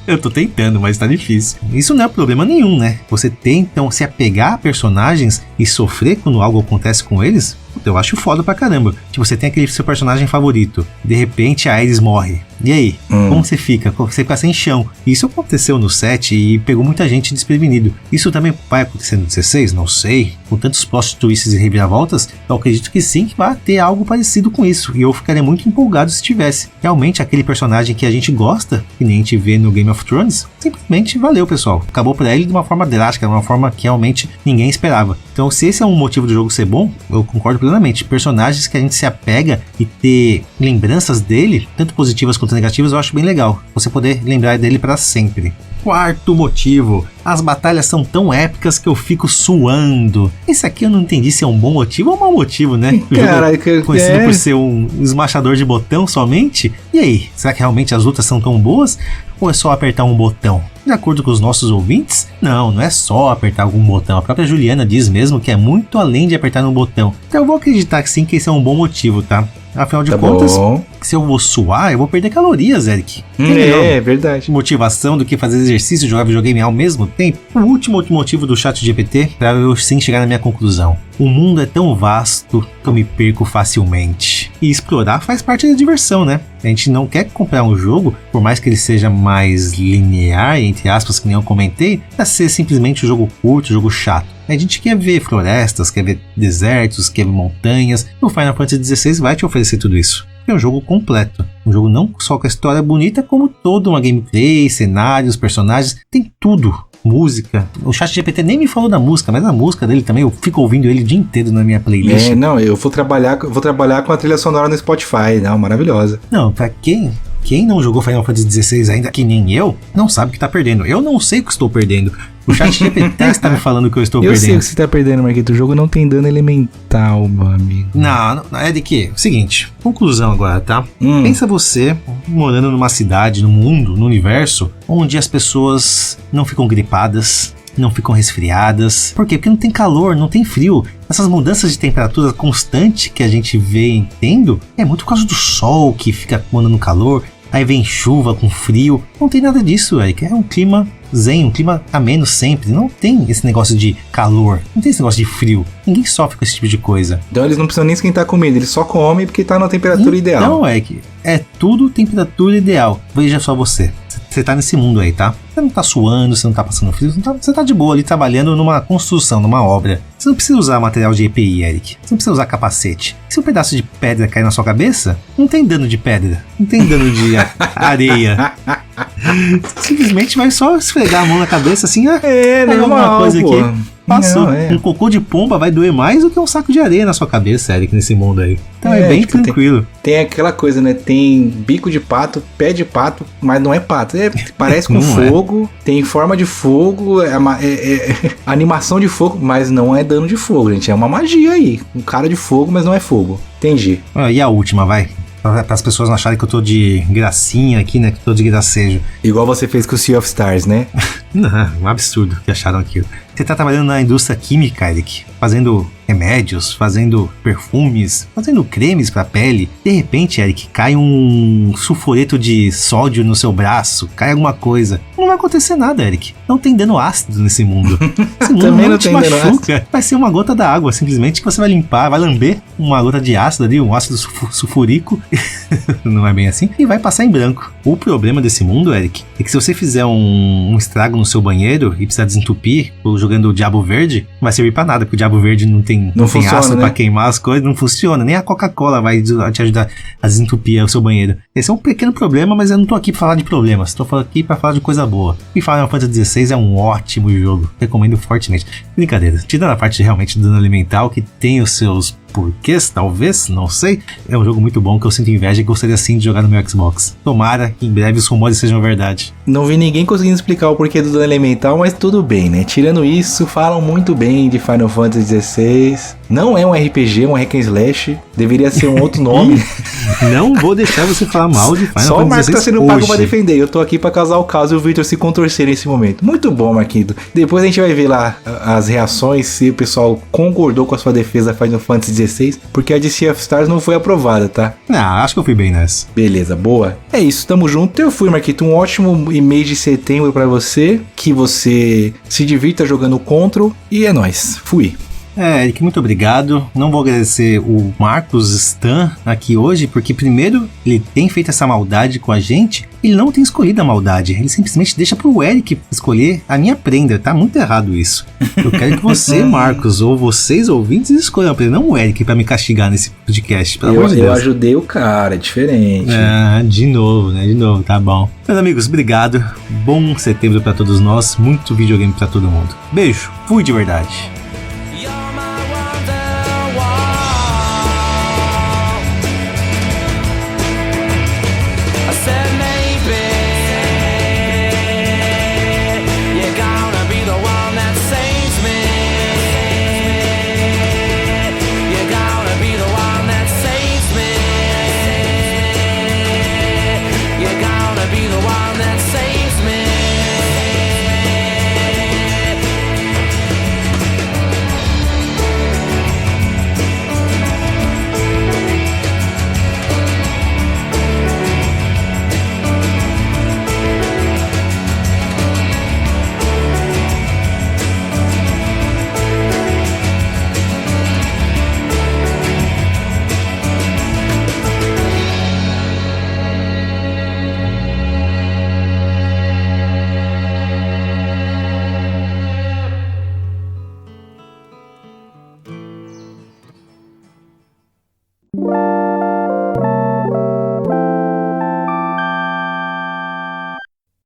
[SPEAKER 1] Eu tô tentando, mas tá difícil. Isso não é problema nenhum, né? Você tem então se apegar a personagens e sofrer quando algo acontece com eles, Puta, eu acho foda pra caramba. Tipo, você tem aquele seu personagem favorito, de repente a Ares morre. E aí? Como você fica? Você fica sem chão. Isso aconteceu no 7 e pegou muita gente desprevenido. Isso também vai acontecer no 16? Não sei. Com tantos plot twists e reviravoltas, eu acredito que sim, que vai ter algo parecido com isso. E eu ficaria muito empolgado se tivesse. Realmente, aquele personagem que a gente gosta, que nem a gente vê no Game of Thrones, simplesmente valeu, pessoal. Acabou pra ele de uma forma drástica, de uma forma que realmente ninguém esperava. Então, se esse é um motivo do jogo ser bom, eu concordo plenamente. Personagens que a gente se apega e ter lembranças dele, tanto positivas quanto negativas, eu acho bem legal. Você poder lembrar dele pra sempre. Quarto motivo, as batalhas são tão épicas que eu fico suando. Esse aqui eu não entendi se é um bom motivo ou um mau motivo, né?
[SPEAKER 2] Caraca,
[SPEAKER 1] conhecido por ser um esmachador de botão somente. E aí, será que realmente as lutas são tão boas? Ou é só apertar um botão? De acordo com os nossos ouvintes, não é só apertar algum botão. A própria Juliana diz mesmo que é muito além de apertar um botão. Então eu vou acreditar que sim, que esse é um bom motivo, tá? Afinal de contas, se eu vou suar, eu vou perder calorias, Eric.
[SPEAKER 2] É verdade.
[SPEAKER 1] Motivação do que fazer exercício e jogar videogame ao mesmo tempo. O último motivo do ChatGPT para eu sim chegar na minha conclusão. O mundo é tão vasto que eu me perco facilmente. E explorar faz parte da diversão, né? A gente não quer comprar um jogo, por mais que ele seja mais linear, entre aspas, que nem eu comentei, para ser simplesmente um jogo curto, um jogo chato. A gente quer ver florestas, quer ver desertos, quer ver montanhas. E o Final Fantasy XVI vai te oferecer tudo isso. É um jogo completo. Um jogo não só com a história bonita, como toda uma gameplay, cenários, personagens. Tem tudo. Música. O ChatGPT nem me falou da música, mas a música dele também, eu fico ouvindo ele o dia inteiro na minha playlist.
[SPEAKER 2] Não, eu vou trabalhar com a trilha sonora no Spotify, não, maravilhosa.
[SPEAKER 1] Não, pra quem não jogou Final Fantasy XVI ainda, que nem eu, não sabe o que tá perdendo. Eu não sei o que estou perdendo. O ChatGPT está me falando que eu estou perdendo.
[SPEAKER 2] Eu sei o que você tá perdendo, Marquito. O jogo não tem dano elemental, meu amigo.
[SPEAKER 1] Não, é de que? Seguinte, conclusão agora, tá? Pensa você morando numa cidade, no mundo, no universo, onde as pessoas não ficam gripadas, não ficam resfriadas. Por quê? Porque não tem calor, não tem frio. Essas mudanças de temperatura constante que a gente vê tendo é muito por causa do sol que fica mandando calor. Aí vem chuva com frio. Não tem nada disso, Eric. É um clima zen, um clima ameno sempre. Não tem esse negócio de calor, não tem esse negócio de frio. Ninguém sofre com esse tipo de coisa.
[SPEAKER 2] Então eles não precisam nem esquentar comida, eles só comem porque tá na temperatura ideal.
[SPEAKER 1] Não, Eric. É tudo temperatura ideal. Veja só você. Você tá nesse mundo aí, tá? Você não tá suando, você não tá passando frio, você tá de boa ali trabalhando numa construção, numa obra. Você não precisa usar material de EPI, Eric. Você não precisa usar capacete. Se um pedaço de pedra cair na sua cabeça, não tem dano de pedra, não tem dano de areia. Simplesmente vai só esfregar a mão na cabeça assim,
[SPEAKER 2] normal,
[SPEAKER 1] coisa
[SPEAKER 2] pô.
[SPEAKER 1] aqui. Passou.
[SPEAKER 2] Não,
[SPEAKER 1] Um cocô de pomba vai doer mais do que um saco de areia na sua cabeça, Eric, nesse mundo aí. Então é bem tipo, tranquilo.
[SPEAKER 2] Tem aquela coisa, né? Tem bico de pato, pé de pato, mas não é pato. Parece com fogo, tem forma de fogo, animação de fogo, mas não é dano de fogo, gente. É uma magia aí. Um cara de fogo, mas não é fogo. Entendi.
[SPEAKER 1] E a última, vai? Para as pessoas não acharem que eu tô de gracinha aqui, né? Que eu tô de gracejo.
[SPEAKER 2] Igual você fez com o Sea of Stars, né?
[SPEAKER 1] Não, um absurdo que acharam aquilo. Você tá trabalhando na indústria química, Eric, fazendo remédios, fazendo perfumes, fazendo cremes pra pele. De repente, Eric, cai um sulfureto de sódio no seu braço, cai alguma coisa. Não vai acontecer nada, Eric. Não tem dano ácido nesse mundo. Esse mundo
[SPEAKER 2] Também não
[SPEAKER 1] te
[SPEAKER 2] tem dano
[SPEAKER 1] machuca. Vai ser uma gota da água, simplesmente, que você vai limpar, vai lamber uma gota de ácido ali, um ácido sulfúrico. Não é bem assim. E vai passar em branco. O problema desse mundo, Eric, é que se você fizer um estrago no seu banheiro e precisar desentupir, jogando o Diabo Verde, não vai servir pra nada, porque o Diabo Verde não tem ácido, né? Pra queimar as coisas, não funciona. Nem a Coca-Cola vai te ajudar a desentupir o seu banheiro. Esse é um pequeno problema, mas eu não tô aqui pra falar de problemas. Tô aqui pra falar de coisa boa. E Final Fantasy XVI é um ótimo jogo. Recomendo fortemente. Brincadeira. Tirando a parte realmente do dano alimentar, que tem os seus porquês, talvez, não sei. É um jogo muito bom que eu sinto inveja e gostaria sim de jogar no meu Xbox. Tomara que em breve os rumores sejam verdade.
[SPEAKER 2] Não vi ninguém conseguindo explicar o porquê do dano elemental, mas tudo bem, né? Tirando isso, falam muito bem de Final Fantasy XVI. Não é um RPG, um hack and slash. Deveria ser um outro nome.
[SPEAKER 1] Não vou deixar você falar mal de Final Fantasy XVI.
[SPEAKER 2] Só o Marco tá sendo pago pra defender. Eu tô aqui pra causar o caos e o Victor se contorcer nesse momento. Muito bom, Marquinhos. Depois a gente vai ver lá as reações, se o pessoal concordou com a sua defesa Final Fantasy XVI, porque a de Sea of Stars não foi aprovada, tá?
[SPEAKER 1] Acho que eu fui bem nessa.
[SPEAKER 2] Beleza, boa. É isso, tamo junto. Eu fui, Marquito. Um ótimo mês de setembro pra você. Que você se divirta jogando Control. E é nóis. Fui.
[SPEAKER 1] Eric, muito obrigado. Não vou agradecer o Marcos Stan aqui hoje, porque primeiro ele tem feito essa maldade com a gente, ele não tem escolhido a maldade, ele simplesmente deixa pro Eric escolher a minha prenda, tá muito errado isso. Eu quero que você, Marcos, ou vocês ouvintes, escolham a prenda, não o Eric, pra me castigar nesse podcast, pelo amor de Deus.
[SPEAKER 2] Eu ajudei o cara, é diferente.
[SPEAKER 1] De novo, né? De novo, tá bom. Meus amigos, obrigado. Bom setembro pra todos nós, muito videogame pra todo mundo. Beijo, fui de verdade.